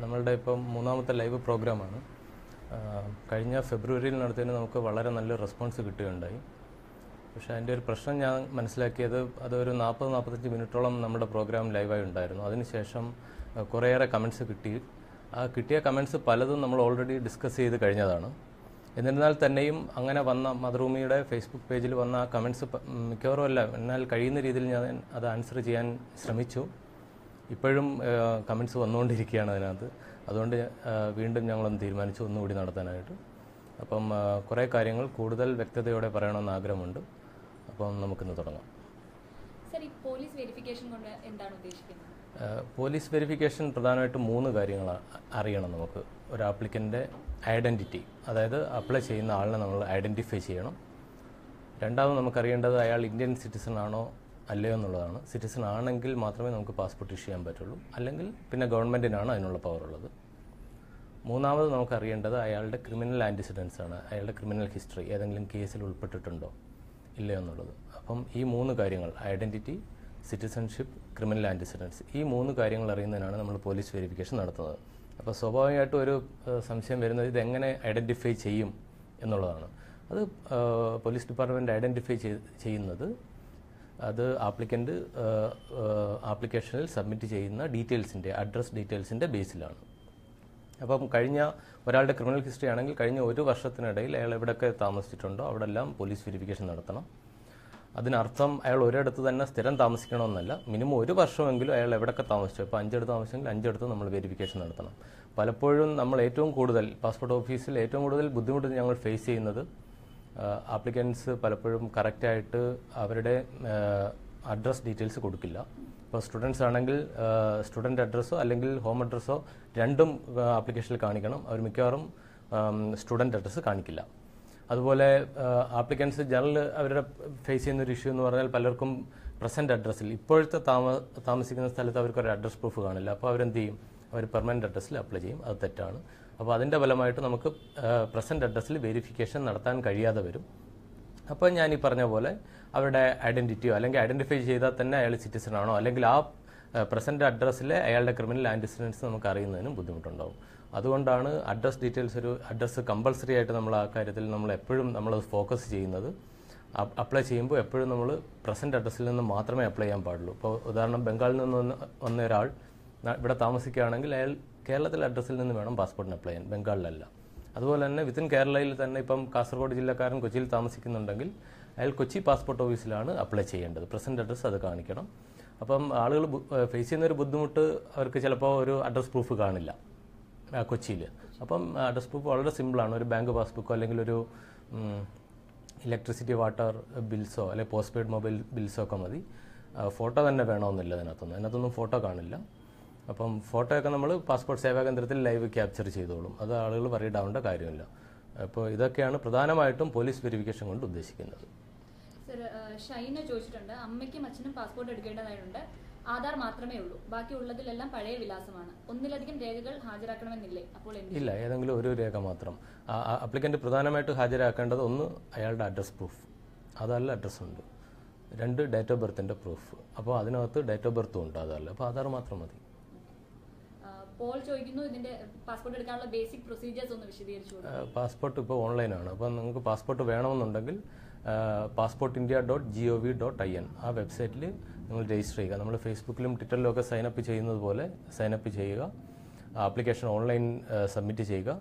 നമ്മളുടെ ഇപ്പം മൂന്നാമത്തെ ലൈവ് പ്രോഗ്രാമാണ്. കഴിഞ്ഞ ഫെബ്രുവരിയിൽ നടത്തിയതിന് നമുക്ക് വളരെ നല്ല റെസ്പോൺസ് കിട്ടുകയുണ്ടായി. പക്ഷേ അതിൻ്റെ ഒരു പ്രശ്നം ഞാൻ മനസ്സിലാക്കിയത് അതൊരു 40-45 മിനിറ്റോളം നമ്മുടെ പ്രോഗ്രാം ലൈവായി ഉണ്ടായിരുന്നു. അതിനുശേഷം കുറേയേറെ കമൻറ്റ്സ് കിട്ടി. ആ കിട്ടിയ കമൻറ്റ്സ് പലതും നമ്മൾ ഓൾറെഡി ഡിസ്കസ് ചെയ്ത് കഴിഞ്ഞതാണ്. എന്നിരുന്നാൽ തന്നെയും അങ്ങനെ വന്ന മാതൃഭൂമിയുടെ ഫേസ്ബുക്ക് പേജിൽ വന്ന ആ കമൻറ്റ്സ് മിക്കവാറും അല്ല, എന്നാൽ കഴിയുന്ന രീതിയിൽ ഞാൻ അത് ആൻസർ ചെയ്യാൻ ശ്രമിച്ചു. ഇപ്പോഴും കമൻറ്റ്സ് വന്നുകൊണ്ടിരിക്കുകയാണ് അതിനകത്ത്. അതുകൊണ്ട് വീണ്ടും ഞങ്ങളൊന്ന് തീരുമാനിച്ചു ഒന്നുകൂടി നടത്താനായിട്ട്. അപ്പം കുറേ കാര്യങ്ങൾ കൂടുതൽ വ്യക്തതയോടെ പറയണമെന്ന് ആഗ്രഹമുണ്ട്. അപ്പം നമുക്കിന്ന് തുടങ്ങാം. പോലീസ് വെരിഫിക്കേഷൻ കൊണ്ട് എന്താണ് ഉദ്ദേശിക്കുന്നത്? പോലീസ് വെരിഫിക്കേഷൻ പ്രധാനമായിട്ടും 3 കാര്യങ്ങൾ അറിയണം നമുക്ക്. ഒരു ആപ്ലിക്കൻ്റെ ഐഡൻറ്റിറ്റി, അതായത് അപ്ലൈ ചെയ്യുന്ന ആളിനെ നമ്മൾ ഐഡൻറ്റിഫൈ ചെയ്യണം. രണ്ടാമത് നമുക്കറിയേണ്ടത് അയാൾ ഇന്ത്യൻ സിറ്റിസൺ ആണോ അല്ലയോ എന്നുള്ളതാണ്. സിറ്റിസൺ ആണെങ്കിൽ മാത്രമേ നമുക്ക് പാസ്പോർട്ട് ഇഷ്യൂ ചെയ്യാൻ പറ്റുള്ളൂ, അല്ലെങ്കിൽ പിന്നെ ഗവൺമെൻറ്റിനാണ് അതിനുള്ള പവർ ഉള്ളത്. മൂന്നാമത് നമുക്കറിയേണ്ടത് അയാളുടെ ക്രിമിനൽ ആൻറ്റിസിഡൻസ് ആണ്, അയാളുടെ ക്രിമിനൽ ഹിസ്റ്ററി, ഏതെങ്കിലും കേസിൽ ഉൾപ്പെട്ടിട്ടുണ്ടോ ഇല്ലയോ എന്നുള്ളത്. അപ്പം ഈ 3 കാര്യങ്ങൾ, ഐഡൻറ്റിറ്റി, സിറ്റിസൺഷിപ്പ്, ക്രിമിനൽ ആൻറ്റിസിഡൻസ്, ഈ 3 കാര്യങ്ങൾ അറിയുന്നതിനാണ് നമ്മൾ പോലീസ് വെരിഫിക്കേഷൻ നടത്തുന്നത്. അപ്പോൾ സ്വാഭാവികമായിട്ടും ഒരു സംശയം വരുന്നത് ഇതെങ്ങനെ ഐഡൻറ്റിഫൈ ചെയ്യും എന്നുള്ളതാണ്. അത് പോലീസ് ഡിപ്പാർട്ട്മെൻറ്റ് ഐഡൻറ്റിഫൈ ചെയ്യുന്നത് അത് ആപ്ലിക്കൻ്റ് ആപ്ലിക്കേഷനിൽ സബ്മിറ്റ് ചെയ്യുന്ന ഡീറ്റെയിൽസിൻ്റെ, അഡ്രസ് ഡീറ്റെയിൽസിൻ്റെ ബേസിലാണ്. അപ്പം കഴിഞ്ഞ ഒരാളുടെ ക്രിമിനൽ ഹിസ്റ്ററി ആണെങ്കിൽ കഴിഞ്ഞ 1 വർഷത്തിനിടയിൽ അയാൾ എവിടെയൊക്കെ താമസിച്ചിട്ടുണ്ടോ അവിടെ എല്ലാം പോലീസ് വെരിഫിക്കേഷൻ നടത്തണം. അതിനർത്ഥം അയാൾ ഒരിടത്ത് തന്നെ സ്ഥിരം താമസിക്കണമെന്നല്ല, മിനിമം 1 വർഷമെങ്കിലും അയാൾ എവിടെയൊക്കെ താമസിച്ചു. ഇപ്പോൾ 5 ഇടത്ത് താമസിച്ചെങ്കിൽ 5 ഇടത്ത് നമ്മൾ വെരിഫിക്കേഷൻ നടത്തണം. പലപ്പോഴും നമ്മൾ ഏറ്റവും കൂടുതൽ പാസ്പോർട്ട് ഓഫീസിൽ ഏറ്റവും കൂടുതൽ ബുദ്ധിമുട്ട് ഞങ്ങൾ ഫേസ് ചെയ്യുന്നത് ആപ്ലിക്കൻസ് പലപ്പോഴും കറക്റ്റായിട്ട് അവരുടെ അഡ്രസ് ഡീറ്റെയിൽസ് കൊടുക്കില്ല. ഇപ്പോൾ സ്റ്റുഡൻസ് ആണെങ്കിൽ സ്റ്റുഡൻറ്റ് അഡ്രസ്സോ അല്ലെങ്കിൽ ഹോം അഡ്രസ്സോ രണ്ടും ആപ്ലിക്കേഷനിൽ കാണിക്കണം. അവർ മിക്കവാറും സ്റ്റുഡൻറ്റ് അഡ്രസ്സ് കാണിക്കില്ല. അതുപോലെ ആപ്ലിക്കൻസ് ജനറൽ അവരുടെ ഫേസ് ചെയ്യുന്ന ഒരു ഇഷ്യൂ എന്ന് പറഞ്ഞാൽ പലർക്കും പ്രസൻറ്റ് അഡ്രസ്സിൽ ഇപ്പോഴത്തെ താമസിക്കുന്ന സ്ഥലത്ത് അവർക്കൊരു അഡ്രസ് പ്രൂഫ് കാണില്ല. അപ്പോൾ അവരെന്ത് ചെയ്യും? അവർ പെർമനൻറ്റ് അഡ്രസ്സിൽ അപ്ലൈ ചെയ്യും. അത് തെറ്റാണ്. അപ്പോൾ അതിൻ്റെ ഫലമായിട്ട് നമുക്ക് പ്രസൻറ്റ് അഡ്രസ്സിൽ വെരിഫിക്കേഷൻ നടത്താൻ കഴിയാതെ വരും. അപ്പോൾ ഞാൻ ഈ പറഞ്ഞ പോലെ അവരുടെ ഐഡൻറ്റിറ്റിയോ അല്ലെങ്കിൽ ഐഡൻറ്റിഫൈ ചെയ്താൽ തന്നെ അയാൾ സിറ്റിസൺ ആണോ അല്ലെങ്കിൽ ആ പ്രസൻറ്റ് അഡ്രസ്സിലെ അയാളുടെ ക്രിമിനൽ ആൻറ്റിസിഡൻസ് നമുക്ക് അറിയുന്നതിനും ബുദ്ധിമുട്ടുണ്ടാവും. അതുകൊണ്ടാണ് അഡ്രസ് ഡീറ്റെയിൽസ്, ഒരു അഡ്രസ്സ് കമ്പൾസറി ആയിട്ട് നമ്മൾ ആ കാര്യത്തിൽ നമ്മൾ എപ്പോഴും നമ്മളത് ഫോക്കസ് ചെയ്യുന്നത്. അപ്ലൈ ചെയ്യുമ്പോൾ എപ്പോഴും നമ്മൾ പ്രസൻറ്റ് അഡ്രസ്സിൽ നിന്ന് മാത്രമേ അപ്ലൈ ചെയ്യാൻ പാടുള്ളൂ. ഇപ്പോൾ ഉദാഹരണം ബംഗാളിൽ നിന്ന് വന്ന ഒരാൾ ഇവിടെ താമസിക്കുകയാണെങ്കിൽ അയാൾ കേരളത്തിലെ അഡ്രസ്സിൽ നിന്ന് വേണം പാസ്പോർട്ടിന് അപ്ലൈ ചെയ്യാൻ, ബംഗാളിലല്ല. അതുപോലെ തന്നെ വിത്തിൻ കേരളയിൽ തന്നെ ഇപ്പം കാസർഗോഡ് ജില്ലക്കാരൻ കൊച്ചിയിൽ താമസിക്കുന്നുണ്ടെങ്കിൽ അയാൾ കൊച്ചി പാസ്പോർട്ട് ഓഫീസിലാണ് അപ്ലൈ ചെയ്യേണ്ടത്. പ്രസൻറ്റ് അഡ്രസ്സ് അത് കാണിക്കണം. അപ്പം ആളുകൾ ഫേസ് ചെയ്യുന്ന ഒരു ബുദ്ധിമുട്ട്, അവർക്ക് ചിലപ്പോൾ ഒരു അഡ്രസ് പ്രൂഫ് കാണില്ല കൊച്ചിയിൽ. അപ്പം അഡ്രസ് പ്രൂഫ് വളരെ സിമ്പിളാണ്. ഒരു ബാങ്ക് പാസ്ബുക്കോ അല്ലെങ്കിൽ ഒരു ഇലക്ട്രിസിറ്റി വാട്ടർ ബിൽസോ അല്ലെങ്കിൽ പോസ്റ്റ് പെയ്ഡ് മൊബൈൽ ബിൽസോ ഒക്കെ മതി. ഫോട്ടോ തന്നെ വേണമെന്നില്ല അതിനകത്തൊന്നും ഫോട്ടോ കാണില്ല. അപ്പം ഫോട്ടോയൊക്കെ നമ്മൾ പാസ്പോർട്ട് സേവാ കേന്ദ്രത്തിൽ ലൈവ് ക്യാപ്ചർ ചെയ്തോളും. അത് ആളുകൾ വറീഡ് ആവേണ്ട കാര്യമില്ല. അപ്പോൾ ഇതൊക്കെയാണ് പ്രധാനമായിട്ടും പോലീസ് വെരിഫിക്കേഷൻ കൊണ്ട് ഉദ്ദേശിക്കുന്നത്. സർ, ഷൈന ചോദിച്ചിട്ടുണ്ട്, അമ്മയ്ക്കും അച്ഛനും പാസ്പോർട്ട് എടുക്കേണ്ടതായിട്ടുണ്ട്, ആധാർ മാത്രമേ ഉള്ളൂ, ബാക്കിയുള്ളതിലെല്ലാം പഴയ വിലാസമാണ്, ഒന്നിലധികം രേഖകൾ ഹാജരാക്കണമെന്നില്ലേ? അപ്പോൾ ഇല്ല, ഏതെങ്കിലും ഒരു രേഖ മാത്രം. അപ്ലിക്കൻ്റ് പ്രധാനമായിട്ട് ഹാജരാക്കേണ്ടത് ഒന്ന് അയാളുടെ അഡ്രസ് പ്രൂഫ്, അതല്ല അഡ്രസ്സുണ്ട്. 2 ഡേറ്റ് ഓഫ് ബർത്തിൻ്റെ പ്രൂഫ്. അപ്പോൾ അതിനകത്ത് ഡേറ്റ് ഓഫ് ബർത്തും ഉണ്ട്, അതല്ല. അപ്പോൾ ആധാർ മാത്രം മതി. പോൾ ചോദിക്കുന്നു, ഇതിന്റെ പാസ്പോർട്ട് എടുക്കാനുള്ള ബേസിക് പ്രൊസീജിയേഴ്സ് ഒന്ന് വിശദീകരിച്ചു. പാസ്പോർട്ട് ഇപ്പോൾ ഓൺലൈനാണ്. അപ്പോൾ നിങ്ങൾക്ക് പാസ്പോർട്ട് വേണമെന്നുണ്ടെങ്കിൽ passportindia.gov.in ആ വെബ്സൈറ്റിൽ നിങ്ങൾ രജിസ്റ്റർ ചെയ്യുക. നമ്മൾ ഫേസ്ബുക്കിലും ട്വിറ്ററിലും ഒക്കെ സൈനപ്പ് ചെയ്യുന്നത് പോലെ സൈനപ്പ് ചെയ്യുക. ആപ്ലിക്കേഷൻ ഓൺലൈൻ സബ്മിറ്റ് ചെയ്യുക.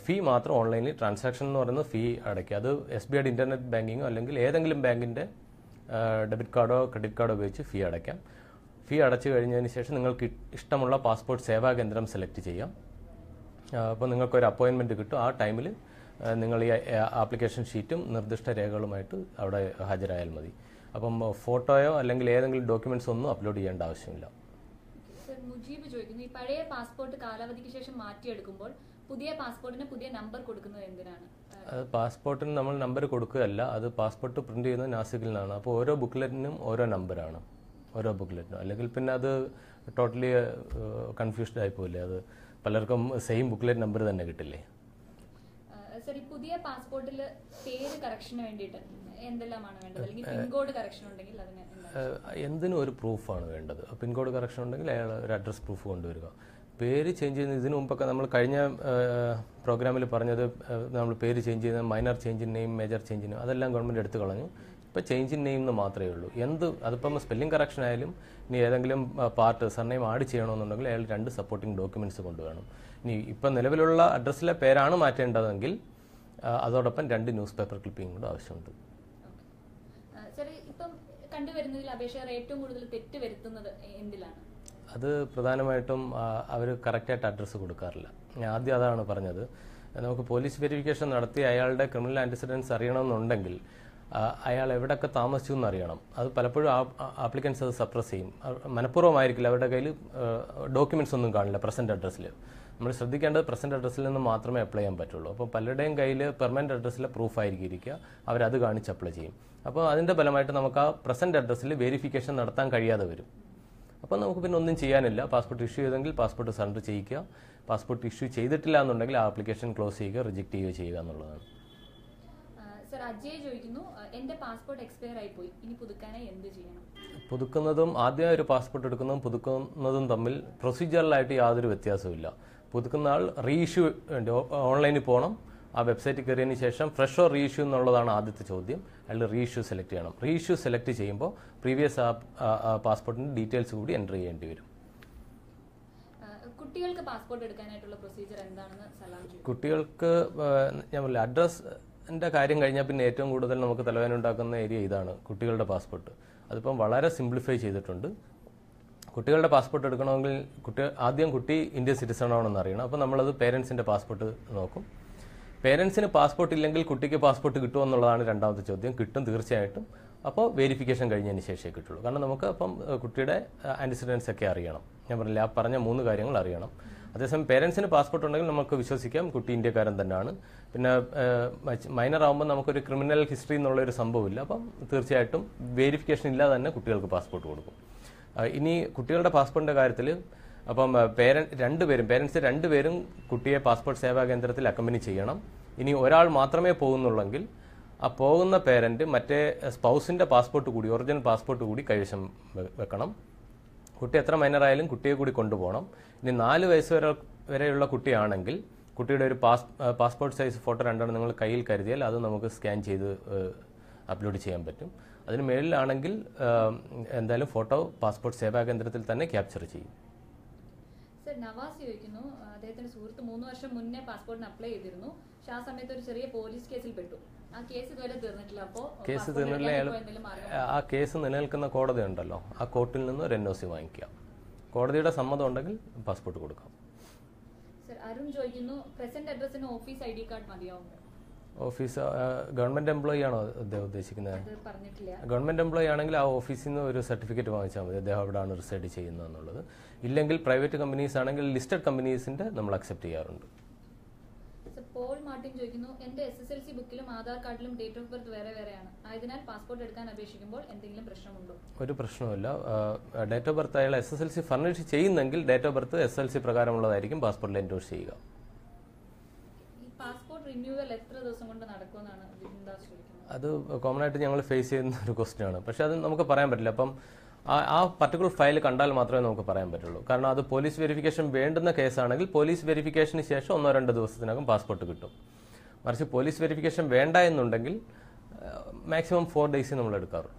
ഫീ മാത്രം ഓൺലൈനിൽ, ട്രാൻസാക്ഷൻ എന്ന് പറയുന്നത് ഫീ അടയ്ക്കുക. അത് SBI ഇൻ്റർനെറ്റ് ബാങ്കിങ്ങോ അല്ലെങ്കിൽ ഏതെങ്കിലും ബാങ്കിൻ്റെ ഡെബിറ്റ് കാർഡോ ക്രെഡിറ്റ് കാർഡോ ഉപയോഗിച്ച് ഫീ അടയ്ക്കാം. ഫീ അടച്ചു കഴിഞ്ഞതിന് ശേഷം നിങ്ങൾക്ക് ഇഷ്ടമുള്ള പാസ്പോർട്ട് സേവാ കേന്ദ്രം സെലക്ട് ചെയ്യാം. അപ്പോൾ നിങ്ങൾക്കൊരു അപ്പോയിൻമെൻറ്റ് കിട്ടും. ആ ടൈമിൽ നിങ്ങൾ ഈ ആപ്ലിക്കേഷൻ ഷീറ്റും നിർദ്ദിഷ്ട രേഖകളുമായിട്ട് അവിടെ ഹാജരായാൽ മതി. അപ്പം ഫോട്ടോയോ അല്ലെങ്കിൽ ഏതെങ്കിലും ഡോക്യുമെൻറ്റ്സ് ഒന്നും അപ്ലോഡ് ചെയ്യേണ്ട ആവശ്യമില്ല. സർ, മുജീബ് ചോദിക്കുന്നു, ഈ പഴയ പാസ്പോർട്ട് കാലാവധിക്ക് ശേഷം മാറ്റിയെടുക്കുമ്പോൾ പുതിയ പാസ്പോർട്ടിന് പുതിയ നമ്പർ കൊടുക്കുന്നത് എന്തിനാണ്? പാസ്പോർട്ടിന് നമ്മൾ നമ്പർ കൊടുക്കുകയല്ല, അത് പാസ്പോർട്ട് പ്രിന്റ് ചെയ്യുന്നത് നാസിക്കിൽ നിന്നാണ്. അപ്പോൾ ഓരോ ബുക്ക്ലെറ്റിനും ഓരോ നമ്പറാണ്, ഓരോ ബുക്ക്ലെറ്റിനും. അല്ലെങ്കിൽ പിന്നെ അത് ടോട്ടലി കൺഫ്യൂസ്ഡ് ആയിപ്പോയില്ലേ, അത് പലർക്കും സെയിം ബുക്ക്ലെറ്റ് നമ്പർ തന്നെ കിട്ടില്ലേ. സർ, ഈ പുതിയ പാസ്പോർട്ടിൽ പേര് കറക്ഷന് വേണ്ടിയിട്ട് എന്തെല്ലാമാണ് വേണ്ടത്? അല്ലെങ്കിൽ പിൻകോഡ് കറക്ഷൻ ഉണ്ടെങ്കിൽ അതിന് എന്തിനും ഒരു പ്രൂഫാണ് വേണ്ടത്. പിൻകോഡ് കറക്ഷൻ ഉണ്ടെങ്കിൽ അയാൾ ഒരു അഡ്രസ് പ്രൂഫ് കൊണ്ടുവരിക. പേര് ചേഞ്ച് ചെയ്യുന്ന ഇതിനു മുമ്പൊക്കെ നമ്മൾ കഴിഞ്ഞ പ്രോഗ്രാമിൽ പറഞ്ഞത് നമ്മൾ പേര് ചേഞ്ച് ചെയ്യുന്ന minor change in name, major change in name അതെല്ലാം ഗവൺമെൻറ് എടുത്തു കളഞ്ഞു. ഇപ്പോൾ ചേഞ്ച് ഇൻ നെയിം എന്ന് മാത്രമേ ഉള്ളൂ. അതിപ്പം സ്പെല്ലിംഗ് കറക്ഷൻ ആയാലും ഇനി ഏതെങ്കിലും പാർട്ട് സർനെയിം ആഡ് ചെയ്യണമെന്നുണ്ടെങ്കിൽ അയാൾ 2 സപ്പോർട്ടിംഗ് ഡോക്യുമെൻറ്റ്സ് കൊണ്ടുവേണം. ഇനി ഇപ്പം നിലവിലുള്ള അഡ്രസ്സിലെ പേരാണ് മാറ്റേണ്ടതെങ്കിൽ അതോടൊപ്പം 2 ന്യൂസ് പേപ്പർ ക്ലിപ്പിംഗ് കൂടെ ആവശ്യമുണ്ട്. ഇപ്പം കണ്ടുവരുന്നതിൽ അപേക്ഷകർ ഏറ്റവും കൂടുതൽ തെറ്റ് വരുത്തുന്നത് എന്തിലാണ്? അത് പ്രധാനമായിട്ടും അവർ കറക്റ്റായിട്ട് അഡ്രസ്സ് കൊടുക്കാറില്ല. ഞാൻ ആദ്യം അതാണ് പറഞ്ഞത്. നമുക്ക് പോലീസ് വെരിഫിക്കേഷൻ നടത്തി അയാളുടെ ക്രിമിനൽ ആൻറ്റിസിഡൻസ് അറിയണമെന്നുണ്ടെങ്കിൽ അയാൾ എവിടെയൊക്കെ താമസിച്ചു എന്നറിയണം. അത് പലപ്പോഴും ആപ്ലിക്കൻസ് അത് സപ്രസ് ചെയ്യും. മനഃപൂർവ്വമായിരിക്കില്ല, അവരുടെ കയ്യിൽ ഡോക്യുമെൻറ്റ്സ് ഒന്നും കാണില്ല പ്രസൻറ്റ് അഡ്രസ്സിൽ. നമ്മൾ ശ്രദ്ധിക്കേണ്ടത് പ്രസൻറ്റ് അഡ്രസ്സിൽ നിന്ന് മാത്രമേ അപ്ലൈ ചെയ്യാൻ പറ്റുള്ളൂ. അപ്പോൾ പലരുടെയും കയ്യിൽ പെർമനൻറ്റ് അഡ്രസ്സിലെ പ്രൂഫായിരിക്കും ഇരിക്കുക, അവരത് കാണിച്ച് അപ്ലൈ ചെയ്യും. അപ്പോൾ അതിൻ്റെ ഫലമായിട്ട് നമുക്ക് ആ പ്രസൻറ്റ് അഡ്രസ്സിൽ വെരിഫിക്കേഷൻ നടത്താൻ കഴിയാതെ വരും. അപ്പോൾ നമുക്ക് പിന്നെ ഒന്നും ചെയ്യാനില്ല. പാസ്പോർട്ട് ഇഷ്യൂ ചെയ്തെങ്കിൽ പാസ്പോർട്ട് സറണ്ടർ ചെയ്യിക്കുക, പാസ്പോർട്ട് ഇഷ്യൂ ചെയ്തിട്ടില്ല എന്നുണ്ടെങ്കിൽ ആ ആപ്ലിക്കേഷൻ ക്ലോസ് ചെയ്യുക, റിജക്ട് ചെയ്യുക എന്നുള്ളതാണ്. സർ, അജയ് ചോദിക്കുന്നു, എൻ്റെ പാസ്പോർട്ട് എക്സ്പയർ ആയിപ്പോയി, ഇനി പുതുക്കാനായി എന്ത് ചെയ്യണം? പുതുക്കുന്നതും ആദ്യമായി ഒരു പാസ്പോർട്ട് എടുക്കുന്നതും പുതുക്കുന്നതും തമ്മിൽ പ്രൊസീജിയറലായിട്ട് യാതൊരു വ്യത്യാസവുമില്ല. പുതുക്കുന്ന ആൾ റീഇഷ്യൂ ഓൺലൈനിൽ പോകണം. ആ വെബ്സൈറ്റിൽ കയറിയതിന് ശേഷം ഫ്രഷ് ഓർ റീഇഷ്യൂ എന്നുള്ളതാണ് ആദ്യത്തെ ചോദ്യം. അയാൾ റീഇഷ്യൂ സെലക്ട് ചെയ്യണം. റീഇഷ്യൂ സെലക്ട് ചെയ്യുമ്പോൾ പ്രീവിയസ് പാസ്പോർട്ടിൻ്റെ ഡീറ്റെയിൽസ് കൂടി എൻ്റർ ചെയ്യേണ്ടി വരും. കുട്ടികൾക്ക് പാസ്പോർട്ട് എടുക്കാനായിട്ടുള്ള പ്രൊസീജിയർ എന്താണെന്ന് സലാം ചെയ്യും. കുട്ടികൾക്ക് ഞാൻ പറഞ്ഞില്ല, അഡ്രസ്സിൻ്റെ കാര്യം കഴിഞ്ഞാൽ പിന്നെ ഏറ്റവും കൂടുതൽ നമുക്ക് തലവേദന ഉണ്ടാക്കുന്ന ഏരിയ ഇതാണ്, കുട്ടികളുടെ പാസ്പോർട്ട്. അതിപ്പം വളരെ സിംപ്ലിഫൈ ചെയ്തിട്ടുണ്ട്. കുട്ടികളുടെ പാസ്പോർട്ട് എടുക്കണമെങ്കിൽ ആദ്യം കുട്ടി ഇന്ത്യൻ സിറ്റിസൺ ആണെന്ന് അറിയണം. അപ്പോൾ നമ്മളത് പേരൻസിൻ്റെ പാസ്പോർട്ട് നോക്കും. പേരൻസിന് പാസ്പോർട്ട് ഇല്ലെങ്കിൽ കുട്ടിക്ക് പാസ്പോർട്ട് കിട്ടുമോ എന്നുള്ളതാണ് രണ്ടാമത്തെ ചോദ്യം. കിട്ടും തീർച്ചയായിട്ടും. അപ്പോൾ വെരിഫിക്കേഷൻ കഴിഞ്ഞതിന് ശേഷമേ കിട്ടുള്ളൂ. കാരണം നമുക്ക് അപ്പം കുട്ടിയുടെ ആൻറ്റിസിഡൻസ് ഒക്കെ അറിയണം. ഞാൻ പറഞ്ഞില്ല, ആ പറഞ്ഞ 3 കാര്യങ്ങൾ അറിയണം. അതേസമയം പേരൻസിന് പാസ്പോർട്ട് ഉണ്ടെങ്കിൽ നമുക്ക് വിശ്വസിക്കാം കുട്ടി ഇന്ത്യക്കാരൻ തന്നെയാണ്. പിന്നെ മൈനർ ആകുമ്പോൾ നമുക്കൊരു ക്രിമിനൽ ഹിസ്റ്ററി എന്നുള്ളൊരു സംഭവമില്ല. അപ്പം തീർച്ചയായിട്ടും വെരിഫിക്കേഷൻ ഇല്ലാതെ തന്നെ കുട്ടികൾക്ക് പാസ്പോർട്ട് കൊടുക്കും. ഇനി കുട്ടികളുടെ പാസ്പോർട്ടിൻ്റെ കാര്യത്തിൽ അപ്പം പേരൻസ് രണ്ടുപേരും കുട്ടിയെ പാസ്പോർട്ട് സേവാ കേന്ദ്രത്തിൽ അക്കമ്പനി ചെയ്യണം. ഇനി ഒരാൾ മാത്രമേ പോകുന്നുള്ളെങ്കിൽ ആ പോകുന്ന പേരൻറ്റ് മറ്റേ സ്പൗസിൻ്റെ പാസ്പോർട്ട് കൂടി, ഒറിജിനൽ പാസ്പോർട്ട് കൂടി കൈവശം വെക്കണം. കുട്ടി എത്ര മൈനറായാലും കുട്ടിയെ കൂടി കൊണ്ടുപോകണം. ഇനി 4 വയസ്സ് വരെയുള്ള കുട്ടിയാണെങ്കിൽ കുട്ടിയുടെ ഒരു പാസ്പോർട്ട് സൈസ് ഫോട്ടോ 2 നിങ്ങൾ കയ്യിൽ കരുതിയാൽ അത് നമുക്ക് സ്കാൻ ചെയ്ത് അപ്ലോഡ് ചെയ്യാൻ പറ്റും. അതിന് മേളിലാണെങ്കിൽ എന്തായാലും ഫോട്ടോ പാസ്പോർട്ട് സേവാ കേന്ദ്രത്തിൽ തന്നെ ക്യാപ്ചർ ചെയ്യും. സർ, നവാസ് ചോദിക്കുന്നു, അദ്ദേഹത്തിന്റെ സുഹൃത്ത് 3 വർഷം മുന്നേ പാസ്പോർട്ടിന് അപ്ലൈ ചെയ്തിരുന്നു. പക്ഷെ ആ സമയത്ത് ഒരു ചെറിയ പോലീസ് കേസിൽ പെട്ടു. ആ കേസ് ഇതുവരെ തീർന്നിട്ടില്ല. അപ്പോൾ കേസ് തീർന്നില്ല. ആ കേസ് നിലനിൽക്കുന്ന കോടതി ഉണ്ടല്ലോ, ആ കോർട്ടിൽ നിന്ന് ഒരു NOC വാങ്ങിക്കാം. കോടതിയുടെ സമ്മതം ഉണ്ടെങ്കിൽ പാസ്പോർട്ട് കൊടുക്കാം. സർ, അരുൺ ചോദിക്കുന്നു, പ്രസന്റ് അഡ്രസ്സിന് ഓഫീസ് ID കാർഡ് മതിയാവുമോ? ഓഫീസ് ഗവൺമെന്റ് എംപ്ലോയി ആണോ അദ്ദേഹം ഉദ്ദേശിക്കുന്നത്? പറഞ്ഞിട്ടില്ല. ഗവൺമെന്റ് എംപ്ലോയി ആണെങ്കിൽ ആ ഓഫീസിൽ നിന്ന് ഒരു സർട്ടിഫിക്കറ്റ് വാങ്ങിച്ചാൽ മതി, അദ്ദേഹം അവിടെയാണ് റിസൈഡ് ചെയ്യുന്നത് എന്നുള്ളത്. ഇല്ലെങ്കിൽ പ്രൈവറ്റ് കമ്പനീസ് ആണെങ്കിൽ ലിസ്റ്റഡ് കമ്പനീസിന്റെ നമ്മൾ അക്സെപ്റ്റ് ചെയ്യാറുണ്ട്. പോൾ മാർട്ടിൻ ചോദിക്കുന്നു, എന്റെ SSLC ബുക്കിലും ആധാർ കാർഡിലും ഡേറ്റ് ഓഫ് ബർത്ത് വേറെ വേറെയാണ്. ആയതിനാൽ പാസ്പോർട്ട് എടുക്കാൻ അപേക്ഷിക്കുമ്പോൾ എന്തെങ്കിലും പ്രശ്നമുണ്ടോ? ഒരു പ്രശ്നമില്ല. ഡേറ്റ് ഓഫ് ബർത്ത് അയാൾ SSLC ഫർണിഷ് ചെയ്യുന്നെങ്കിൽ ഡേറ്റ് ഓഫ് ബർത്ത് SSLC പ്രകാരമുള്ളതായിരിക്കും പാസ്പോർട്ടിൽ എൻഡോഴ്സ് ചെയ്യുക. പാസ്പോർട്ട് റിന്യൂവൽ എത്ര ദിവസം കൊണ്ട് നടക്കുമെന്നാണ് ബിന്ദാസ് ചോദിക്കുന്നത്. അത് കോമൺ ആയിട്ട് ഞങ്ങൾ ഫേസ് ചെയ്യുന്ന ഒരു ക്വസ്റ്റ്യൻ ആണ്. പക്ഷെ അത് നമുക്ക് പറയാൻ പറ്റില്ല. അപ്പം ആ പർട്ടിക്കുലർ ഫയൽ കണ്ടാൽ മാത്രമേ നമുക്ക് പറയാൻ പറ്റുള്ളൂ. കാരണം അത് പോലീസ് വെരിഫിക്കേഷൻ വേണ്ടുന്ന കേസാണെങ്കിൽ പോലീസ് വെരിഫിക്കേഷന് ശേഷം 1-2 ദിവസത്തിനകം പാസ്പോർട്ട് കിട്ടും. മറിച്ച് പോലീസ് വെരിഫിക്കേഷൻ വേണ്ട എന്നുണ്ടെങ്കിൽ മാക്സിമം 4 days നമ്മൾ എടുക്കാറുള്ളൂ.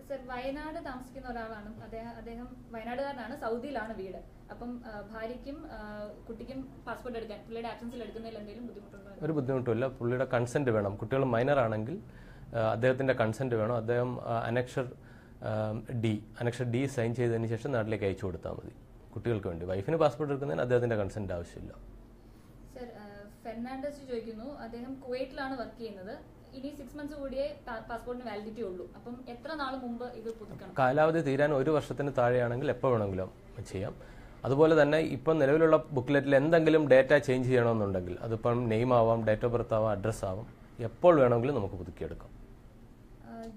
സർ, വയനാട് താമസിക്കുന്ന ഒരാളാണ് അദ്ദേഹം വയനാടുകാരനാണ്, സൗദിയിലാണ് വീട്. അപ്പം ഭാര്യയ്ക്കും കുട്ടിക്കും പാസ്പോർട്ട് എടുക്കാൻ പുള്ളിയുടെ ആബ്സൻസിൽ എടുക്കുന്നതിൽ എന്തെങ്കിലും ബുദ്ധിമുട്ടുണ്ടോ? ഒരു ബുദ്ധിമുട്ടില്ല. പുള്ളിയുടെ കൺസെന്റ് വേണം. കുട്ടികൾ മൈനർ ആണെങ്കിൽ അദ്ദേഹത്തിന്റെ കൺസെന്റ് വേണം. അദ്ദേഹം അനക്ഷർ ഡി സൈൻ ചെയ്തതിന് ശേഷം നാട്ടിലേക്ക് അയച്ചു കൊടുത്താൽ മതി കുട്ടികൾക്ക് വേണ്ടി. വൈഫിന് പാസ്പോർട്ട് എടുക്കുന്നതിന് അദ്ദേഹത്തിന്റെ കൺസെന്റ് ആവശ്യമില്ല. സർ, ഫെർണാണ്ടസ് ചോദിക്കുന്നു, അദ്ദേഹം കുവൈറ്റിലാണ് വർക്ക് ചെയ്യുന്നത്. ഇനി 6 months കൂടിയേ പാസ്പോർട്ടിന് വാലിഡിറ്റി ഉള്ളൂ. അപ്പം എത്ര നാൾ മുമ്പ് ഇത് പുതുക്കണം? കാലാവധി തീരാൻ 1 വർഷത്തിന് താഴെയാണെങ്കിൽ എപ്പോൾ വേണമെങ്കിലും ചെയ്യാം. അതുപോലെ തന്നെ ഇപ്പം നിലവിലുള്ള ബുക്ക്ലെറ്റിൽ എന്തെങ്കിലും ഡേറ്റ ചേഞ്ച് ചെയ്യണമെന്നുണ്ടെങ്കിൽ അതിപ്പം നെയിം ആവാം, ഡേറ്റ് ഓഫ് ബർത്ത് ആവാം, അഡ്രസ് ആവാം, എപ്പോൾ വേണമെങ്കിലും നമുക്ക് പുതുക്കിയെടുക്കാം.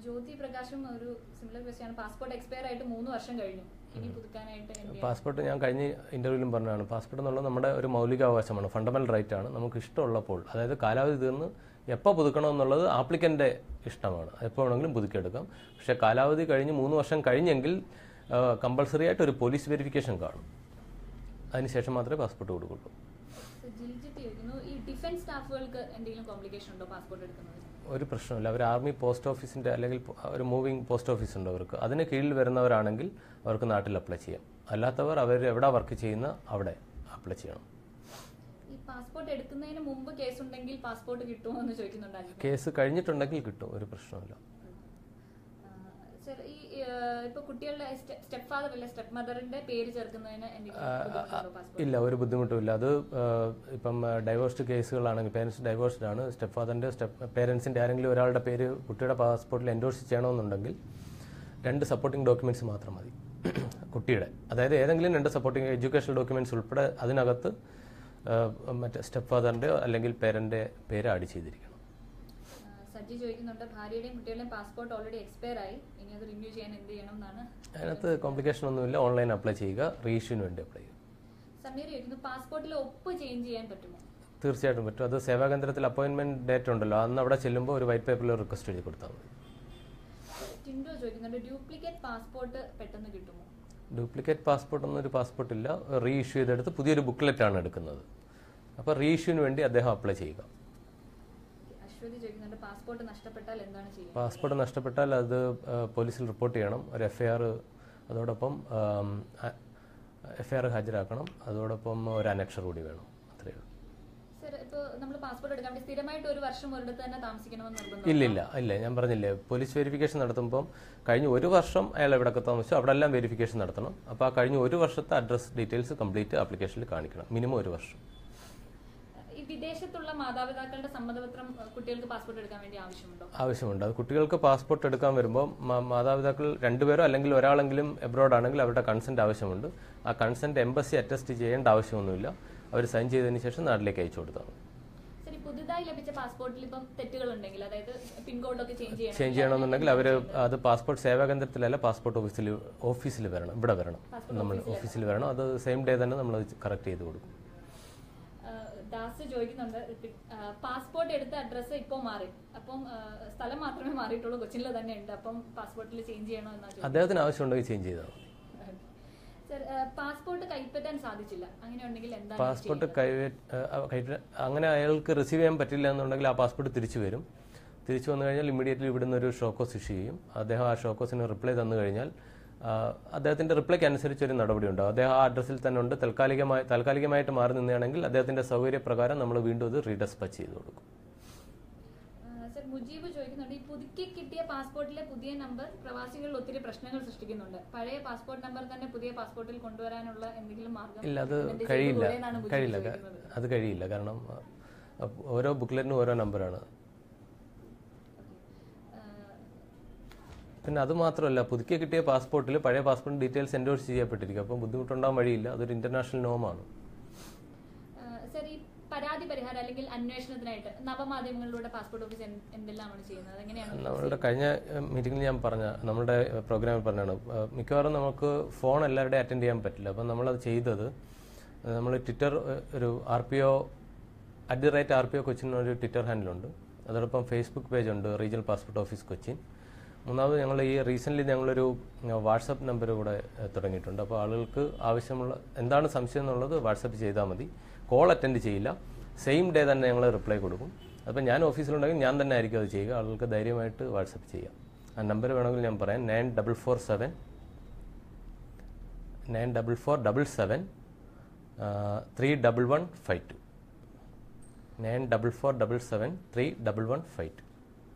ജ്യോതി പ്രകാശും ഒരു സിമിലർ ക്വസ്റ്റ്യൻ ആണ്. പാസ്പോർട്ട് എക്സ്പയർ ആയിട്ട് 3 വർഷം കഴിഞ്ഞു, ഇനി പുതുക്കാനായിട്ട് പാസ്പോർട്ട് ഞാൻ കഴിഞ്ഞ ഇന്റർവ്യൂവിലും പറഞ്ഞതാണ്, പാസ്പോർട്ട് എന്നുള്ളത് നമ്മുടെ ഒരു മൗലികാവകാശമാണ്, ഫണ്ടമെന്റൽ റൈറ്റ് ആണ്. നമുക്ക് ഇഷ്ടമുള്ളപ്പോൾ, അതായത് കാലാവധി തീർന്ന് എപ്പോൾ പുതുക്കണം എന്നുള്ളത് ആപ്ലിക്കൻ്റെ ഇഷ്ടമാണ്. എപ്പോൾ വേണമെങ്കിലും പുതുക്കിയെടുക്കാം. പക്ഷേ കാലാവധി കഴിഞ്ഞ് 3 വർഷം കഴിഞ്ഞെങ്കിൽ കമ്പൾസറി ആയിട്ട് ഒരു പോലീസ് വെരിഫിക്കേഷൻ കാണും. അതിനുശേഷം മാത്രമേ പാസ്പോർട്ട് കൊടുക്കുള്ളൂ. ഈ ഡിഫൻസ് സ്റ്റാഫുകൾക്ക് എന്തെങ്കിലും കോംപ്ലിക്കേഷൻ ഉണ്ടോ പാസ്പോർട്ട് എടുക്കുന്നത്? ഒരു പ്രശ്നമില്ല. അവർ ആർമി പോസ്റ്റ് ഓഫീസിൻ്റെ അല്ലെങ്കിൽ ഒരു മൂവിങ് പോസ്റ്റ് ഓഫീസ് ഉണ്ട് അവർക്ക്. അതിന് കീഴിൽ വരുന്നവരാണെങ്കിൽ അവർക്ക് നാട്ടിൽ അപ്ലൈ ചെയ്യാം. അല്ലാത്തവർ അവർ എവിടെ വർക്ക് ചെയ്യുന്ന അവിടെ അപ്ലൈ ചെയ്യണം. ഈ പാസ്പോർട്ട് എടുക്കുന്നതിന് മുമ്പ് കേസ് ഉണ്ടെങ്കിൽ പാസ്പോർട്ട് കിട്ടുമോ എന്ന് ചോദിക്കുന്നുണ്ടായിരുന്നു. കേസ് കഴിഞ്ഞിട്ടുണ്ടെങ്കിൽ കിട്ടും, ഒരു പ്രശ്നമില്ല. സർ, ഈ ഇപ്പൊ കുട്ടികളുടെ സ്റ്റെപ്പ് ഫാദർ അല്ലെ സ്റ്റെപ്പ് മദറിന്റെ പേര് ചേർക്കുന്നതിന് ഇല്ല, ഒരു ബുദ്ധിമുട്ടുമില്ല. അത് ഇപ്പം ഡൈവോഴ്സ്ഡ് കേസുകളാണെങ്കിൽ പേരൻസ് ഡൈവോഴ്സ്ഡ് ആണ്, സ്റ്റെപ്പ് ഫാദറിൻ്റെ പേരൻസിൻ്റെ ആരെങ്കിലും ഒരാളുടെ പേര് കുട്ടിയുടെ പാസ്പോർട്ടിൽ എൻഡോഴ്സ് ചെയ്യണമെന്നുണ്ടെങ്കിൽ 2 സപ്പോർട്ടിംഗ് ഡോക്യുമെൻറ്റ്സ് മാത്രം മതി കുട്ടിയുടെ. അതായത് ഏതെങ്കിലും 2 സപ്പോർട്ടിംഗ് എഡ്യൂക്കേഷണൽ ഡോക്യുമെൻറ്റ്സ് ഉൾപ്പെടെ അതിനകത്ത് മറ്റേ സ്റ്റെപ്പ് ഫാദറിൻ്റെ അല്ലെങ്കിൽ പേരൻ്റെ പേര് ആഡ് ചെയ്തിരിക്കണം. സജ്ജി ചോദിക്കുന്നുണ്ട്, ഭാര്യയുടെയും കുട്ടികളുടെയും പാസ്പോർട്ട് ഓൾറെഡി എക്സ്പയർ ആയി, ഇനി അത് റിന്യൂ ചെയ്യാൻ എന്ത് ചെയ്യണം എന്നാണ്. അതിനകത്ത് കോംപ്ലിക്കേഷൻ ഒന്നുമില്ല, ഓൺലൈൻ അപ്ലൈ ചെയ്യുക, റീഇഷ്യൂവിന് വേണ്ടി അപ്ലൈ ചെയ്യുക. സമീർ ചോദിക്കുന്നു, പാസ്പോർട്ടിൽ ഒപ്പ് ചേഞ്ച് ചെയ്യാൻ പറ്റുമോ? തീർച്ചയായിട്ടും പറ്റും. അത് സേവാകേന്ദ്രത്തിൽ അപ്പോയിൻമെന്റ് ഡേറ്റ് ഉണ്ടല്ലോ, അന്ന് അവിടെ ചെല്ലുമ്പോൾ ഒരു വൈറ്റ് പേപ്പറിൽ റിക്വസ്റ്റ് എഴുതി കൊടുത്താൽ മതി. ടിൻഡോ ചോദിക്കുന്നുണ്ട്, ഡ്യൂപ്ലിക്കേറ്റ് പാസ്പോർട്ട് പെട്ടെന്ന് കിട്ടുമോ? ഡ്യൂപ്ലിക്കേറ്റ് പാസ്പോർട്ട് ഒന്നും ഒരു പാസ്പോർട്ട് ഇല്ല. റീഇഷ്യൂ ചെയ്തെടുത്ത് പുതിയൊരു ബുക്ക്ലെറ്റാണ് എടുക്കുന്നത്. അപ്പോൾ റീഇഷ്യൂവിന് വേണ്ടി അദ്ദേഹം അപ്ലൈ ചെയ്യുക. പാസ്പോർട്ട് നഷ്ടപ്പെട്ടാൽ എന്താണ് ചെയ്യുക? പാസ്പോർട്ട് നഷ്ടപ്പെട്ടാൽ അത് പോലീസിൽ റിപ്പോർട്ട് ചെയ്യണം. ഒരു എഫ്ഐആർ, അതോടൊപ്പം എഫ്ഐആർ ഹാജരാക്കണം. അതോടൊപ്പം ഒരു അനക്ഷർ കൂടി വേണം. അത്രയേ ഉള്ളൂ. സർ, ഇപ്പോൾ നമ്മൾ പാസ്പോർട്ട് എടുക്കാൻ വേണ്ടി സ്ഥിരമായിട്ട് ഒരു വർഷം ഒരിടത്ത് തന്നെ താമസിക്കണമെന്ന് നിർബന്ധം? ഇല്ല, ഞാൻ പറഞ്ഞില്ലേ, പോലീസ് വെരിഫിക്കേഷൻ നടത്തുമ്പം കഴിഞ്ഞ ഒരു വർഷം അയാൾ എവിടെയൊക്കെ താമസിച്ചു അവിടെ എല്ലാം വെരിഫിക്കേഷൻ നടത്തണം. അപ്പോൾ ആ കഴിഞ്ഞ ഒരു വർഷത്തെ അഡ്രസ് ഡീറ്റെയിൽസ് കംപ്ലീറ്റ് ആപ്ലിക്കേഷനിൽ കാണിക്കണം, മിനിമം ഒരു വർഷം. ഈ വിദേശത്തുള്ള മാതാപിതാക്കളുടെ സമ്മതപത്രം കുട്ടികൾക്ക് പാസ്പോർട്ട് എടുക്കാൻ വേണ്ടി ആവശ്യമുണ്ട്. അത് കുട്ടികൾക്ക് പാസ്പോർട്ട് എടുക്കാൻ വരുമ്പോൾ മാതാപിതാക്കൾ 2 പേരോ അല്ലെങ്കിൽ ഒരാളെങ്കിലും എബ്രോഡ് ആണെങ്കിൽ അവരുടെ കൺസെന്റ് ആവശ്യമുണ്ട്. ആ കൺസെന്റ് എംബസി അറ്റസ്റ്റ് ചെയ്യേണ്ട ആവശ്യമൊന്നുമില്ല. അവർ സൈൻ ചെയ്തതിന് ശേഷം നാട്ടിലേക്ക് അയച്ചു കൊടുത്താൽ മതി. പുതുതായി ലഭിച്ച പാസ്പോർട്ടിൽ ഇപ്പം തെറ്റുകൾ ഉണ്ടെങ്കിൽ, അതായത് പിൻകോഡൊക്കെ ചേഞ്ച് ചെയ്യണമെന്നുണ്ടെങ്കിൽ അവർ അത് പാസ്പോർട്ട് സേവാകേന്ദ്രത്തിലല്ല, പാസ്പോർട്ട് ഓഫീസിൽ വരണം, ഇവിടെ വരണം, നമ്മൾ ഓഫീസിൽ വരണം. അത് സെയിം ഡേ തന്നെ നമ്മൾ കറക്റ്റ് ചെയ്ത് കൊടുക്കും. ദാസ് ചോദിക്കുന്നുണ്ട്, പാസ്പോർട്ട് എടുത്ത അഡ്രസ്സ് ഇപ്പോൾ മാറി, അപ്പം സ്ഥലം മാത്രമേ മാറിയിട്ടുള്ളൂ, കൊച്ചിയിൽ തന്നെ ഉണ്ട്, അപ്പം പാസ്പോർട്ടിൽ ചേഞ്ച് ചെയ്യണോ എന്നാണ് അദ്ദേഹത്തിന് ആവശ്യമുണ്ടെങ്കിൽ ചേഞ്ച് ചെയ്താൽ മതി. സർ, പാസ്പോർട്ട് കൈപ്പറ്റാൻ സാധിച്ചില്ല, അങ്ങനെ ഉണ്ടെങ്കിൽ എന്താണ്? പാസ്പോർട്ട് അങ്ങനെ അയാൾക്ക് റിസീവ് ചെയ്യാൻ പറ്റില്ല എന്നുണ്ടെങ്കിൽ ആ പാസ്പോർട്ട് തിരിച്ചു വരും. തിരിച്ചു വന്നു കഴിഞ്ഞാൽ ഇമ്മീഡിയറ്റ്ലി ഇവിടുന്ന് ഒരു ഷോക്കോസ് ഇഷ്യൂ ചെയ്യും. അദ്ദേഹം ആ ഷോക്കോസിന് റിപ്ലൈ തന്നു കഴിഞ്ഞാൽ അദ്ദേഹത്തിന്റെ റിപ്ലൈക്ക് അനുസരിച്ച് ഒരു നടപടി ഉണ്ട്. അദ്ദേഹം ആ അഡ്രസ്സിൽ തന്നെ ഉണ്ട്. താൽക്കാലികമായിട്ട് മാറി നിന്നാണെങ്കിൽ അദ്ദേഹത്തിന്റെ സൗകര്യപ്രകാരം നമ്മൾ വീണ്ടും അത് റീഡെസ്പാച്ച് ചെയ്ത് കൊടുക്കും. സർ, മുജീബ് ചോദിക്കുന്നുണ്ട്, ഈ പുതുക്കി കിട്ടിയ പാസ്പോർട്ടിലെ പുതിയ നമ്പർ പ്രവാസികളിൽ ഒത്തിരി പ്രശ്നങ്ങൾ സൃഷ്ടിക്കുന്നുണ്ട്. പഴയ പാസ്പോർട്ട് നമ്പർ തന്നെ പുതിയ പാസ്പോർട്ടിൽ കൊണ്ടുവരാനുള്ള എന്തെങ്കിലും മാർഗം? ഇല്ല, അത് കഴിയില്ല. കാരണം ഓരോ ബുക്ക്ലെറ്റിനും ഓരോ നമ്പറാണ്. പിന്നെ അത് മാത്രമല്ല, പുതുക്കി കിട്ടിയ പാസ്പോർട്ടിൽ പഴയ പാസ്പോർട്ട് ഡീറ്റെയിൽസ് എൻഡോഴ്സ് ചെയ്യപ്പെട്ടിരിക്കും. അപ്പം ബുദ്ധിമുട്ടുണ്ടാകാൻ വഴിയില്ല. അതൊരു ഇന്റർനാഷണൽ നോമാണ്. സർ, ഈ പരാതി പരിഹാരം അല്ലെങ്കിൽ അന്വേഷണത്തിനായിട്ട് നവമാധ്യമങ്ങളിലൂടെ പാസ്പോർട്ട് ഓഫീസ് എന്തെല്ലാമാണ് ചെയ്യുന്നത്? എങ്ങനെയാണ്? നമ്മളുടെ കഴിഞ്ഞ മീറ്റിംഗിൽ ഞാൻ നമ്മുടെ പ്രോഗ്രാമിൽ പറഞ്ഞാണ്, മിക്കവാറും നമുക്ക് ഫോൺ എല്ലാവരുടെയും അറ്റൻഡ് ചെയ്യാൻ പറ്റില്ല. അപ്പം നമ്മളത് ചെയ്തത്, നമ്മൾ ട്വിറ്റർ ഒരു RPO @RPO കൊച്ചിൻ ഒരു ട്വിറ്റർ ഹാൻഡിലുണ്ട്. അതോടൊപ്പം ഫേസ്ബുക്ക് പേജ് ഉണ്ട്, റീജിയണൽ പാസ്പോർട്ട് ഓഫീസ് കൊച്ചിൻ. മൂന്നാമത് ഞങ്ങൾ റീസെൻ്റ്ലി ഞങ്ങളൊരു വാട്സപ്പ് നമ്പർ കൂടെ തുടങ്ങിയിട്ടുണ്ട്. അപ്പോൾ ആളുകൾക്ക് ആവശ്യമുള്ള എന്താണ് സംശയം എന്നുള്ളത് വാട്സപ്പ് ചെയ്താൽ മതി. കോൾ അറ്റൻഡ് ചെയ്യില്ല, സെയിം ഡേ തന്നെ ഞങ്ങൾ റിപ്ലൈ കൊടുക്കും. അപ്പോൾ ഞാൻ ഓഫീസിലുണ്ടെങ്കിൽ ഞാൻ തന്നെ ആയിരിക്കും അത് ചെയ്യുക. ആളുകൾക്ക് ധൈര്യമായിട്ട് വാട്സപ്പ് ചെയ്യാം. ആ നമ്പർ വേണമെങ്കിൽ ഞാൻ പറയാം, 9447 31152 9447 31152.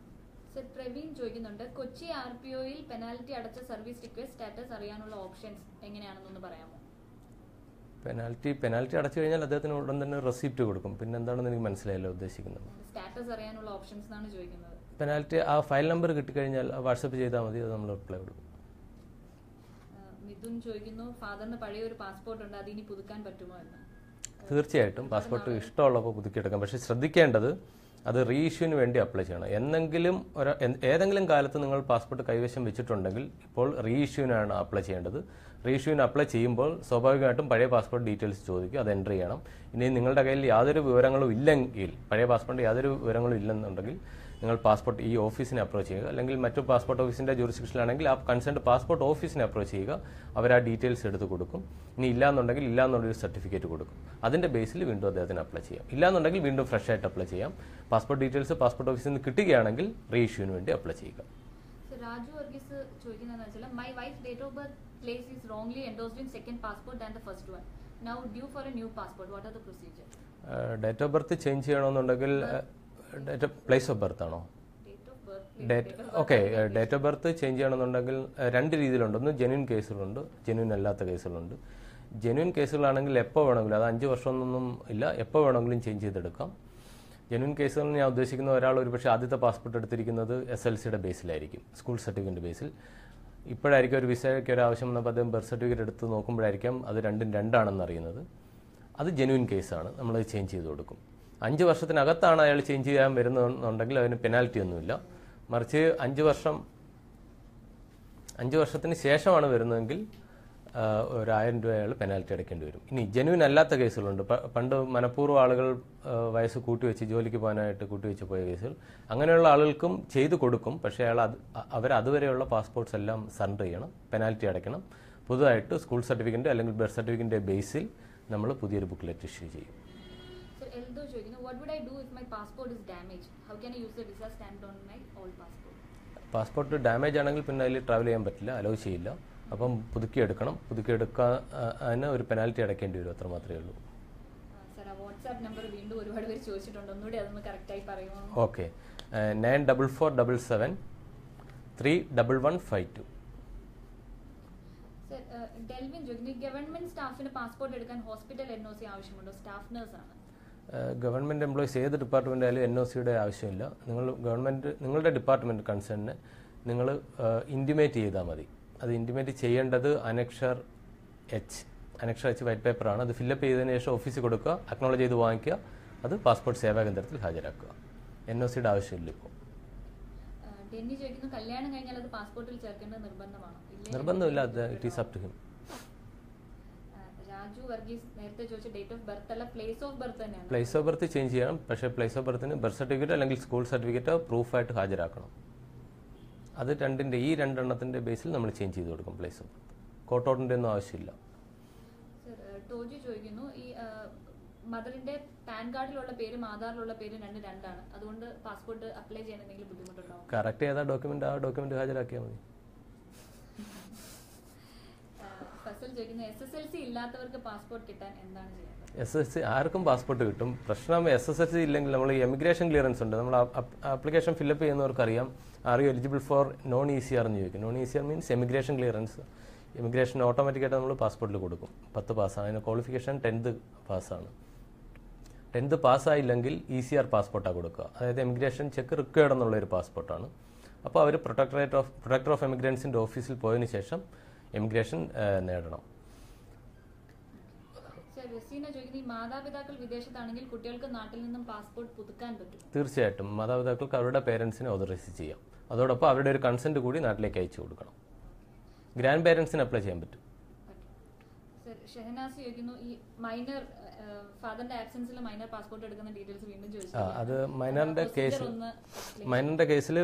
സർ, പ്രവീൺ ചോദിക്കുന്നുണ്ട്, കൊച്ചി RPOയിൽ പെനാൽറ്റി അടച്ച സർവീസ് റിക്വസ്റ്റ് സ്റ്റാറ്റസ് അറിയാനുള്ള ഓപ്ഷൻസ് എങ്ങനെയാണെന്നൊന്ന് പറയാമോ? പെനാൽറ്റി അടച്ചു കഴിഞ്ഞാൽ അദ്ദേഹത്തിന് ഉടൻ തന്നെ റെസിപ്റ്റ് കൊടുക്കും. പിന്നെ എന്താണെന്ന് എനിക്ക് മനസ്സിലായല്ലോ ഉദ്ദേശിക്കുന്നത്. സ്റ്റാറ്റസ് അറിയാനുള്ള ഓപ്ഷൻസ് ആണ് ചോദിക്കുന്നത്. പെനാൽറ്റി ആ ഫയൽ നമ്പർ കിട്ടിക്കഴിഞ്ഞാൽ വാട്സപ്പ് ചെയ്താൽ മതി, അത് നമ്മൾ റിപ്ലൈ കൊടുക്കും. മിഥുൻ ചോദിക്കുന്നു, ഫാദറിന് പഴയ ഒരു പാസ്പോർട്ട് ഉണ്ട്, അതിനി പുതുക്കാൻ പറ്റുമോ എന്ന്. തീർച്ചയായിട്ടും പാസ്പോർട്ട് ഇഷ്ടമുള്ളപ്പോൾ പുതുക്കിയെടുക്കാം. പക്ഷേ ശ്രദ്ധിക്കേണ്ടത്, അത് റീഇഷ്യൂവിന് വേണ്ടി അപ്ലൈ ചെയ്യണം. ഏതെങ്കിലും കാലത്ത് നിങ്ങൾ പാസ്പോർട്ട് കൈവശം വെച്ചിട്ടുണ്ടെങ്കിൽ ഇപ്പോൾ റീഇഷ്യൂവിനാണ് അപ്ലൈ ചെയ്യേണ്ടത്. റീഇഷ്യൂവിന് അപ്ലൈ ചെയ്യുമ്പോൾ സ്വാഭാവികമായിട്ടും പഴയ പാസ്പോർട്ട് ഡീറ്റെയിൽസ് ചോദിക്കും, അത് എൻ്റർ ചെയ്യണം. ഇനി നിങ്ങളുടെ കയ്യിൽ യാതൊരു വിവരങ്ങളും ഇല്ലെങ്കിൽ, പഴയ പാസ്പോർട്ട് യാതൊരു വിവരങ്ങളും ഇല്ലെന്നുണ്ടെങ്കിൽ നിങ്ങൾ പാസ്പോർട്ട് ഈ ഓഫീസിനെ അപ്രോച്ച് ചെയ്യുക, അല്ലെങ്കിൽ മറ്റു പാസ്പോർട്ട് ഓഫീസിൻ്റെ ജൂറിസ്ഡിക്ഷനിലാണെങ്കിൽ ആ കൺസേൺഡ് പാസ്പോർട്ട് ഓഫീസിനെ അപ്രോച്ച് ചെയ്യുക. അവർ ആ ഡീറ്റെയിൽസ് എടുത്ത് കൊടുക്കും. ഇനി ഇല്ലാന്നുണ്ടെങ്കിൽ ഇല്ലാന്നുള്ളൊരു സർട്ടിഫിക്കറ്റ് കൊടുക്കും. അതിൻ്റെ ബേസിൽ വീണ്ടും അദ്ദേഹത്തിന് അപ്ലൈ ചെയ്യാം. ഇല്ലാന്നുണ്ടെങ്കിൽ വീണ്ടും ഫ്രഷ് ആയിട്ട് അപ്ലൈ ചെയ്യാം. പാസ്പോർട്ട് ഡീറ്റെയിൽസ് പാസ്പോർട്ട് ഓഫീസിൽ നിന്ന് കിട്ടുകയാണെങ്കിൽ റീഇഷ്യൂവിന് വേണ്ടി അപ്ലൈ ചെയ്യുക. രാജു വർഗീസ് ചോദിക്കുന്നതെന്ന് വെച്ചാൽ my wife date of birth place is wrongly endorsed in second passport and the first one. Now due for a new passport. What are the procedure? Date of birth change ചെയ്യണമെന്നുണ്ടെങ്കിൽ place of birth ആണോ? Okay, date of birth change ചെയ്യണമെന്നുണ്ടെങ്കിൽ രണ്ട് രീതിയിലുണ്ട്. ഒന്ന് genuine കേസുകളുണ്ട്, genuine അല്ലാത്ത കേസുകളുണ്ട്. Genuine കേസുകളാണെങ്കിൽ എപ്പോൾ വേണമെങ്കിലും, അത് 5 വർഷമൊന്നും ഇല്ല, എപ്പോൾ വേണമെങ്കിലും ചേഞ്ച് ചെയ്തെടുക്കാം. ജെന്യൂൻ കേസുകൾ ഞാൻ ഉദ്ദേശിക്കുന്ന ഒരാൾ ഒരുപക്ഷെ ആദ്യത്തെ പാസ്പോർട്ട് എടുത്തിരിക്കുന്നത് SLCയുടെ ബേസിലായിരിക്കും, സ്കൂൾ സർട്ടിഫിക്കറ്റ് ബേസിൽ. ഇപ്പോഴായിരിക്കും ഒരു വിസയ്ക്ക് ഒരു ആവശ്യം വന്നപ്പോൾ അദ്ദേഹം ബർത്ത് സർട്ടിഫിക്കറ്റ് എടുത്ത് നോക്കുമ്പോഴായിരിക്കും അത് രണ്ടും രണ്ടാണെന്ന് അറിയുന്നത്. അത് ജെന്യൂൻ കേസാണ്, നമ്മൾ ചേഞ്ച് ചെയ്ത് കൊടുക്കും. 5 വർഷത്തിനകത്താണ് അയാൾ ചേഞ്ച് ചെയ്യാൻ വരുന്നുണ്ടെങ്കിൽ അതിന് പെനാൽറ്റി ഒന്നുമില്ല. മറിച്ച് 5 വർഷത്തിന് ശേഷമാണ് വരുന്നതെങ്കിൽ ഒരു 1000 രൂപ അയാൾ പെനാൽറ്റി അടയ്ക്കേണ്ടി വരും. ഇനി ജെന്യൂൻ അല്ലാത്ത കേസുകളുണ്ട്. പണ്ട് മനഃപൂർവ്വം ആളുകൾ വയസ്സ് കൂട്ടിവെച്ച് ജോലിക്ക് പോകാനായിട്ട് കൂട്ടിവെച്ച് പോയ കേസുകൾ, അങ്ങനെയുള്ള ആളുകൾക്കും ചെയ്തു കൊടുക്കും. പക്ഷേ അവർ അതുവരെയുള്ള പാസ്പോർട്ട്സ് എല്ലാം സറണ്ടർ ചെയ്യണം, പെനാൽറ്റി അടയ്ക്കണം. പുതുതായിട്ട് സ്കൂൾ സർട്ടിഫിക്കറ്റ് അല്ലെങ്കിൽ ബർത്ത് സർട്ടിഫിക്കറ്റിൻ്റെ ബേസിൽ നമ്മൾ പുതിയൊരു ബുക്ക്ലെറ്റ് ഇഷ്യൂ ചെയ്യും. പാസ്പോർട്ട് ഡാമേജ് ആണെങ്കിൽ പിന്നെ അതിൽ ട്രാവൽ ചെയ്യാൻ പറ്റില്ല, അലോ ചെയ്യില്ല. അപ്പം പുതുക്കിയെടുക്കണം. പുതുക്കിയെടുക്കാൻ ഒരു പെനാൽറ്റി അടയ്ക്കേണ്ടി വരും, അത്ര മാത്രമേ ഉള്ളൂ. ഓക്കെ, 9447731152. ഡെൽവിൻ ചോദിക്കുന്നു, ഗവൺമെന്റ് സ്റ്റാഫിന് പാസ്പോർട്ട് എടുക്കാൻ ഹോസ്പിറ്റൽ NOC ആവശ്യമുണ്ടോ? സ്റ്റാഫ് നഴ്സാണ്. ഗവൺമെൻറ് എംപ്ലോയീസ് ഏത് ഡിപ്പാർട്ട്മെൻ്റ് ആയാലും NOCയുടെ ആവശ്യമില്ല. നിങ്ങളുടെ ഡിപ്പാർട്ട്മെൻറ്റ് കൺസേണിന് നിങ്ങൾ ഇൻറ്റിമേറ്റ് ചെയ്താൽ മതി. അത് ഇൻറ്റിമേറ്റ് ചെയ്യേണ്ടത് അനക്ഷർ H വൈറ്റ് പേപ്പറാണ്. അത് ഫില്ലപ്പ് ചെയ്തതിന് ശേഷം ഓഫീസിൽ കൊടുക്കുക, അക്നോളജ് ചെയ്ത് വാങ്ങിക്കുക, അത് പാസ്പോർട്ട് സേവാ കേന്ദ്രത്തിൽ ഹാജരാക്കുക. NOCയുടെ ആവശ്യമില്ല ഇപ്പോൾ. ഡെന്നി ചോദിക്കുന്നു, കല്യാണം കഴിഞ്ഞാൽ അത് പാസ്പോർട്ടിൽ ചേർക്കേണ്ടത് നിർബന്ധമാണോ? നിർബന്ധമില്ല, it is up to him. Raju Varghese നേരത്തെ ചോദിച്ച ഡേറ്റ് ഓഫ് ബർത്ത് അല്ല, പ്ലേസ് ഓഫ് ബർത്ത് തന്നെയാണ്. പ്ലേസ് ഓഫ് ബർത്ത് ചേഞ്ച് ചെയ്യണം. പക്ഷേ പ്ലേസ് ഓഫ് ബർത്തിന് ബർത്ത് സർട്ടിഫിക്കറ്റ് അല്ലെങ്കിൽ സ്കൂൾ സർട്ടിഫിക്കറ്റ് പ്രൂഫായിട്ട് ഹാജരാക്കണം. അത് ഈ രണ്ടെണ്ണത്തിൻ്റെ ബേസിൽ നമ്മൾ ചേഞ്ച് ചെയ്ത് കൊടുക്കും പ്ലേസ് ഓഫ് ബർത്ത്. കോർട്ട് ഓർഡറിൻ്റെ ഒന്നും ആവശ്യമില്ല. ടോജി ചോദിക്കുന്നു, ഈ മദറിന്റെ പാൻ കാർഡിലുള്ള പേരും ആധാറിലുള്ള പേരും രണ്ടാണ്. അതുകൊണ്ട് പാസ്പോർട്ട് അപ്ലൈ ചെയ്യാൻ എന്തെങ്കിലും ബുദ്ധിമുട്ടുണ്ടാവും? കറക്റ്റ് ഏതാ ഡോക്യുമെന്റ്, ആ ഡോക്യുമെന്റ് ഹാജരാക്കിയാൽ മതി. ഫസൽ ചോദിക്കുന്നു, SSLC ഇല്ലാത്തവർക്ക് പാസ്പോർട്ട് കിട്ടാൻ എന്താണ് ചെയ്യുന്നത്? SSLC ആർക്കും പാസ്പോർട്ട് കിട്ടും. പ്രശ്നം SSLC ഇല്ലെങ്കിൽ നമ്മൾ എമിഗ്രേഷൻ ക്ലിയറൻസ് ഉണ്ട്. നമ്മൾ ആപ്ലിക്കേഷൻ ഫില്ലപ്പ് ചെയ്യുന്നവർക്ക് അറിയാം, are you eligible for non ECR എന്ന് ചോദിക്കും. Non ECR means emigration clearance. Emigration ഓട്ടോമാറ്റിക്കായിട്ട് നമ്മൾ പാസ്പോർട്ടിൽ കൊടുക്കും. 10 പാസ്സാണ്. അതിന് ക്വാളിഫിക്കേഷൻ 10th പാസ്സാണ്. 10th പാസ്സായില്ലെങ്കിൽ ECR പാസ്പോർട്ടാണ് കൊടുക്കുക. അതായത് എമിഗ്രേഷൻ ചെക്ക് റിക്വയർഡ് എന്നുള്ളൊരു പാസ്പോർട്ടാണ്. അപ്പോൾ അവർ പ്രൊട്ടക്ടർ ഓഫ് എമിഗ്രൻസിൻ്റെ ഓഫീസിൽ പോയതിനു ശേഷം എമിഗ്രേഷൻ നേടണം. മാതാപിതാക്കൾ വിദേശത്താണെങ്കിൽ കുട്ടികൾക്ക് നാട്ടിൽ നിന്നും പാസ്പോർട്ട് പുതുക്കാൻ പറ്റും? തീർച്ചയായിട്ടും മാതാപിതാക്കൾക്ക് അവരുടെ പേരൻസിനെ ഓതറൈസ് ചെയ്യാം. അതോടൊപ്പം അവരുടെ ഒരു കൺസെന്റ് കൂടി നാട്ടിലേക്ക് അയച്ചു കൊടുക്കണം. ഗ്രാൻഡ് പേരൻസിന് അപ്ലൈ ചെയ്യാൻ പറ്റും. ഷെഹനാസ് ചോദിക്കുന്നു, ഈ മൈനർ ഫാദറിന്റെ ആബ്സെൻസിൽ മൈനർ പാസ്പോർട്ട് എടുക്കുന്ന ഡീറ്റെയിൽസ് വീണ്ടും ചോദിച്ചു. അത് മൈനറിന്റെ കേസിൽ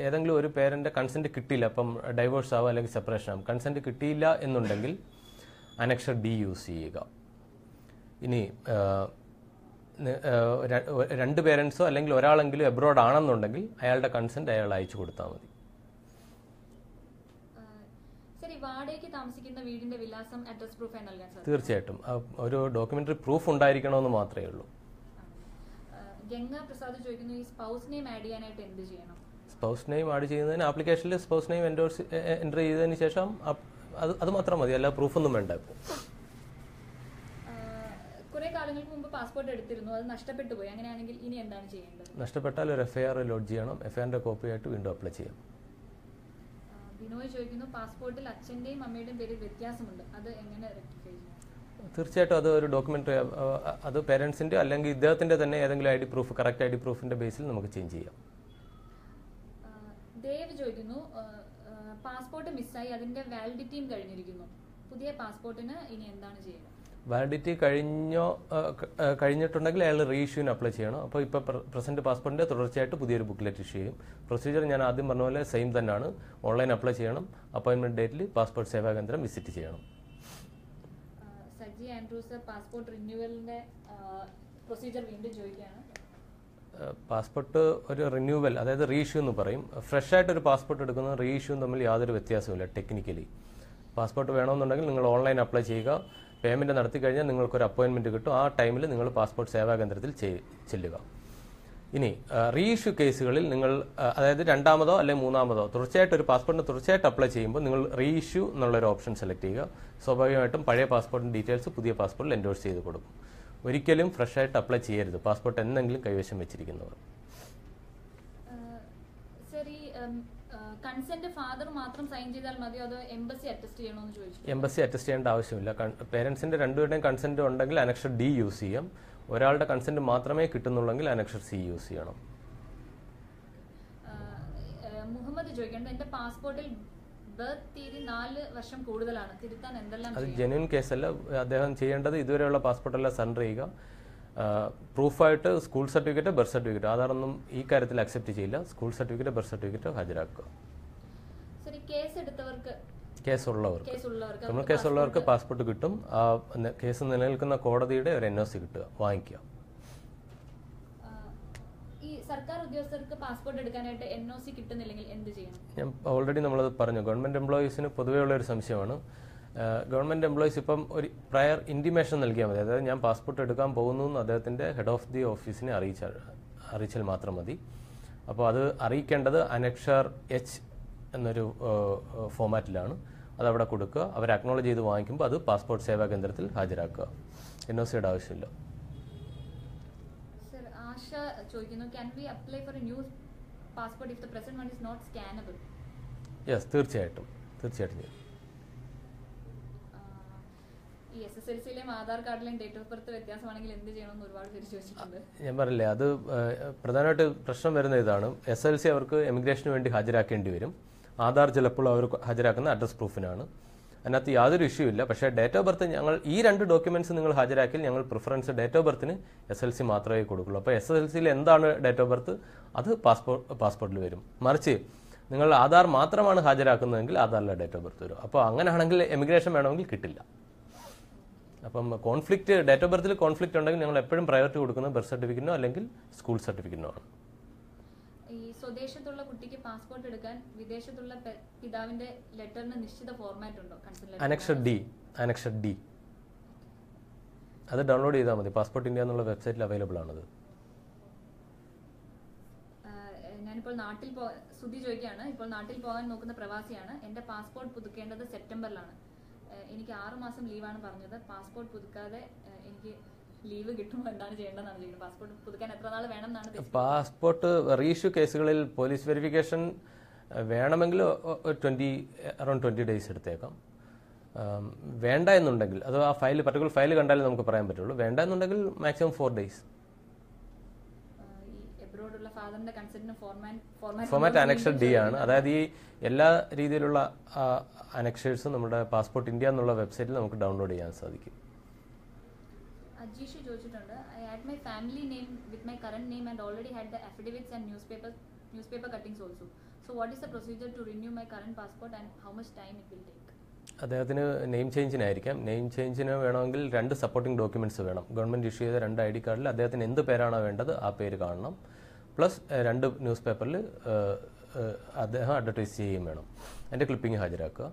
ഏതെങ്കിലും ഒരു പേരന്റ് കൺസെന്റ് കിട്ടിയില്ല, അപ്പം ഡൈവോഴ്സ് ആവും അല്ലെങ്കിൽ സെപ്പറേഷൻ ആവും. കൺസെന്റ് കിട്ടിയില്ല എന്നുണ്ടെങ്കിൽ അനക്ഷർ D യൂസ് ചെയ്യുക. ഇനി 2 പേരൻസോ അല്ലെങ്കിൽ ഒരാളെങ്കിലും എബ്രോഡ് ആണെന്നുണ്ടെങ്കിൽ അയാളുടെ കൺസെന്റ് അയാൾ അയച്ചു കൊടുത്താൽ മതി. വാടകയ്ക്ക് താമസിക്കുന്ന വീടിന്റെ വിലാസം അഡ്രസ് പ്രൂഫ് ആയി നൽകാൻ സാധിക്കും? തീർച്ചയായിട്ടും. ഒരു ഡോക്യുമെന്ററി പ്രൂഫ് ഉണ്ടായിരിക്കണമെന്ന് മാത്രമേ ഉള്ളൂ. ഗംഗ പ്രസാദ് ചോദിക്കുന്നു, ഈ സ്പൗസ് നെയിം ആഡ് ചെയ്യാനായിട്ട് എന്ത് ചെയ്യണം? സ്പൗസ് നെയിം ആഡ് ചെയ്യുന്നതിന് ആപ്ലിക്കേഷനിൽ സ്പൗസ് നെയിം എൻ്റർ ചെയ്തതിന് ശേഷം അത് മാത്രം മതി, അല്ല പ്രൂഫൊന്നും വേണ്ട. ഇപ്പോൾ കുറെ കാലങ്ങൾക്ക് മുമ്പ് പാസ്പോർട്ട് എടുത്തിരുന്നു, അത് നഷ്ടപ്പെട്ടു പോയി. അങ്ങനെയാണെങ്കിൽ ഇനി എന്താണ് ചെയ്യേണ്ടത്? നഷ്ടപ്പെട്ടാൽ ഒരു FIR ലോഡ്ജ് ചെയ്യണം. FIRന്റെ കോപ്പിയായിട്ട് വീണ്ടും അപ്ലൈ ചെയ്യാം. ബിനോയ് ചോദിക്കുന്നു, പാസ്പോർട്ടിൽ അച്ഛന്റെയും അമ്മയുടെയും പേരിൽ വ്യത്യാസമുണ്ട്, അത് എങ്ങനെ റെക്ടിഫൈ ചെയ്യും? തീർച്ചയായിട്ടും അത് ഒരു ഡോക്യുമെന്ററി, അത് പേരൻസിന്റെ അല്ലെങ്കിൽ ഇദ്ദേഹത്തിന്റെ തന്നെ ഏതെങ്കിലും ID പ്രൂഫ്, കറക്റ്റ് ID പ്രൂഫിന്റെ ബേസിൽ നമുക്ക് ചേഞ്ച് ചെയ്യാം. ദേവ് ചോദിക്കുന്നു, പാസ്പോർട്ട് മിസ്സായി, അതിന്റെ വാലിഡിറ്റിയും കഴിഞ്ഞിരിക്കുന്നു, പുതിയ പാസ്പോർട്ടിന് ഇനി എന്താണ് ചെയ്യുക? വാലിഡിറ്റി കഴിഞ്ഞിട്ടുണ്ടെങ്കിൽ അയാൾ റീഇഷ്യൂവിന് അപ്ലൈ ചെയ്യണം. അപ്പോൾ ഇപ്പോൾ പ്രസന്റ് പാസ്പോർട്ടിൻ്റെ തുടർച്ചയായിട്ട് പുതിയൊരു ബുക്ക്ലെറ്റ് ഇഷ്യൂ ചെയ്യും. പ്രൊസീജിയർ ഞാൻ ആദ്യം പറഞ്ഞ പോലെ സെയിം തന്നെയാണ്. ഓൺലൈൻ അപ്ലൈ ചെയ്യണം. അപ്പോയിൻമെൻറ്റ് ഡേറ്റിൽ പാസ്പോർട്ട് സേവാ കേന്ദ്രം വിസിറ്റ് ചെയ്യണം. സജി ആൻഡ്രൂസ് പാസ്പോർട്ട് റിന്യൂവലിൻ്റെ പ്രൊസീജിയർ വീണ്ടും ചോദിക്കുകയാണ്. പാസ്പോർട്ട് ഒരു റിന്യൂവൽ, അതായത് റീഇഷ്യൂ എന്ന് പറയും. ഫ്രഷ് ആയിട്ടൊരു പാസ്പോർട്ട് എടുക്കുന്നതും റീഇഷ്യൂവും തമ്മിൽ യാതൊരു വ്യത്യാസമില്ല ടെക്നിക്കലി. പാസ്പോർട്ട് വേണമെന്നുണ്ടെങ്കിൽ നിങ്ങൾ ഓൺലൈൻ അപ്ലൈ ചെയ്യുക. പേയ്മെൻറ്റ് നടത്തി കഴിഞ്ഞാൽ നിങ്ങൾക്കൊരു അപ്പോയിൻമെൻറ്റ് കിട്ടും. ആ ടൈമിൽ നിങ്ങൾ പാസ്പോർട്ട് സേവാ കേന്ദ്രത്തിൽ ചെല്ലുക. ഇനി റീഇഷ്യൂ കേസുകളിൽ നിങ്ങൾ അതായത് രണ്ടാമതോ അല്ലെങ്കിൽ മൂന്നാമതോ തുടർച്ചയായിട്ട് ഒരു പാസ്പോർട്ടിന് തുടർച്ചയായിട്ട് അപ്ലൈ ചെയ്യുമ്പോൾ നിങ്ങൾ റീഇഷ്യൂ എന്നുള്ളൊരു ഓപ്ഷൻ സെലക്ട് ചെയ്യുക. സ്വാഭാവികമായിട്ടും പഴയ പാസ്പോർട്ടിൻ്റെ ഡീറ്റെയിൽസ് പുതിയ പാസ്പോർട്ടിൽ എൻഡോഴ്സ് ചെയ്ത് കൊടുക്കും. ഒരിക്കലും ഫ്രഷ് ആയിട്ട് അപ്ലൈ ചെയ്യരുത് പാസ്പോർട്ട് എന്തെങ്കിലും കൈവശം വെച്ചിരിക്കുന്നവർ. കൺസെന്റ് ഫാദർ മാത്രം സൈൻ ചെയ്താൽ മതിയോ അതോ എംബസി അറ്റസ്റ്റ് ചെയ്യണമെന്ന് ചോദിച്ചു. എംബസി അറ്റസ്റ്റ് ചെയ്യേണ്ട ആവശ്യമില്ല. പേരൻസിന്റെ രണ്ടുപേരുടെയും കൺസെന്റ് ഉണ്ടെങ്കിൽ അനക്ഷർ ഡി യൂസ് ചെയ്യാം. ഒരാളുടെ കൺസെന്റ് മാത്രമേ കിട്ടുന്നുള്ളെങ്കിൽ അനക്ഷർ സി യൂസ് ചെയ്യണം. മുഹമ്മദ് ചോദിക്കേണ്ടത് എന്റെ പാസ്പോർട്ടിൽ ബർത്ത് തീയതി 4 വർഷം കൂടുതലാണ്, തിരുത്താൻ എന്തെല്ലാം? അത് ജെന്യൂൻ കേസല്ല. അദ്ദേഹം ചെയ്യേണ്ടത് ഇതുവരെയുള്ള പാസ്പോർട്ടെല്ലാം സറണ്ടർ ചെയ്യുക. പ്രൂഫായിട്ട് സ്കൂൾ സർട്ടിഫിക്കറ്റ്, ബർത്ത് സർട്ടിഫിക്കറ്റ്, ആധാറൊന്നും ഈ കാര്യത്തിൽ അക്സെപ്റ്റ് ചെയ്യില്ല. സ്കൂൾ സർട്ടിഫിക്കറ്റ്, ബർത്ത് സർട്ടിഫിക്കറ്റ് ഹാജരാക്കുക. കേസുള്ളവർക്ക് പാസ്പോർട്ട് കിട്ടും. ആ കേസ് നിലനിൽക്കുന്ന കോടതിയുടെ ഒരു NOC കിട്ടുക, വാങ്ങിക്കുക. ഈ സർക്കാർ ഉദ്യോഗസ്ഥർക്ക് പാസ്പോർട്ട് എടുക്കാനായിട്ട് NOC കിട്ടുന്നില്ലെങ്കിൽ എന്ത് ചെയ്യണം? ഞാൻ ഓൾറെഡി നമ്മളത് പറഞ്ഞു. ഗവൺമെന്റ് എംപ്ലോയീസിന് പൊതുവെയുള്ള ഒരു സംശയമാണ്. ഗവൺമെന്റ് എംപ്ലോയീസ് ഇപ്പം ഒരു പ്രയർ ഇൻറ്റിമേഷൻ നൽകിയാൽ മതി. അതായത് ഞാൻ പാസ്പോർട്ട് എടുക്കാൻ പോകുന്നു എന്ന് അദ്ദേഹത്തിന്റെ ഹെഡ് ഓഫ് ദി ഓഫീസിനെ അറിയിച്ചാൽ മാത്രം മതി. അപ്പോൾ അത് അറിയിക്കേണ്ടത് അനക്ഷർ H എന്നൊരു ഫോമാറ്റിലാണ്. അതവിടെ കൊടുക്കുക. അവർ അക്നോളജ് ചെയ്ത് വാങ്ങിക്കുമ്പോൾ അത് പാസ്പോർട്ട് സേവാ കേന്ദ്രത്തിൽ ഹാജരാക്കുക. NOCയുടെ ആവശ്യമില്ല. സർ, ആശ ചോദിക്കുന്നു, can we apply for a new passport if the present one is not scannable? Yes, തീർച്ചയായിട്ടും ചെയ്യും. ഈ SSLCയിലെയും ആധാർ കാർഡിലെയും ഡേറ്റ് ഓഫ് ബർത്ത് വ്യത്യാസമാണെങ്കിൽ എന്ത് ചെയ്യണമെന്ന് ഒരുപാട് പേര് ചോദിച്ചിട്ടുണ്ട്. ഞാൻ പറഞ്ഞില്ലേ, അത് പ്രധാനമായിട്ട് പ്രശ്നം വരുന്ന ഇതാണ്. SSLC അവർക്ക് എമിഗ്രേഷന് വേണ്ടി ഹാജരാക്കേണ്ടി വരും. ആധാർ ചിലപ്പോൾ അവർ ഹാജരാക്കുന്ന അഡ്രസ് പ്രൂഫിനാണ്. അതിനകത്ത് യാതൊരു ഇഷ്യൂ ഇല്ല. പക്ഷേ ഡേറ്റ് ഓഫ് ബർത്ത് ഞങ്ങൾ ഈ 2 ഡോക്യുമെന്റ്സ് നിങ്ങൾ ഹാജരാക്കിയാൽ ഞങ്ങൾ പ്രിഫറൻസ് ഡേറ്റ് ഓഫ് ബർത്തിന് SSLC മാത്രമേ കൊടുക്കുള്ളൂ. അപ്പോൾ SSLCയിൽ എന്താണ് ഡേറ്റ് ഓഫ് ബർത്ത് അത് പാസ്പോർട്ടിൽ വരും. മറിച്ച് നിങ്ങൾ ആധാർ മാത്രമാണ് ഹാജരാക്കുന്നതെങ്കിൽ ആധാറിലെ ഡേറ്റ് ഓഫ് ബർത്ത് വരും. അപ്പോൾ അങ്ങനെയാണെങ്കിൽ എമിഗ്രേഷൻ വേണമെങ്കിൽ കിട്ടില്ല. അപ്പം ഡേറ്റ് ഓഫ് ബർത്തിൽ കോൺഫ്ലിക്റ്റ് ഉണ്ടെങ്കിൽ ഞങ്ങൾ എപ്പോഴും പ്രയോറിറ്റി കൊടുക്കുന്നത് ബർത്ത് സർട്ടിഫിക്കറ്റിനോ അല്ലെങ്കിൽ സ്കൂൾ സർട്ടിഫിക്കറ്റിനോ ആണ്. ഈ സ്വദേശത്തുള്ള കുട്ടിക്ക് പാസ്പോർട്ട് എടുക്കാൻ വിദേശത്തുള്ള പിതാവിന്റെ ലെറ്ററിന് നിശ്ചിത ഫോർമാറ്റ് ഉണ്ടോ? അനക്ഷർ ഡി അത് ഡൗൺലോഡ് ചെയ്താൽ മതി. പാസ്പോർട്ട് ഇന്ത്യ എന്നുള്ള വെബ്സൈറ്റിൽ അവൈലബിൾ ആണത്. ഞാനിപ്പോൾ സുധി ചോദിക്കുകയാണ്, ഇപ്പോൾ നാട്ടിൽ പോകാൻ നോക്കുന്ന പ്രവാസിയാണ്. എന്റെ പാസ്പോർട്ട് പുതുക്കേണ്ടത് സെപ്റ്റംബറിലാണ്. എനിക്ക് 6 മാസം ലീവാണ് പറഞ്ഞത്. പാസ്പോർട്ട് പുതുക്കാതെ എനിക്ക് ലീവ് കിട്ടുമോ? എന്താണ് ചെയ്യേണ്ടതെന്നാണ് ചെയ്യുന്നത്. പാസ്പോർട്ട് പുതുക്കാൻ എത്ര നാൾ വേണം എന്നാണ്? പാസ്പോർട്ട് റീഇഷ്യൂ കേസുകളിൽ പോലീസ് വെരിഫിക്കേഷൻ വേണമെങ്കിൽ അറൌണ്ട് 20 days എടുത്തേക്കാം. വേണ്ട എന്നുണ്ടെങ്കിൽ അത് ആ പർട്ടിക്കുലർ ഫയൽ കണ്ടാലേ നമുക്ക് പറയാൻ പറ്റുള്ളൂ. വേണ്ട എന്നുണ്ടെങ്കിൽ maximum 4 days. Format annexure D ആണ്. അതായത് ഈ എല്ലാ രീതിയിലുള്ള അനക്ഷേഴ്സും നമ്മുടെ പാസ്പോർട്ട് ഇന്ത്യ എന്നുള്ള വെബ്സൈറ്റിൽ നമുക്ക് ഡൗൺലോഡ് ചെയ്യാൻ സാധിക്കും. അജീഷ് ചോദിച്ചിട്ടുണ്ട്, I had my family name with my current name and already had the affidavits and newspaper cuttings also. So what is the procedure to renew my current passport and how much time it will take? അദ്ദേഹത്തിന് name ചേഞ്ചിനായിരിക്കാം. Name ചേഞ്ചിന് വേണമെങ്കിൽ 2 supporting documents വേണം. Government issue ചെയ്ത 2 ID കാർഡിൽ അദ്ദേഹത്തിന് എന്ത് പേരാണോ വേണ്ടത് ആ പേര് കാണണം. പ്ലസ് 2 ന്യൂസ് പേപ്പറിൽ അദ്ദേഹം അഡ്വർടൈസ് ചെയ്യുകയും വേണം. അതിൻ്റെ ക്ലിപ്പിംഗ് ഹാജരാക്കുക.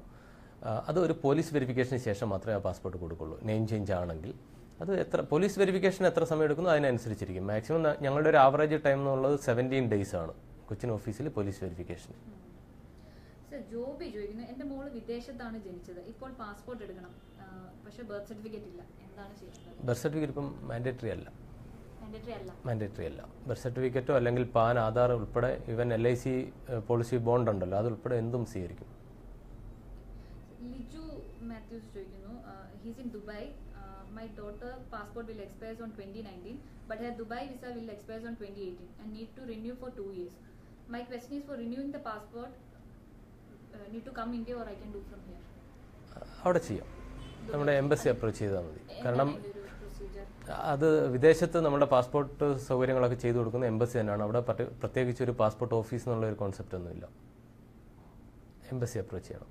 അത് ഒരു പോലീസ് വെരിഫിക്കേഷന് ശേഷം മാത്രമേ ആ പാസ്പോർട്ട് കൊടുക്കുള്ളൂ. നെയിം ചേഞ്ച് ആണെങ്കിൽ അത് പോലീസ് വെരിഫിക്കേഷൻ എത്ര സമയം എടുക്കുന്നു അതിനനുസരിച്ചിരിക്കും. മാക്സിമം ഞങ്ങളുടെ ഒരു ആവറേജ് ടൈം എന്നുള്ളത് 17 days ആണ് കൊച്ചിൻ ഓഫീസിൽ പോലീസ് വെരിഫിക്കേഷൻ. ജോബി ചോദിക്കുന്നു, എന്റെ മോള് വിദേശത്താണ് ജനിച്ചത്. ഇപ്പോൾ പാസ്പോർട്ട് എടുക്കണം, പക്ഷേ ബർത്ത് സർട്ടിഫിക്കറ്റ് ഇല്ല, എന്താണ് ചെയ്യുന്നത്? ബർത്ത് സർട്ടിഫിക്കറ്റ് ഇപ്പം മാൻഡേറ്ററി അല്ല. ബർത്ത് സർട്ടിഫിക്കറ്റോ അല്ലെങ്കിൽ പാൻ, ആധാർ ഉൾപ്പെടെ ഈവൻ LIC പോളിസി ബോണ്ട് ഉണ്ടല്ലോ അതുൾപ്പെടെ എന്തും സ്വീകരിക്കും. ലിജു മാത്യൂസ് ചോദിക്കുന്നു, he's in Dubai. My daughter passport will expire on 2019, but her Dubai visa will expire on 2018 and need to renew for 2 years. My question is, for renewing the passport, need to come India or I can do from here? അവിടെ ചെയ്യാം. നമ്മുടെ embassy approach ചെയ്താൽ മതി. കാരണം procedure? അത് വിദേശത്ത് നമ്മുടെ passport സൗകര്യങ്ങളൊക്കെ ചെയ്തു കൊടുക്കുന്ന എംബസി തന്നെയാണ്. അവിടെ പ്രത്യേകിച്ച് ഒരു പാസ്പോർട്ട് ഓഫീസ് എന്നുള്ള ഒരു കോൺസെപ്റ്റ് ഒന്നുമില്ല. എംബസി അപ്രോച്ച് ചെയ്യണം.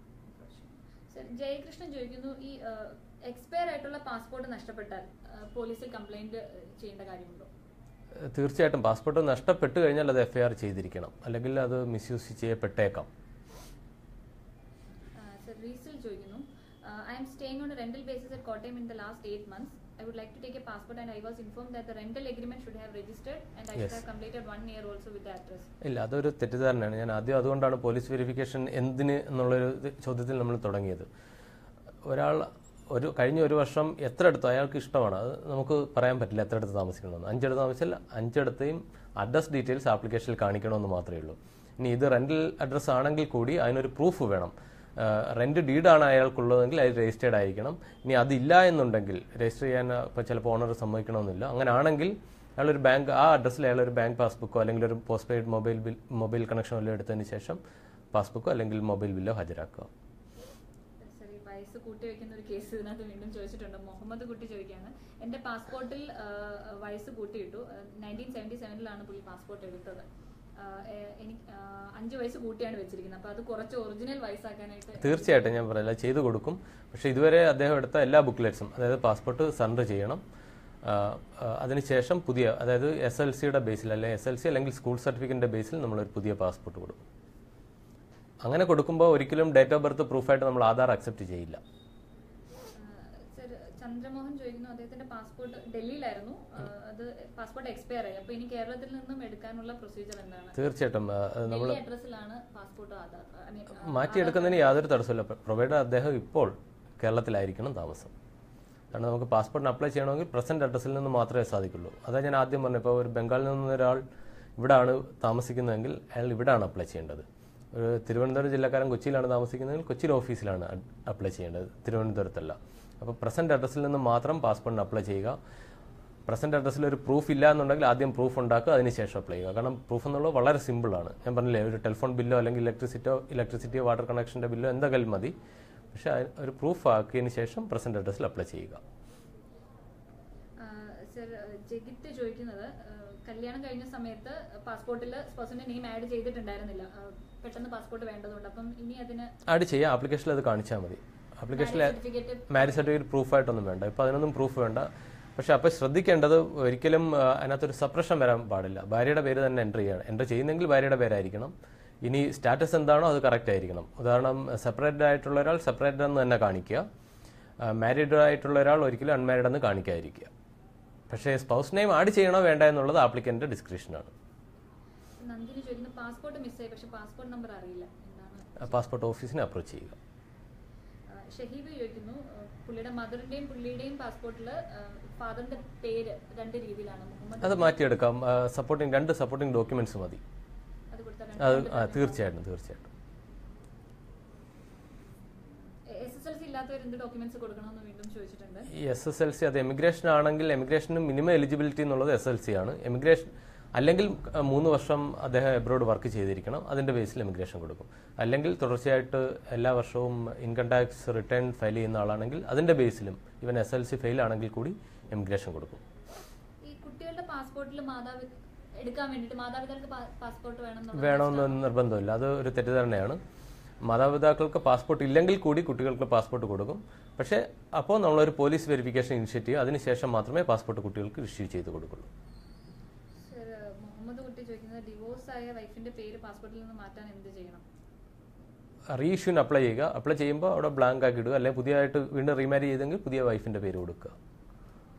ജയകൃഷ്ണൻ ചോദിക്കുന്നു, ഈ എക്സ്പയർ ആയിട്ടുള്ള പാസ്പോർട്ട് നഷ്ടപ്പെട്ടാൽ പോലീസിൽ കംപ്ലൈന്റ് ചെയ്യേണ്ട കാര്യമുണ്ടോ? തീർച്ചയായിട്ടും പാസ്പോർട്ട് നഷ്ടപ്പെട്ടു കഴിഞ്ഞാൽ അത് FIR ചെയ്തിരിക്കണം, അല്ലെങ്കിൽ അത് മിസ്യൂസ് ചെയ്യപ്പെട്ടേക്കാം. റീസിൽ ചോദിക്കുന്നു, I am staying on a rental basis at Kottayam in the last 8 months. I would like to take a passport and I was informed that the rental agreement should have registered and I should have completed 1 year also with the address. ഇല്ല, അതൊരു തെറ്റിദ്ധാരണയാണ്. ഞാൻ ആദ്യം അതുകൊണ്ടാണ് police verification എന്തിന് എന്നുള്ളൊരു ചോദ്യത്തിൽ നമ്മൾ തുടങ്ങിയത്. ഒരാൾ കഴിഞ്ഞ ഒരു വർഷം എത്ര എടുത്തു അയാൾക്ക് ഇഷ്ടമാണ്, അത് നമുക്ക് പറയാൻ പറ്റില്ല എത്ര എടുത്ത് താമസിക്കണമെന്ന്. 5 എടുത്ത് താമസിച്ചാൽ 5 ഇടത്തെയും അഡ്രസ് ഡീറ്റെയിൽസ് ആപ്ലിക്കേഷനിൽ കാണിക്കണമെന്ന് മാത്രമേ ഉള്ളൂ. ഇനി ഇത് റെന്റൽ അഡ്രസ്സ് ആണെങ്കിൽ കൂടി അതിനൊരു പ്രൂഫ് വേണം. റെന്റ് ഡീഡാണ് അയാൾക്കുള്ളതെങ്കിൽ അത് രജിസ്റ്റേർഡ് ആയിരിക്കണം. ഇനി അതില്ല എന്നുണ്ടെങ്കിൽ രജിസ്റ്റർ ചെയ്യാൻ ഇപ്പോൾ ചിലപ്പോൾ ഓണർ സമ്മതിക്കണമെന്നില്ല. അങ്ങനെ ആണെങ്കിൽ അയാളൊരു ബാങ്ക്, ആ അഡ്രസ്സിൽ അയാളൊരു ബാങ്ക് പാസ്ബുക്കോ അല്ലെങ്കിൽ ഒരു പോസ്റ്റ് പെയ്ഡ് മൊബൈൽ കണക്ഷൻ വല്ലതും എടുത്തതിന് ശേഷം പാസ്ബുക്കോ അല്ലെങ്കിൽ മൊബൈൽ ബില്ലോ ഹാജരാക്കുക. വയസ്സ് കൂട്ടി വെക്കുന്ന ഒരു കേസ് ഇതിനകത്ത് വീണ്ടും ചോദിച്ചിട്ടുണ്ട്. മുഹമ്മദ് കുട്ടി ചോദിക്കുകയാണ്, എന്റെ പാസ്പോർട്ടിൽ വയസ്സ് കൂട്ടിയിട്ടു. 1977 പുള്ളി പാസ്പോർട്ട് എടുത്തത്. എനിക്ക് 5 വയസ്സ് കൂട്ടിയാണ് വെച്ചിരിക്കുന്നത്. അപ്പോൾ അത് കുറച്ച് ഒറിജിനൽ വയസ്സാക്കാനായിട്ട് തീർച്ചയായിട്ടും ഞാൻ പറയില്ല, ചെയ്തു കൊടുക്കും. പക്ഷേ ഇതുവരെ അദ്ദേഹം എടുത്ത എല്ലാ ബുക്ക്ലെറ്റ്സും, അതായത് പാസ്പോർട്ട് സറണ്ടർ ചെയ്യണം. അതിനുശേഷം പുതിയ, അതായത് SLCയുടെ ബേസിൽ അല്ലെങ്കിൽ SLC അല്ലെങ്കിൽ സ്കൂൾ സർട്ടിഫിക്കറ്റിന്റെ ബേസിൽ നമ്മളൊരു പുതിയ പാസ്പോർട്ട് കൊടുക്കും. അങ്ങനെ കൊടുക്കുമ്പോൾ ഒരിക്കലും ഡേറ്റ് ഓഫ് ബർത്ത് പ്രൂഫായിട്ട് നമ്മൾ ആധാർ അക്സെപ്റ്റ് ചെയ്യില്ല. ചന്ദ്രമോഹൻ ചോദിക്കുന്നു, അദ്ദേഹത്തിന്റെ പാസ്പോർട്ട് ഡൽഹിയിലായിരുന്നു, അത് പാസ്പോർട്ട് എക്സ്പയർ ആയി. അപ്പോൾ ഇനി കേരളത്തിൽ നിന്നും എടുക്കാനുള്ള പ്രൊസീജിയർ എന്താണ്? തീർച്ചയായിട്ടും നമ്മൾ അഡ്രസ്സിലാണ് പാസ്പോർട്ട് ആധാർ മാറ്റിയെടുക്കുന്നതിന് യാതൊരു തടസ്സമില്ല. പ്രൊവൈഡർ അദ്ദേഹം ഇപ്പോൾ കേരളത്തിലായിരിക്കണം താമസം. കാരണം നമുക്ക് പാസ്പോർട്ടിന് അപ്ലൈ ചെയ്യണമെങ്കിൽ പ്രസന്റ് അഡ്രസ്സിൽ നിന്ന് മാത്രമേ സാധിക്കുള്ളൂ. അതാ ഞാൻ ആദ്യം പറഞ്ഞു, ഇപ്പോൾ ഒരു ബംഗാളിൽ നിന്നൊരാൾ ഇവിടാണ് താമസിക്കുന്നതെങ്കിൽ അയാൾ ഇവിടാണ് അപ്ലൈ ചെയ്യേണ്ടത്. ഒരു തിരുവനന്തപുരം ജില്ലക്കാരൻ കൊച്ചിയിലാണ് താമസിക്കുന്നതെങ്കിൽ കൊച്ചിയിലെ ഓഫീസിലാണ് അപ്ലൈ ചെയ്യേണ്ടത്, തിരുവനന്തപുരത്തല്ല. അപ്പോൾ പ്രസന്റ് അഡ്രസ്സിൽ നിന്ന് മാത്രം പാസ്പോർട്ടിന് അപ്ലൈ ചെയ്യുക. പ്രസന്റ് അഡ്രസ്സിൽ ഒരു പ്രൂഫ് ഇല്ല എന്നുണ്ടെങ്കിൽ ആദ്യം പ്രൂഫ് ഉണ്ടാക്കുക, അതിനുശേഷം അപ്ലൈ ചെയ്യുക. കാരണം പ്രൂഫ് എന്നുള്ളത് വളരെ സിമ്പിളാണ്. ഞാൻ പറഞ്ഞില്ലേ, ഒരു ടെലിഫോൺ ബില്ലോ അല്ലെങ്കിൽ ഇലക്ട്രിസിറ്റിയോ വാട്ടർ കണക്ഷൻ്റെ ബില്ലോ എന്തെങ്കിലും മതി. പക്ഷേ ഒരു പ്രൂഫ് ആക്കിയതിന് ശേഷം പ്രസന്റ് അഡ്രസ്സിൽ അപ്ലൈ ചെയ്യുക. ജഗിത്ത് ചോദിക്കുന്നത്, കല്യാണം കഴിഞ്ഞ സമയത്ത് പാസ്പോർട്ടിൽ സ്പോസിന്റെ നെയിം ആഡ് ചെയ്തിട്ടുണ്ടായിരുന്നില്ല, പെട്ടെന്ന് പാസ്പോർട്ട് വേണ്ടതുകൊണ്ട്. അപ്പം ഇനി അതിന് ആഡ് ചെയ്യാം, ആപ്ലിക്കേഷനിൽ അത് കാണിച്ചാൽ മതി. ആപ്ലിക്കേഷനിൽ മാരേജ് സർട്ടിഫിക്കറ്റ് പ്രൂഫായിട്ടൊന്നും വേണ്ട, ഇപ്പോൾ അതിനൊന്നും പ്രൂഫ് വേണ്ട. പക്ഷെ അപ്പോൾ ശ്രദ്ധിക്കേണ്ടത്, ഒരിക്കലും അതിനകത്തൊരു സപ്രഷൻ വരാൻ പാടില്ല. ഭാര്യയുടെ പേര് തന്നെ എൻ്റർ ചെയ്യുന്നെങ്കിൽ ഭാര്യയുടെ പേരായിരിക്കണം. ഇനി സ്റ്റാറ്റസ് എന്താണോ അത് കറക്റ്റ് ആയിരിക്കണം. ഉദാഹരണം, സെപ്പറേറ്റഡ് ആയിട്ടുള്ള ഒരാൾ സെപ്പറേറ്റഡ് എന്ന് തന്നെ കാണിക്കുക, മാരീഡ് ആയിട്ടുള്ള ഒരാൾ ഒരിക്കലും അൺമാരീഡ് എന്ന് കാണിക്കാതിരിക്കുക. പക്ഷേ സ്പൗസ് നെയിം ആഡ് ചെയ്യണോ വേണ്ട എന്നുള്ളത് ആപ്ലിക്കൻ്റെ ഡിസ്ക്രിപ്ഷനാണ്. നന്ദിനി ചോദിക്കുന്നു, പാസ്പോർട്ട് മിസ്സായി പക്ഷെ പാസ്പോർട്ട് നമ്പർ അറിയില്ല, എന്താണ്? പാസ്പോർട്ട് ഓഫീസിനെ അപ്രോച്ച് ചെയ്യുക. ഷഹീബ് ചോദിക്കുന്നു, പുള്ളിയുടെ മദറിന്റെയും പുള്ളിയുടെയും പാസ്പോർട്ടിൽ ഫാദറിന്റെ പേര് 2 രീതിയിലാണ്. അത് മാറ്റിയെടുക്കാം. രണ്ട് സപ്പോർട്ടിംഗ് ഡോക്യുമെന്റ്സ് മതി. അത് തീർച്ചയായിട്ടും SSLC ഇല്ലാത്തവർ എന്ത് ഡോക്യുമെന്റ്സ് കൊടുക്കണമെന്ന് വീണ്ടും ചോദിച്ചിട്ടുണ്ട്. ഈ SSLC അത് എമിഗ്രേഷൻ ആണെങ്കിൽ എമിഗ്രേഷന് മിനിമം എലിജിബിലിറ്റി എന്നുള്ളത് SLC ആണ്. എമിഗ്രേഷൻ അല്ലെങ്കിൽ 3 വർഷം അദ്ദേഹം എബ്രോഡ് വർക്ക് ചെയ്തിരിക്കണം, അതിന്റെ ബേസിൽ എമിഗ്രേഷൻ കൊടുക്കും. അല്ലെങ്കിൽ തുടർച്ചയായിട്ട് എല്ലാ വർഷവും ഇൻകം ടാക്സ് റിട്ടേൺ ഫയൽ ചെയ്യുന്ന ആളാണെങ്കിൽ അതിന്റെ ബേസിലും ഇവൻ SLC ഫെയിൽ ആണെങ്കിൽ കൂടി എമിഗ്രേഷൻ കൊടുക്കും. ഈ കുട്ടികളുടെ പാസ്പോർട്ടിൽ എടുക്കാൻ വേണ്ടിയിട്ട് മാതാപിതാക്കൾക്ക് പാസ്പോർട്ട് വേണമെന്ന് നിർബന്ധമില്ല. അത് ഒരു തെറ്റിദ്ധാരണയാണ്. മാതാപിതാക്കൾക്ക് പാസ്പോർട്ട് ഇല്ലെങ്കിൽ കൂടി കുട്ടികൾക്ക് പാസ്പോർട്ട് കൊടുക്കും. പക്ഷേ അപ്പോൾ നമ്മളൊരു പോലീസ് വെരിഫിക്കേഷൻ ഇനിഷ്യേറ്റ് ചെയ്യുക, അതിനുശേഷം മാത്രമേ പാസ്പോർട്ട് കുട്ടികൾക്ക് ഇഷ്യൂ ചെയ്ത് കൊടുക്കുള്ളൂ. മുഹമ്മദ് കുട്ടി ചോദിക്കുന്നത്, ഡിവോഴ്സ് ആയ വൈഫിന്റെ പേര് പാസ്പോർട്ടിൽ നിന്ന് മാറ്റാൻ എന്ത് ചെയ്യണം? റീഇഷ്യൂന് അപ്ലൈ ചെയ്യുക. അപ്ലൈ ചെയ്യുമ്പോൾ അവിടെ ബ്ലാങ്ക് ആക്കി ഇടുക, അല്ലെങ്കിൽ പുതിയതായിട്ട് വീണ്ടും റീമാരി ചെയ്തെങ്കിൽ പുതിയ വൈഫിന്റെ പേര് കൊടുക്കുക.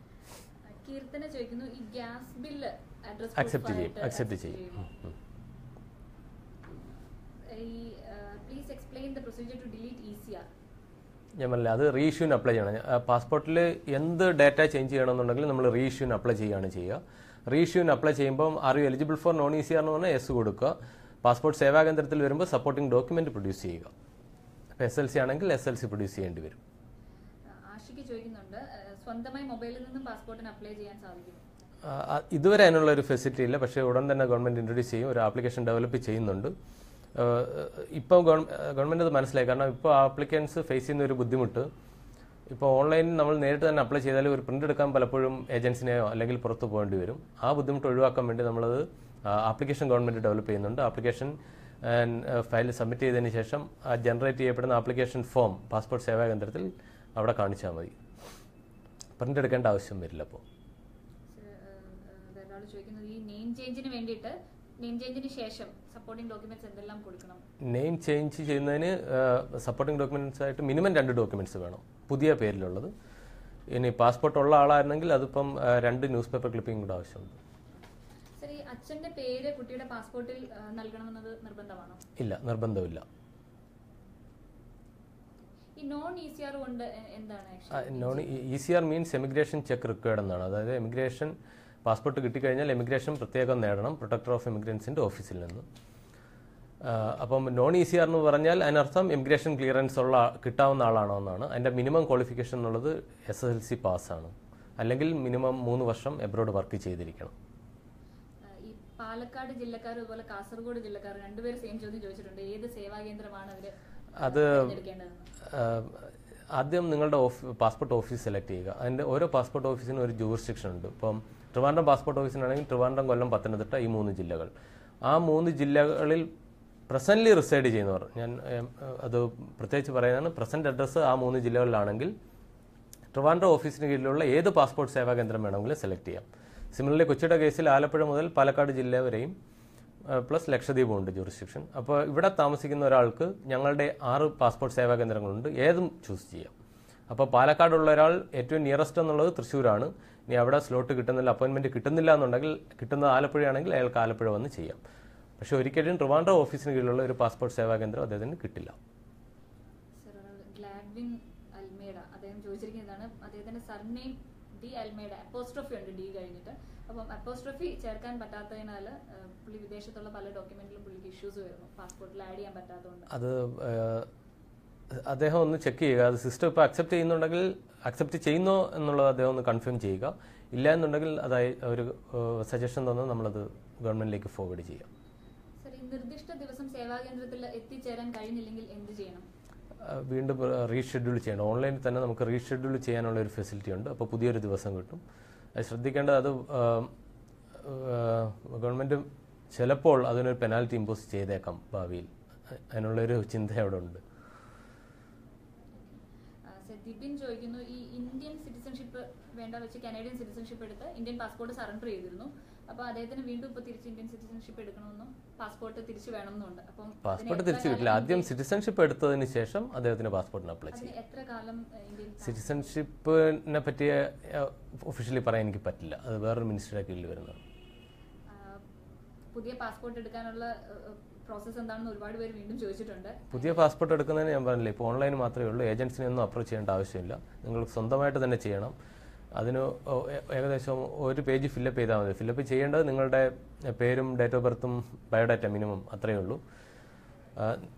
കീർത്തന ചോദിക്കുന്നു, ഈ ഗ്യാസ് ബില്ല് അക്സെപ്റ്റ് ചെയ്യും. Please explain the procedure to delete ECR. ഞാൻ പറഞ്ഞില്ല, അത് റീഇഷ്യൂന് അപ്ലൈ ചെയ്യണം. പാസ്പോർട്ടിൽ എന്ത് ഡാറ്റ ചേഞ്ച് ചെയ്യണമെന്നുണ്ടെങ്കിൽ നമ്മൾ റീഇഷ്യൂന് അപ്ലൈ ചെയ്യുകയാണ് ചെയ്യുക. റീഇഷ്യൂന് അപ്ലൈ ചെയ്യുമ്പോൾ are you eligible for non ECR എന്ന് പറഞ്ഞാൽ യെസ് കൊടുക്കുക. പാസ്പോർട്ട് സേവാകേന്ദ്രത്തിൽ വരുമ്പോൾ സപ്പോർട്ടിംഗ് ഡോക്യുമെന്റ് പ്രൊഡ്യൂസ് ചെയ്യുക. അപ്പോൾ SLC ആണെങ്കിൽ SLC പ്രൊഡ്യൂസ് ചെയ്യേണ്ടി വരും. ആഷിക്ക് ചോദിക്കുന്നുണ്ട്, സ്വന്തമായി മൊബൈലിൽ നിന്നും പാസ്പോർട്ടിന് അപ്ലൈ ചെയ്യാൻ സാധിക്കും? ഇതുവരെ അതിനുള്ള ഒരു ഫെസിലിറ്റി ഇല്ല. പക്ഷേ ഉടൻ തന്നെ ഗവൺമെന്റ് ഇൻട്രൊഡ്യൂസ് ചെയ്യും, ഒരു ആപ്ലിക്കേഷൻ ഡെവലപ്പ് ചെയ്യുന്നുണ്ട്. ഇപ്പോൾ ഗവൺമെന്റ് അത് മനസ്സിലായി. കാരണം ഇപ്പോൾ ആപ്ലിക്കൻസ് ഫേസ് ചെയ്യുന്ന ഒരു ബുദ്ധിമുട്ട്, ഇപ്പോൾ ഓൺലൈനിൽ നമ്മൾ നേരിട്ട് തന്നെ അപ്ലൈ ചെയ്താൽ ഒരു പ്രിൻ്റ് എടുക്കാൻ പലപ്പോഴും ഏജൻസിനെയോ അല്ലെങ്കിൽ പുറത്ത് പോകേണ്ടി വരും. ആ ബുദ്ധിമുട്ട് ഒഴിവാക്കാൻ വേണ്ടി നമ്മളത് ആപ്ലിക്കേഷൻ ഗവൺമെൻറ് ഡെവലപ്പ് ചെയ്യുന്നുണ്ട്. ആപ്ലിക്കേഷൻ ഫയൽ സബ്മിറ്റ് ചെയ്തതിന് ശേഷം ജനറേറ്റ് ചെയ്യപ്പെടുന്ന ആപ്ലിക്കേഷൻ ഫോം പാസ്പോർട്ട് സേവാ കേന്ദ്രത്തിൽ അവിടെ കാണിച്ചാൽ മതി. പ്രിൻ്റ് എടുക്കേണ്ട ആവശ്യം വരില്ല. അപ്പോൾ ഒരാൾ ചോദിക്കുന്നത് ഈ നെയിം ചേഞ്ചിന് വേണ്ടിയിട്ട് നെയിം ചേഞ്ചിന് ശേഷം സപ്പോർട്ടിംഗ് ഡോക്യുമെന്റ്സ് എന്തെല്ലാം കൊടുക്കണം? നെയിം ചേഞ്ച് ചെയ്യുന്നതിന് സപ്പോർട്ടിംഗ് ഡോക്യുമെന്റ്സ് ആയിട്ട് മിനിമം 2 ഡോക്യുമെന്റ്സ് വേണം, പുതിയ പേരിലുള്ളത്. ഇനി പാസ്പോർട്ട് ഉള്ള ആളായിരുന്നെങ്കിൽ അതിപ്പം 2 ന്യൂസ് പേപ്പർ ക്ലിപ്പിംഗ് കൂടെ ആവശ്യമുണ്ട്. സർ, ഈ അച്ഛന്റെ പേര് കുട്ടിയുടെ പാസ്പോർട്ടിൽ നൽകണമെന്നത് നിർബന്ധമാണോ? ഇല്ല, നിർബന്ധമില്ല. ഈ നോൺ ECR കൊണ്ട് എന്താണ്? Non ECR means emigration check required എന്നാണ്. അതായത് എമിഗ്രേഷൻ പാസ്പോർട്ട് കിട്ടിക്കഴിഞ്ഞാൽ എമിഗ്രേഷൻ പ്രത്യേകം നേടണം പ്രൊട്ടക്ടർ ഓഫ് എമിഗ്രൻസിൻ്റെ ഓഫീസിൽ നിന്ന്. അപ്പം നോൺ ECR എന്ന് പറഞ്ഞാൽ അതിനർത്ഥം എമിഗ്രേഷൻ ക്ലിയറൻസ് ഉള്ള കിട്ടാവുന്ന ആളാണോ എന്നാണ്. അതിൻ്റെ മിനിമം ക്വാളിഫിക്കേഷൻ എന്നുള്ളത് SSLC പാസ്സാണ്, അല്ലെങ്കിൽ മിനിമം 3 വർഷം എബ്രോഡ് വർക്ക് ചെയ്തിരിക്കണം. ഈ പാലക്കാട് ജില്ലക്കാർ അതുപോലെ കാസർഗോഡ് ജില്ലക്കാർ രണ്ടുപേരും സെയിം ചോദ്യം ചോദിച്ചിട്ടുണ്ട്. ഏത് സേവാ കേന്ദ്രമാണ് അവർ അത് ആദ്യം നിങ്ങളുടെ പാസ്പോർട്ട് ഓഫീസ് സെലക്ട് ചെയ്യുക. അതിൻ്റെ ഓരോ പാസ്പോർട്ട് ഓഫീസിനും ഒരു ജൂറിസ്ഡിക്ഷൻ ഉണ്ട്. ഇപ്പം ട്രിവാൻഡ്രം പാസ്പോർട്ട് ഓഫീസിനാണെങ്കിൽ ട്രിവാൻഡ്രം, കൊല്ലം, പത്തനംതിട്ട ഈ 3 ജില്ലകൾ. ആ 3 ജില്ലകളിൽ പ്രസൻ്റ്ലി റിസൈഡ് ചെയ്യുന്നവർ, ഞാൻ അത് പ്രത്യേകിച്ച് പറയുന്നതാണ്, പ്രസൻറ്റ് അഡ്രസ്സ് ആ 3 ജില്ലകളിലാണെങ്കിൽ ട്രിവാൻഡ്രം ഓഫീസിന് കീഴിലുള്ള ഏത് പാസ്പോർട്ട് സേവാ കേന്ദ്രം വേണമെങ്കിലും സെലക്ട് ചെയ്യാം. സിമിലർലി കൊച്ചിയുടെ കേസിൽ ആലപ്പുഴ മുതൽ പാലക്കാട് ജില്ല വരെയും പ്ലസ് ലക്ഷദ്വീപും ഉണ്ട് ജൂറിസ്ഡിക്ഷൻ. അപ്പോൾ ഇവിടെ താമസിക്കുന്ന ഒരാൾക്ക് ഞങ്ങളുടെ 6 പാസ്പോർട്ട് സേവാ കേന്ദ്രങ്ങളുണ്ട്, ഏതും ചൂസ് ചെയ്യാം. അപ്പോൾ പാലക്കാടുള്ള ഒരാൾ ഏറ്റവും നിയറസ്റ്റ് എന്നുള്ളത് തൃശ്ശൂരാണ്. ഇനി അവിടെ സ്ലോട്ട് കിട്ടുന്നില്ല, അപ്പോയിൻമെൻറ്റ് കിട്ടുന്നില്ല എന്നുണ്ടെങ്കിൽ, കിട്ടുന്നത് ആലപ്പുഴയാണെങ്കിൽ അയാൾക്ക് ആലപ്പുഴ വന്ന് ചെയ്യാം. പക്ഷേ ഒരിക്കലും ട്രിവാൻഡ്രം ഓഫീസിന് കീഴിലുള്ള ഒരു പാസ്പോർട്ട് സേവാ കേന്ദ്രം അദ്ദേഹത്തിന് കിട്ടില്ല. അദ്ദേഹം ചോദിച്ചിരിക്കുന്നതാണ്, അദ്ദേഹത്തിന്റെ സർനെയിം ഡി അൽമേഡ, അപ്പോസ്ട്രോഫി ഉണ്ട് ഡി കഴിഞ്ഞിട്ട്. അപ്പം അപ്പോസ്ട്രോഫി ചേർക്കാൻ പറ്റാത്തതിനാൽ പുള്ളി വിദേശത്തുള്ള പല ഡോക്യുമെന്റിലും പുള്ളിക്ക് ഇഷ്യൂസ് വരുന്നു, പാസ്പോർട്ടിൽ ആഡ് ചെയ്യാൻ പറ്റാത്തതുകൊണ്ട്. അത് അദ്ദേഹം ഒന്ന് ചെക്ക് ചെയ്യുക. അത് സിസ്റ്റം ഇപ്പോൾ അക്സെപ്റ്റ് ചെയ്യുന്നുണ്ടെങ്കിൽ അക്സെപ്റ്റ് ചെയ്യുന്നോ എന്നുള്ളത് അദ്ദേഹം ഒന്ന് കൺഫേം ചെയ്യുക. ഇല്ല എന്നുണ്ടെങ്കിൽ അതായി ഒരു സജഷൻ തന്നാൽ നമ്മളത് ഗവൺമെന്റിലേക്ക് ഫോർവേഡ് ചെയ്യാം. സർ, ഈ നിർദ്ദിഷ്ട ദിവസം സേവാ കേന്ദ്രത്തിൽ എത്തിച്ചേരാൻ കഴിഞ്ഞില്ലെങ്കിൽ എന്ത് ചെയ്യണം? വീണ്ടും റീഷെഡ്യൂൾ ചെയ്യണം. ഓൺലൈനിൽ തന്നെ നമുക്ക് റീഷെഡ്യൂൾ ചെയ്യാനുള്ള ഒരു ഫെസിലിറ്റി ഉണ്ട്. അപ്പോൾ പുതിയൊരു ദിവസം കിട്ടും. അത് ശ്രദ്ധിക്കേണ്ടത്, അത് ഗവൺമെൻറ് ചിലപ്പോൾ അതിനൊരു പെനാൽറ്റി ഇമ്പോസ് ചെയ്തേക്കാം ഭാവിയിൽ. അതിനുള്ളൊരു ചിന്ത അവിടെ ഉണ്ട്. ദിബിൻ ചോദിക്കുന്നു, ഈ ഇന്ത്യൻ സിറ്റിസൺഷിപ്പ് വേണ്ട വെച്ച് കനേഡിയൻ സിറ്റിസൺഷിപ്പ് എടുത്ത് ഇന്ത്യൻ പാസ്പോർട്ട് സറണ്ടർ ചെയ്തിരുന്നു. അപ്പോൾ അദ്ദേഹത്തിന് വീണ്ടും ഇപ്പോൾ തിരിച്ച് ഇന്ത്യൻ സിറ്റിസൺഷിപ്പ് എടുക്കണമെന്നും പാസ്പോർട്ട് തിരിച്ചു വേണമെന്നുണ്ട്. അപ്പം പാസ്പോർട്ട് തിരിച്ചു കിട്ടില്ല. ആദ്യം സിറ്റിസൺഷിപ്പ് എടുത്തതിന് ശേഷം അദ്ദേഹത്തിന് പാസ്പോർട്ടിന് അപ്ലൈ ചെയ്യും. എത്ര കാലം സിറ്റിസൺഷിപ്പിനെ പറ്റി ഒഫീഷ്യലി പറയാൻ എനിക്ക് പറ്റില്ല. അത് വേറൊരു മിനിസ്റ്ററുടെ കീഴിൽ വരുന്നതാണ്. പുതിയ പാസ്പോർട്ട് എടുക്കാനുള്ള പ്രോസസ്സ് എന്താണെന്ന് ഒരുപാട് പേര് വീണ്ടും ചോദിച്ചിട്ടുണ്ട്. പുതിയ പാസ്പോർട്ട് എടുക്കുന്നതിന് ഞാൻ പറഞ്ഞില്ല, ഇപ്പോൾ ഓൺലൈൻ മാത്രമേ ഉള്ളൂ. ഏജൻസിനെ ഒന്നും അപ്രോച്ച് ചെയ്യേണ്ട ആവശ്യമില്ല. നിങ്ങൾ സ്വന്തമായിട്ട് തന്നെ ചെയ്യണം. അതിന് ഏകദേശം ഒരു പേജ് ഫില്ലപ്പ് ചെയ്താൽ മതി. ഫില്ലപ്പ് ചെയ്യേണ്ടത് നിങ്ങളുടെ പേരും ഡേറ്റ് ഓഫ് ബർത്തും ബയോഡാറ്റ മിനിമം അത്രയേ ഉള്ളൂ.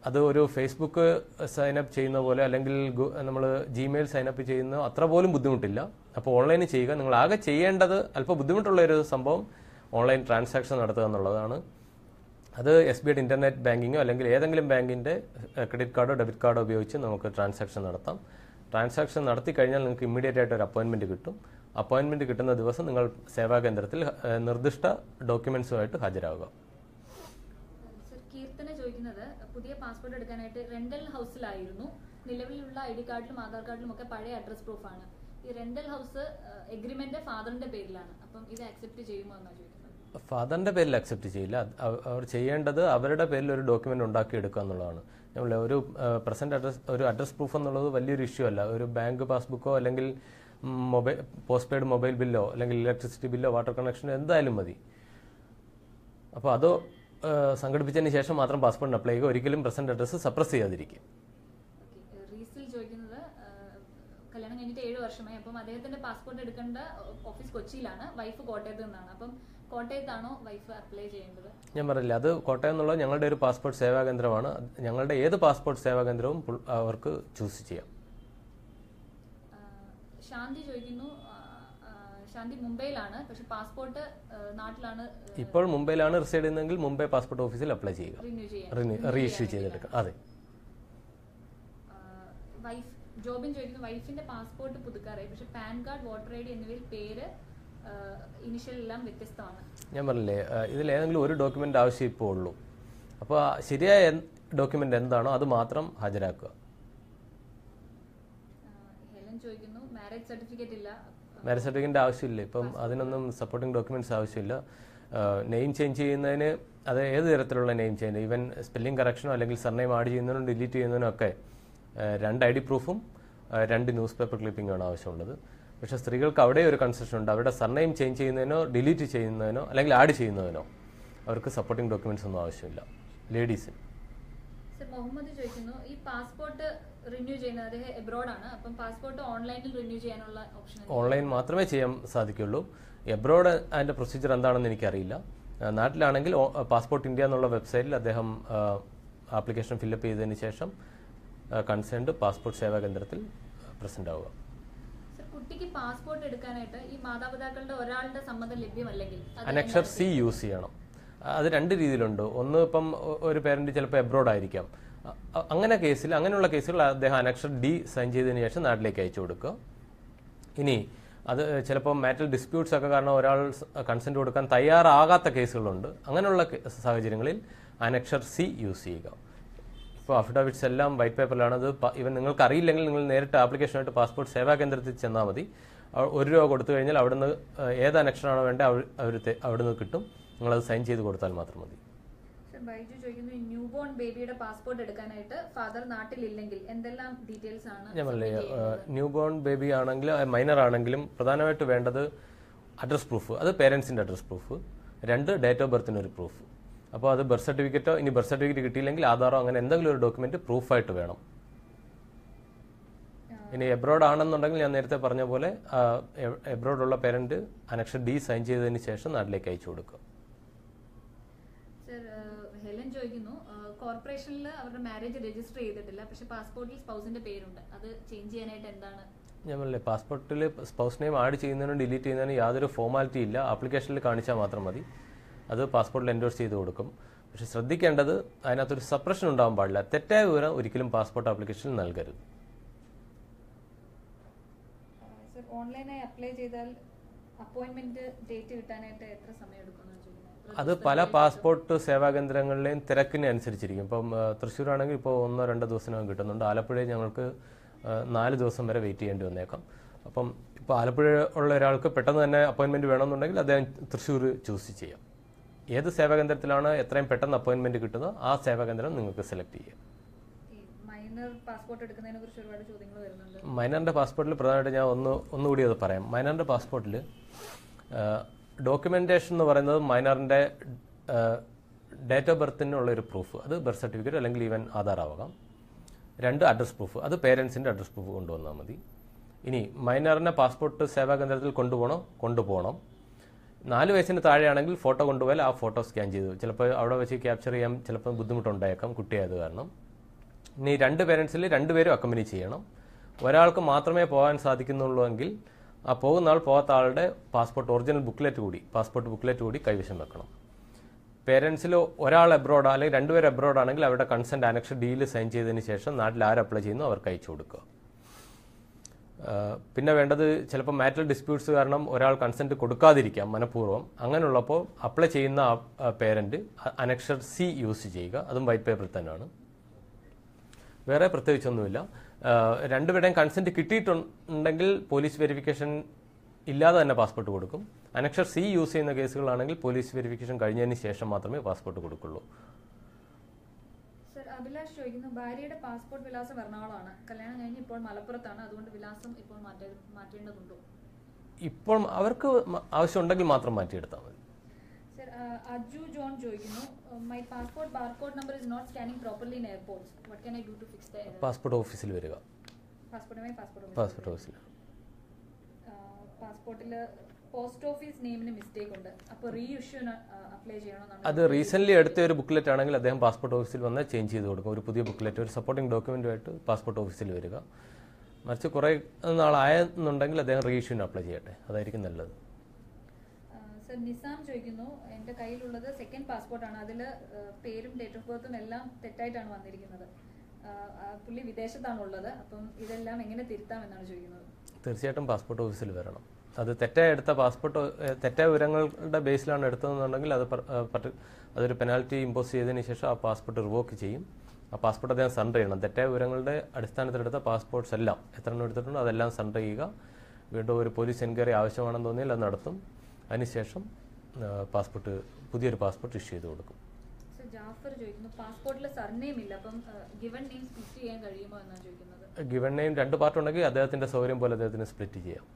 അത് ഒരു ഫേസ്ബുക്ക് സൈനപ്പ് ചെയ്യുന്ന പോലെ അല്ലെങ്കിൽ നമ്മൾ ജിമെയിൽ സൈനപ്പ് ചെയ്യുന്ന അത്ര പോലും ബുദ്ധിമുട്ടില്ല. അപ്പോൾ ഓൺലൈനിൽ ചെയ്യുക. നിങ്ങൾ ആകെ ചെയ്യേണ്ടത് അല്പം ബുദ്ധിമുട്ടുള്ളൊരു സംഭവം ഓൺലൈൻ ട്രാൻസാക്ഷൻ നടത്തുക എന്നുള്ളതാണ്. അത് SBIയുടെ ഇൻ്റർനെറ്റ് ബാങ്കിങ്ങോ അല്ലെങ്കിൽ ഏതെങ്കിലും ബാങ്കിൻ്റെ ക്രെഡിറ്റ് കാർഡോ ഡെബിറ്റ് കാർഡോ ഉപയോഗിച്ച് നമുക്ക് ട്രാൻസാക്ഷൻ നടത്താം. ട്രാൻസാക്ഷൻ നടത്തി കഴിഞ്ഞാൽ നിങ്ങൾക്ക് ഇമ്മീഡിയറ്റ് ആയിട്ട് ഒരു അപ്പോയിൻമെൻറ്റ് കിട്ടും. അപ്പോയിൻമെൻറ്റ് കിട്ടുന്ന ദിവസം നിങ്ങൾ സേവാ കേന്ദ്രത്തിൽ നിർദ്ദിഷ്ട ഡോക്യുമെൻസുമായിട്ട് ഹാജരാകുക. കീർത്തന ചോദിക്കുന്നത്, പുതിയ പാസ്പോർട്ട് എടുക്കാനായിട്ട് റെന്റൽ ഹൗസിലായിരുന്നു. നിലവിലുള്ള ID കാർഡിലും ആധാർ കാർഡിലും ഒക്കെ പഴയ അഡ്രസ് പ്രൂഫാണ്. ഈ റെന്റൽ ഹൗസ് എഗ്രിമെന്റ് ഫാദറിന്റെ പേരിലാണ്. അപ്പം ഇത് അക്സെപ്റ്റ് ചെയ്യുമോ എന്നാണ് ചോദിക്കുന്നത്. ഫാദറിൻ്റെ പേരിൽ അക്സെപ്റ്റ് ചെയ്യില്ല. അവർ ചെയ്യേണ്ടത് അവരുടെ പേരിൽ ഒരു ഡോക്യുമെൻ്റ് ഉണ്ടാക്കിയെടുക്കുക എന്നുള്ളതാണ്. നമ്മൾ ഒരു പ്രസൻറ്റ് അഡ്രസ്, ഒരു അഡ്രസ് പ്രൂഫ് എന്നുള്ളത് വലിയൊരു ഇഷ്യൂ അല്ല. ഒരു ബാങ്ക് പാസ്ബുക്കോ അല്ലെങ്കിൽ പോസ്റ്റ് പെയ്ഡ് മൊബൈൽ ബില്ലോ അല്ലെങ്കിൽ ഇലക്ട്രിസിറ്റി ബില്ലോ വാട്ടർ കണക്ഷനോ എന്തായാലും മതി. അപ്പോൾ അത് സംഘടിപ്പിച്ചതിന് ശേഷം മാത്രം പാസ്പോർട്ടിന് അപ്ലൈ ചെയ്യുക. ഒരിക്കലും പ്രസൻറ്റ് അഡ്രസ്സ് സപ്രസ് ചെയ്യാതിരിക്കും. റീസിൽ ചോദിക്കുന്നത്, കല്യാണം കഴിഞ്ഞിട്ട് 7 വർഷമായി. അപ്പം അദ്ദേഹത്തിന്റെ പാസ്പോർട്ട് എടുക്കേണ്ട ഓഫീസ് കൊച്ചിയിലാണ്, വൈഫ് കോട്ടയത്ത് നിന്നാണ്. അപ്പം കോട്ടയത്താണോ വൈഫ് അപ്ലൈ ചെയ്യേണ്ടത്? ഞാൻ പറഞ്ഞില്ല, അത് കോട്ടയം എന്നുള്ളത് ഞങ്ങളുടെ ഒരു പാസ്പോർട്ട് സേവാ കേന്ദ്രമാണ്. ഞങ്ങളുടെ ഏത് പാസ്പോർട്ട് സേവാ കേന്ദ്രവും അവർക്ക് ചൂസ് ചെയ്യാം. ശാന്തി ചോദിക്കുന്നു, ശാന്തി മുംബൈയിലാണ്, പക്ഷെ പാസ്പോർട്ട് നാട്ടിലാണ്. ഇപ്പോൾ മുംബൈയിലാണ് റിസൈഡ് ചെയ്യുന്നതെങ്കിൽ മുംബൈ പാസ്പോർട്ട് ഓഫീസിൽ അപ്ലൈ ചെയ്യുക, റീഇഷ്യൂ ചെയ്തെടുക്കുക. അതെ. വൈഫ് ജോബിൻ ചോദിക്കുന്നു വൈഫിന്റെ പാസ്പോർട്ട് പുതുക്കാറായി, പക്ഷെ pan card, voter I D എന്നിവയിൽ പേര് ഇനിഷ്യൽ എല്ലാം വ്യത്യസ്തമാണ്. ഞാൻ പറഞ്ഞില്ലേ, ഇതിൽ ഏതെങ്കിലും ഒരു ഡോക്യുമെന്റ് ആവശ്യം ഇപ്പോൾ ഉള്ളൂ. അപ്പോൾ ശരിയായ ഡോക്യുമെന്റ് എന്താണോ അത് മാത്രം ഹാജരാക്കുക. ഹെലൻ ചോദിക്കുന്നു മാരേജ് സർട്ടിഫിക്കറ്റ് ഇല്ല. മാരേജ് സർട്ടിഫിക്കറ്റിന്റെ ആവശ്യമില്ല. ഇപ്പം അതിനൊന്നും സപ്പോർട്ടിംഗ് ഡോക്യുമെന്റ്സ് ആവശ്യമില്ല. നെയിം ചേഞ്ച് ചെയ്യുന്നതിന് അത് ഏത് തരത്തിലുള്ള നെയിം ചേഞ്ച്, ഈവൻ സ്പെല്ലിംഗ് കറക്ഷനോ അല്ലെങ്കിൽ സർനെയിം ആഡ് ചെയ്യുന്നതിനും ഡിലീറ്റ് ചെയ്യുന്നതിനും ഒക്കെ 2 ID പ്രൂഫും 2 ന്യൂസ് പേപ്പർ ക്ലിപ്പിംഗാണ് ആവശ്യമുള്ളത്. പക്ഷേ സ്ത്രീകൾക്ക് അവിടെ ഒരു കൺസെഷൻ ഉണ്ട്. അവരുടെ സർനെയിം ചേഞ്ച് ചെയ്യുന്നതിനോ ഡിലീറ്റ് ചെയ്യുന്നതിനോ അല്ലെങ്കിൽ ആഡ് ചെയ്യുന്നതിനോ അവർക്ക് സപ്പോർട്ടിംഗ് ഡോക്യുമെന്റ്സ് ഒന്നും ആവശ്യമില്ല ലേഡീസിന്. മുഹമ്മദ് ചോദിക്കുന്നു ഈ പാസ്പോർട്ട് റിന്യൂ ചെയ്യുന്നത് എബ്രോഡ് ആണ്, അപ്പം പാസ്പോർട്ട് ഓൺലൈനിൽ റിന്യൂ ചെയ്യാനുള്ള ഓപ്ഷൻ? ഓൺലൈൻ മാത്രമേ ചെയ്യാൻ സാധിക്കുള്ളൂ. എബ്രോഡ് അതിന്റെ പ്രൊസീജിയർ എന്താണെന്ന് എനിക്കറിയില്ല. നാട്ടിലാണെങ്കിൽ പാസ്പോർട്ട് ഇന്ത്യ എന്നുള്ള വെബ്സൈറ്റിൽ അദ്ദേഹം ആപ്ലിക്കേഷൻ ഫില്ലപ്പ് ചെയ്തതിന് ശേഷം കൺസേൺഡ് പാസ്പോർട്ട് സേവാ കേന്ദ്രത്തിൽ പ്രസന്റ് ആവുക. കുട്ടിക്ക് പാസ്പോർട്ട് എടുക്കാനായിട്ട് ഈ മാതാപിതാക്കളുടെ ഒരാളുടെ സമ്മതം ലഭ്യമല്ലെങ്കിൽ അനക്ഷർ സി യൂസ് ചെയ്യണം. അത് 2 രീതിയിലുണ്ട്. ഒന്ന്, ഇപ്പം ഒരു പേരന്റ് ചിലപ്പോൾ എബ്രോഡ് ആയിരിക്കാം. അങ്ങനെയുള്ള കേസുകൾ അദ്ദേഹം അനക്ഷർ ഡി സൈൻ ചെയ്തതിനു ശേഷം നാട്ടിലേക്ക് അയച്ചു കൊടുക്കുക. ഇനി അത് ചിലപ്പോൾ മാറ്റൽ ഡിസ്പ്യൂട്ട്സ് ഒക്കെ കാരണം ഒരാൾ കൺസെന്റ് കൊടുക്കാൻ തയ്യാറാകാത്ത കേസുകളുണ്ട്. അങ്ങനെയുള്ള സാഹചര്യങ്ങളിൽ അനക്ഷർ സി യൂസ് ചെയ്യുക. ഇപ്പോൾ അഫിഡാവിറ്റ്സ് എല്ലാം വൈറ്റ് പേപ്പറിലാണ്. അത് ഇവൻ നിങ്ങൾക്ക് അറിയില്ലെങ്കിൽ നിങ്ങൾ നേരിട്ട് ആപ്ലിക്കേഷനായിട്ട് പാസ്പോർട്ട് സേവാ കേന്ദ്രത്തിൽ ചെന്നാൽ മതി. ₹1 കൊടുത്തു കഴിഞ്ഞാൽ അവിടുന്ന് ഏത് അനക്ഷനാണോ വേണ്ടത് അവിടുന്ന് കിട്ടും. നിങ്ങളത് സൈൻ ചെയ്ത് കൊടുത്താൽ മാത്രം മതി. ബൈജു ചോദിക്കുന്നു ന്യൂ ബോൺ ബേബിയുടെ പാസ്പോർട്ട് എടുക്കാനായിട്ട് ഫാദർ നാട്ടിലില്ലെങ്കിൽ എന്തെല്ലാം ഡീറ്റെയിൽസ് ആണ്? ഞാൻ പറഞ്ഞില്ലേ, ന്യൂ ബോൺ ബേബി ആണെങ്കിലും മൈനർ ആണെങ്കിലും പ്രധാനമായിട്ട് വേണ്ടത് അഡ്രസ് പ്രൂഫ്. അത് പേരൻസിന്റെ അഡ്രസ് പ്രൂഫ്. 2, ഡേറ്റ് ഓഫ് ബർത്തിനൊരു പ്രൂഫ്. അപ്പോൾ അത് ബർത്ത് സർട്ടിഫിക്കറ്റോ, ഇനി ബർത്ത് സർട്ടിഫിക്കറ്റ് കിട്ടിയില്ലെങ്കിൽ ആധാറോ അങ്ങനെ എന്തെങ്കിലും ഒരു ഡോക്യുമെന്റ് പ്രൂഫായിട്ട് വേണം. ഇനി എബ്രോഡ് ആണെന്നുണ്ടെങ്കിൽ ഞാൻ നേരത്തെ പറഞ്ഞ പോലെ എബ്രോഡുള്ള പേരന്റ് അനക്ഷർ ഡി സൈൻ ചെയ്തതിന് ശേഷം നാട്ടിലേക്ക് അയച്ചു കൊടുക്കുക. ഹെലൻ ചോദിക്കുന്നു കോർപ്പറേഷനിൽ അവരുടെ മാരേജ് രജിസ്റ്റർ ചെയ്തിട്ടില്ല, പക്ഷെ പാസ്പോർട്ടിൽ സ്പൗസിന്റെ പേരുണ്ട്, അത് ചേഞ്ച് ചെയ്യാനായിട്ട് എന്താണ്? ഞാൻ പറഞ്ഞില്ലേ, പാസ്പോർട്ടിൽ സ്പൗസ് നെയിം ആഡ് ചെയ്യുന്നതിനും ഡിലീറ്റ് ചെയ്യുന്നതിനും യാതൊരു ഫോർമാലിറ്റി ഇല്ല. ആപ്ലിക്കേഷനിൽ കാണിച്ചാൽ മാത്രം മതി. അത് പാസ്പോർട്ടിൽ എൻഡോഴ്സ് ചെയ്ത് കൊടുക്കും. പക്ഷെ ശ്രദ്ധിക്കേണ്ടത് അതിനകത്തൊരു സപ്രഷൻ ഉണ്ടാകാൻ പാടില്ല. തെറ്റായ വിവരം ഒരിക്കലും പാസ്പോർട്ട് ആപ്ലിക്കേഷനിൽ നൽകരുത്. ഓൺലൈനായി അപ്ലൈ ചെയ്താൽ അപ്പോയിന്റ്മെന്റ് ഡേറ്റ് കിട്ടാനായിട്ട് എത്ര സമയം എടുക്കും? അത് പല പാസ്പോർട്ട് സേവാ കേന്ദ്രങ്ങളിലെയും തിരക്കിനെ അനുസരിച്ചിരിക്കും. ഇപ്പം തൃശ്ശൂർ ആണെങ്കിൽ ഇപ്പോൾ 1-2 ദിവസത്തിനകം കിട്ടുന്നുണ്ട്. ആലപ്പുഴയിൽ ഞങ്ങൾക്ക് 4 ദിവസം വരെ വെയിറ്റ് ചെയ്യേണ്ടി വന്നേക്കാം. അപ്പം ഇപ്പോൾ ആലപ്പുഴ ഉള്ള ഒരാൾക്ക് പെട്ടെന്ന് തന്നെ അപ്പോയിന്റ്മെന്റ് വേണമെന്നുണ്ടെങ്കിൽ അദ്ദേഹം തൃശ്ശൂർ ചൂസ് ചെയ്യാം. ഏത് സേവാ കേന്ദ്രത്തിലാണ് എത്രയും പെട്ടെന്ന് അപ്പോയിന്റ്മെന്റ് കിട്ടുന്നത് ആ സേവാ കേന്ദ്രം നിങ്ങൾക്ക് സെലക്ട് ചെയ്യാം. മൈനറിന്റെ പാസ്പോർട്ടിൽ പ്രധാനമായിട്ട് ഞാൻ ഒന്നുകൂടി അത് പറയാം. മൈനറിന്റെ പാസ്പോർട്ടിൽ ഡോക്യുമെന്റേഷൻ എന്ന് പറയുന്നത് മൈനറിന്റെ ഡേറ്റ് ഓഫ് ബർത്തിനുള്ള ഒരു പ്രൂഫ്, അത് ബർത്ത് സർട്ടിഫിക്കറ്റ് അല്ലെങ്കിൽ ഈവൻ ആധാർ ആവാം. 2, അഡ്രസ് പ്രൂഫ്, അത് പേരൻസിന്റെ അഡ്രസ് പ്രൂഫ് കൊണ്ടുവന്നാൽ മതി. ഇനി മൈനറിനെ പാസ്പോർട്ട് സേവാ കേന്ദ്രത്തിൽ കൊണ്ടുപോകണം. 4 വയസ്സിന് താഴെയാണെങ്കിൽ ഫോട്ടോ കൊണ്ടുപോയാൽ ആ ഫോട്ടോ സ്കാൻ ചെയ്തു ചിലപ്പോൾ അവിടെ വെച്ച് ക്യാപ്ചർ ചെയ്യാൻ ചിലപ്പോൾ ബുദ്ധിമുട്ടുണ്ടായേക്കാം കുട്ടിയായത് കാരണം. ഇനി 2 പേരൻസിൽ 2 പേരും അക്കമ്പനി ചെയ്യണം. ഒരാൾക്ക് മാത്രമേ പോകാൻ സാധിക്കുന്നുള്ളൂ എങ്കിൽ ആ പോകുന്ന ആൾ പോകാത്ത ആളുടെ പാസ്പോർട്ട് ബുക്ക്ലെറ്റ് കൂടി കൈവശം വെക്കണം. പേരൻസിൽ ഒരാൾ എബ്രോഡ് അല്ലെങ്കിൽ 2 പേർ എബ്രോഡ് ആണെങ്കിൽ അവരുടെ കൺസെന്റ് അനക്ഷർ ഡിയിൽ സൈൻ ചെയ്തതിന് ശേഷം നാട്ടിൽ ആര് അപ്ലൈ ചെയ്യുന്നു അവർക്ക് അയച്ചു കൊടുക്കുക. പിന്നെ വേണ്ടത് ചിലപ്പോൾ മാറ്റൽ ഡിസ്പ്യൂട്ട്സ് കാരണം ഒരാൾ കൺസെന്റ് കൊടുക്കാതിരിക്കാം മനഃപൂർവ്വം. അങ്ങനെയുള്ളപ്പോൾ അപ്ലൈ ചെയ്യുന്ന പേരന്റ് അനക്ഷർ സി യൂസ് ചെയ്യുക. അതും വൈറ്റ് പേപ്പറിൽ തന്നെയാണ്, വേറെ പ്രത്യേകിച്ചൊന്നുമില്ല. 2 പേരുടെയും കൺസെന്റ് കിട്ടിയിട്ടുണ്ടെങ്കിൽ പോലീസ് വെരിഫിക്കേഷൻ ഇല്ലാതെ തന്നെ പാസ്പോർട്ട് കൊടുക്കും. അനക്ഷർ സി യൂസ് ചെയ്യുന്ന കേസുകളാണെങ്കിൽ പോലീസ് വെരിഫിക്കേഷൻ കഴിഞ്ഞതിന് ശേഷം മാത്രമേ പാസ്പോർട്ട് കൊടുക്കുള്ളൂ. അഭിലാഷ് ചോദിക്കുന്നു ഭാര്യയുടെ പാസ്പോർട്ട് വിലാസം എറണാകുളമാണ്, കല്യാണം കഴിഞ്ഞ് ഇപ്പോൾ മലപ്പുറത്താണ്, അതുകൊണ്ട് വിലാസം ഇപ്പോൾ മാറ്റേണ്ടതുണ്ടോ? ഇപ്പോൾ അവർക്ക് ആവശ്യമുണ്ടെങ്കിൽ മാത്രം മാറ്റിയെടുത്താൽ മതി. അജു ജോൺ ചോദിക്കുന്നു my passport barcode number is not scanning properly in airports, what can I do to fix the error? Passport ഓഫീസിൽ വരിക. പാസ്പോർട്ട് ഓഫീസിൽ പാസ്പോർട്ടിൽ പോസ്റ്റ് ഓഫീസ് നെയിമിന് മിസ്റ്റേക്ക് ഉണ്ട്, അപ്പോൾ റീ ഇഷ്യൂന് അപ്ലൈ ചെയ്യണമെന്നാണ്. അത് റീസെന്റ് എടുത്ത ഒരു ബുക്ക്ലെറ്റ് ആണെങ്കിൽ അദ്ദേഹം പാസ്പോർട്ട് ഓഫീസിൽ വന്ന് ചേഞ്ച് ചെയ്ത് കൊടുക്കും. ഒരു പുതിയ ബുക്ക്ലെറ്റ്, ഒരു സപ്പോർട്ടിംഗ് ഡോക്യുമെന്റുമായിട്ട് പാസ്പോർട്ട് ഓഫീസിൽ വരിക. മറിച്ച് കുറേ നാളായെന്നുണ്ടെങ്കിൽ അദ്ദേഹം റീ ഇഷ്യൂന് അപ്ലൈ ചെയ്യട്ടെ, അതായിരിക്കും നല്ലത്. നിസാം ചോദിക്കുന്നു എൻ്റെ കയ്യിലുള്ളത് സെക്കൻഡ് പാസ്പോർട്ടാണ്, അതിൽ പേരും ഡേറ്റ് ഓഫ് ബർത്തും എല്ലാം തെറ്റായിട്ടാണ് വന്നിരിക്കുന്നത്, പുള്ളി വിദേശത്താണുള്ളത്. അപ്പം ഇതെല്ലാം എങ്ങനെ തിരുത്താമെന്നാണ് ചോദിക്കുന്നത്. തീർച്ചയായിട്ടും പാസ്പോർട്ട് ഓഫീസിൽ വരണം. അത് തെറ്റായി എടുത്ത പാസ്പോർട്ട് തെറ്റായ വിവരങ്ങളുടെ ബേസിലാണ് എടുത്തതെന്നുണ്ടെങ്കിൽ അതൊരു പെനാൽറ്റി ഇമ്പോസ് ചെയ്തതിന് ശേഷം ആ പാസ്പോർട്ട് റിവോക്ക് ചെയ്യും. ആ പാസ്പോർട്ട് അദ്ദേഹം സറണ്ടർ ചെയ്യണം. തെറ്റായ വിവരങ്ങളുടെ അടിസ്ഥാനത്തിലെടുത്ത പാസ്പോർട്ട്സ് എല്ലാം എത്ര എണ്ണം എടുത്തിട്ടുണ്ടോ അതെല്ലാം സറണ്ടർ ചെയ്യുക. വീണ്ടും ഒരു പോലീസ് എൻക്വയറി ആവശ്യമാണെന്ന് തോന്നിയാൽ അത് നടത്തും. അതിനുശേഷം പുതിയൊരു പാസ്പോർട്ട് ഇഷ്യൂ ചെയ്ത് കൊടുക്കും. ജാഫർ ചോദിക്കുന്നു, പാസ്പോർട്ടിൽ സർനെയിം ഇല്ല, അപ്പം ഗിവൺ നെയിം സ്പ്ലിറ്റ് ചെയ്യാൻ കഴിയുമോ എന്നാണ് ചോദിക്കുന്നത്. ഗിവൺ നെയിം 2 പാർട്ട് ഉണ്ടെങ്കിൽ അദ്ദേഹത്തിന്റെ സൗകര്യം പോലെ അദ്ദേഹത്തിന് സ്പ്ലിറ്റ് ചെയ്യാം.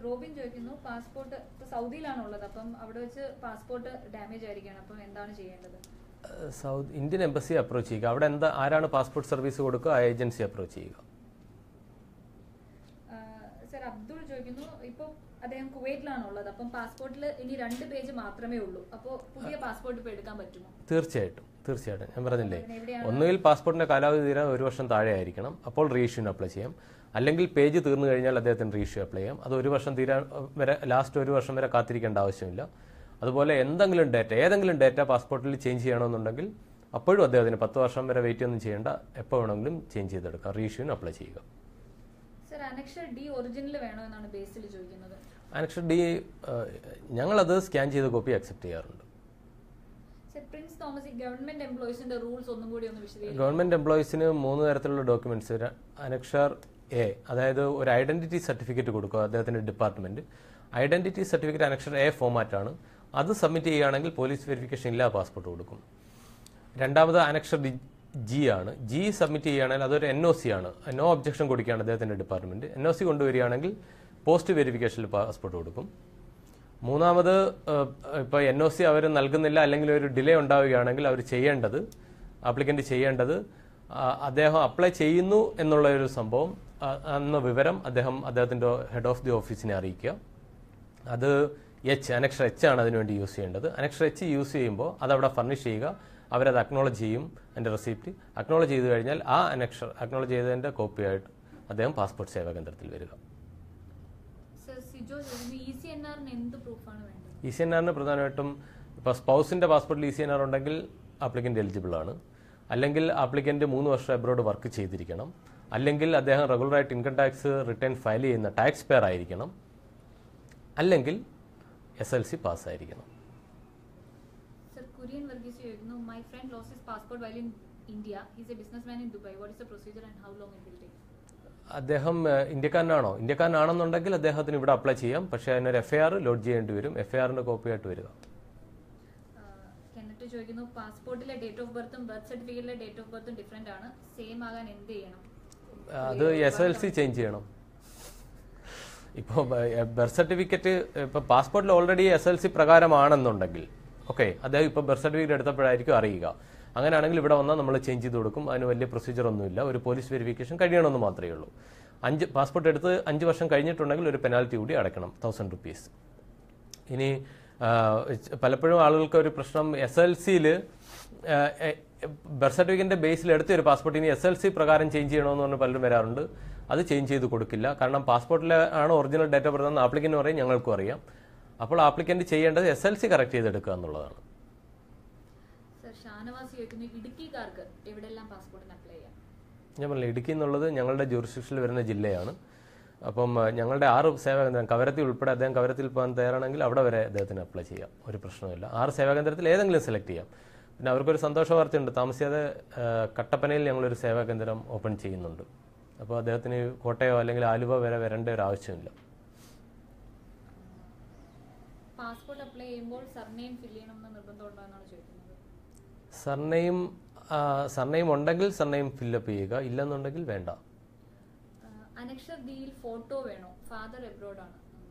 റോബിൻ ചോദിക്കുന്നു, പാസ്പോർട്ട് ഇപ്പോൾ സൗദിയിലാണുള്ളത്, അപ്പം അവിടെ വെച്ച് പാസ്പോർട്ട് ഡാമേജ് ആയിരിക്കുകയാണ്, അപ്പം എന്താണ് ചെയ്യേണ്ടത്? ഇന്ത്യൻ എംബസി അപ്രോച്ച് ചെയ്യുക. അവിടെ ആരാണ് പാസ്പോർട്ട് സർവീസ് കൊടുക്കുക ആ ഏജൻസി അപ്രോച്ച് ചെയ്യുക. സർ അബ്ദുൾ ചോദിക്കുന്നു, ഇപ്പോൾ അദ്ദേഹം കുവൈറ്റിലാണുള്ളത്, അപ്പം പാസ്പോർട്ടിൽ ഇനി 2 പേജ് മാത്രമേ ഉള്ളൂ, അപ്പോൾ പുതിയ പാസ്പോർട്ട് ഇപ്പോൾ എടുക്കാൻ പറ്റുമോ? തീർച്ചയായിട്ടും ഞാൻ പറഞ്ഞില്ലേ, ഒന്നുകിൽ പാസ്പോർട്ടിന്റെ കാലാവധി തീരാൻ 1 വർഷം താഴെ ആയിരിക്കണം, അപ്പോൾ റീഇഷ്യൂന് അപ്ലൈ ചെയ്യാം. അല്ലെങ്കിൽ പേജ് തീർന്നു കഴിഞ്ഞാൽ അദ്ദേഹത്തിന് റീഇഷ്യൂ അപ്ലൈ ചെയ്യാം. അത് 1 വർഷം തീരാൻ വരെ ലാസ്റ്റ് 1 വർഷം വരെ കാത്തിരിക്കേണ്ട ആവശ്യമില്ല. അതുപോലെ ഏതെങ്കിലും ഡേറ്റ പാസ്പോർട്ടിൽ ചേഞ്ച് ചെയ്യണമെന്നുണ്ടെങ്കിൽ അപ്പോഴും അദ്ദേഹത്തിന് 10 വർഷം വരെ വെയിറ്റ് ഒന്നും ചെയ്യേണ്ട, എപ്പോൾ വേണമെങ്കിലും ചേഞ്ച് ചെയ്തെടുക്കാം. റീഇഷ്യൂന് അപ്ലൈ ചെയ്യുക. അനക്ഷർ ഡി ഒറിജിനൽ വേണോ എന്നാണ് ബേസിൽ ചോദിക്കുന്നത്. അനക്ഷർ ഡി ഞങ്ങളത് സ്കാൻ ചെയ്ത കോപ്പി അക്സെപ്റ്റ് ചെയ്യാറുണ്ട്. പ്രിൻസ് തോമസ്, ഗവൺമെന്റ് എംപ്ലോയീസിന്റെ റൂൾസ് ഒന്നും കൂടി ഒന്ന് വിശദീകരിക്കും. ഗവൺമെന്റ് എംപ്ലോയീസിന് 3 തരത്തിലുള്ള ഡോക്യുമെന്റ്സ്. അനക്ഷർ എ, അതായത് ഒരു ഐഡന്റിറ്റി സർട്ടിഫിക്കറ്റ് കൊടുക്കുക അദ്ദേഹത്തിന്റെ department. Identity certificate annexure A ഫോമാറ്റാണ്. അത് സബ്മിറ്റ് ചെയ്യുകയാണെങ്കിൽ പോലീസ് വെരിഫിക്കേഷൻ ഇല്ലാ പാസ്പോർട്ട് കൊടുക്കും. രണ്ടാമത് അനക്ഷർ ജി ആണ്. ജി സബ്മിറ്റ് ചെയ്യുകയാണെങ്കിൽ അതൊരു NOC ആണ്. നോ ഒബ്ജക്ഷൻ കൊടുക്കുകയാണ് അദ്ദേഹത്തിന്റെ ഡിപ്പാർട്ട്മെന്റ്. NOC കൊണ്ടുവരികയാണെങ്കിൽ പോസ്റ്റ് വെരിഫിക്കേഷനിൽ പാസ്പോർട്ട് കൊടുക്കും. മൂന്നാമത് ഇപ്പോൾ NOC അവർ നൽകുന്നില്ല അല്ലെങ്കിൽ ഒരു ഡിലേ ഉണ്ടാവുകയാണെങ്കിൽ ആപ്ലിക്കന്റ് ചെയ്യേണ്ടത് അദ്ദേഹം അപ്ലൈ ചെയ്യുന്നു എന്നുള്ള ഒരു സംഭവം എന്ന വിവരം അദ്ദേഹത്തിന്റെ ഹെഡ് ഓഫ് ദി ഓഫീസിനെ അറിയിക്കുക. അത് അനക്ഷർ H ആണ് അതിനുവേണ്ടി യൂസ് ചെയ്യേണ്ടത്. അനക്ഷർ H യൂസ് ചെയ്യുമ്പോൾ അതവിടെ ഫർണിഷ് ചെയ്യുക. അവരത് അക്നോളജ് ചെയ്യും. എൻ്റെ റെസിപ്റ്റ് അക്നോളജ് ചെയ്ത് കഴിഞ്ഞാൽ ആ അക്നോളജ് ചെയ്തതിൻ്റെ കോപ്പിയായിട്ട് അദ്ദേഹം പാസ്പോർട്ട് സേവാ കേന്ദ്രത്തിൽ വരിക. ECNR പ്രധാനമായിട്ടും ഇപ്പോൾ സ്പൗസിന്റെ പാസ്പോർട്ടിൽ ECNR ഉണ്ടെങ്കിൽ ആപ്ലിക്കന്റ് എലിജിബിൾ ആണ്. അല്ലെങ്കിൽ ആപ്ലിക്കന്റ് 3 വർഷം അബ്രോഡ് വർക്ക് ചെയ്തിരിക്കണം. അല്ലെങ്കിൽ അദ്ദേഹം റെഗുലറായിട്ട് ഇൻകം ടാക്സ് റിട്ടേൺ ഫയൽ ചെയ്യുന്ന ടാക്സ് പെയർ ആയിരിക്കണം. അല്ലെങ്കിൽ SLC പാസ്സായിരിക്കണം. Korean Varghese ചോദിക്കുന്നു, my friend lost his passport while in India. He's a businessman in Dubai. What is the procedure and how long it will take? അദ്ദേഹം ഇന്ത്യക്കാരനാണെന്നുണ്ടെങ്കിൽ അദ്ദേഹത്തിന് ഇവിടെ apply ചെയ്യാം. പക്ഷേ അതിനൊരു FIR ലോഡ് ചെയ്യേണ്ടി വരും. FIRന്റെ കോപ്പിയായിട്ട് വരിക. കെന്നറ്റ് ചോദിക്കുന്നു, പാസ്പോർട്ടിലെ ഡേറ്റ് ഓഫ് ബർത്തും ബർത്ത് സർട്ടിഫിക്കറ്റിലെ ഡേറ്റ് ഓഫ് ബർത്തും ഡിഫറെന്റ് ആണ്, സെയിം ആകാൻ എന്ത് ചെയ്യണം? അത് SLC ചേഞ്ച് ചെയ്യണം. ഇപ്പോൾ ബർത്ത് സർട്ടിഫിക്കറ്റ് ഇപ്പോൾ പാസ്പോർട്ടിൽ ഓൾറെഡി SLC പ്രകാരമാണെന്നുണ്ടെങ്കിൽ അദ്ദേഹം ഇപ്പോൾ ബർത്ത് സർട്ടിഫിക്കറ്റ് എടുത്തപ്പോഴായിരിക്കും അറിയുക. അങ്ങനെയാണെങ്കിൽ ഇവിടെ വന്നാൽ നമ്മൾ ചേഞ്ച് ചെയ്ത് കൊടുക്കും. അതിന് വലിയ പ്രൊസീജിയർ ഒന്നുമില്ല. ഒരു പോലീസ് വെരിഫിക്കേഷൻ കഴിയണമെന്ന് മാത്രമേ ഉള്ളൂ. പാസ്പോർട്ട് എടുത്ത് 5 വർഷം കഴിഞ്ഞിട്ടുണ്ടെങ്കിൽ ഒരു പെനാൽറ്റി കൂടി അടയ്ക്കണം, 1000 rupees. ഇനി പലപ്പോഴും ആളുകൾക്ക് ഒരു പ്രശ്നം, SLCയിൽ ബർത്ത് സർട്ടിഫിക്കറ്റിന്റെ ബേസിൽ എടുത്ത ഒരു പാസ്പോർട്ട് ഇനി SLC പ്രകാരം ചേഞ്ച് ചെയ്യണമെന്ന് പറഞ്ഞ് പലരും വരാറുണ്ട്. അത് ചേഞ്ച് ചെയ്ത് കൊടുക്കില്ല. കാരണം പാസ്പോർട്ടിലെ ആണ് ഒറിജിനൽ ഡേറ്റ് ഓഫ് ബർത്ത് എന്ന് ആപ്ലിക്കന്റ് പറയും, ഞങ്ങൾക്കും അറിയാം. അപ്പോൾ ആപ്ലിക്കന്റ് ചെയ്യേണ്ടത് SLC കറക്റ്റ് ചെയ്തെടുക്കുക എന്നുള്ളതാണ്. ഞാൻ പറഞ്ഞില്ല, ഇടുക്കി എന്നുള്ളത് ഞങ്ങളുടെ ജൂറിസ്ഡിക്ഷനിൽ വരുന്ന ജില്ലയാണ്. അപ്പം ഞങ്ങളുടെ 6 സേവാകേന്ദ്രം, കവരത്തി ഉൾപ്പെടെ അദ്ദേഹം കവരത്തിൽ പോകാൻ തയ്യാറാണെങ്കിൽ അവിടെ വരെ അദ്ദേഹത്തിന് അപ്ലൈ ചെയ്യാം, ഒരു പ്രശ്നമില്ല. 6 സേവാകേന്ദ്രത്തിൽ ഏതെങ്കിലും സെലക്ട് ചെയ്യാം. പിന്നെ അവർക്കൊരു സന്തോഷ വാർത്തയുണ്ട്, താമസിയാതെ കട്ടപ്പനയിൽ ഞങ്ങളൊരു സേവാകേന്ദ്രം ഓപ്പൺ ചെയ്യുന്നുണ്ട്. അപ്പോൾ അദ്ദേഹത്തിന് കോട്ടയോ അല്ലെങ്കിൽ ആലുവ വരെ വരേണ്ട ഒരു ആവശ്യമില്ല. പാസ്പോർട്ട് അപ്ലൈ ചെയ്യുമ്പോൾ സർനെയിം ഫിൽ ചെയ്യണമെന്ന് നിർബന്ധമുണ്ടോ എന്നാണ് ചോദിക്കുന്നത്. സർനെയിം ഉണ്ടെങ്കിൽ സർനെയിം ഫില്ലപ്പ് ചെയ്യുക, ഇല്ലെന്നുണ്ടെങ്കിൽ വേണ്ട. അനക്ഷർ ഡിയിൽ ഫോട്ടോ വേണോ? ഫാദർ എബ്രോഡ് ആണ്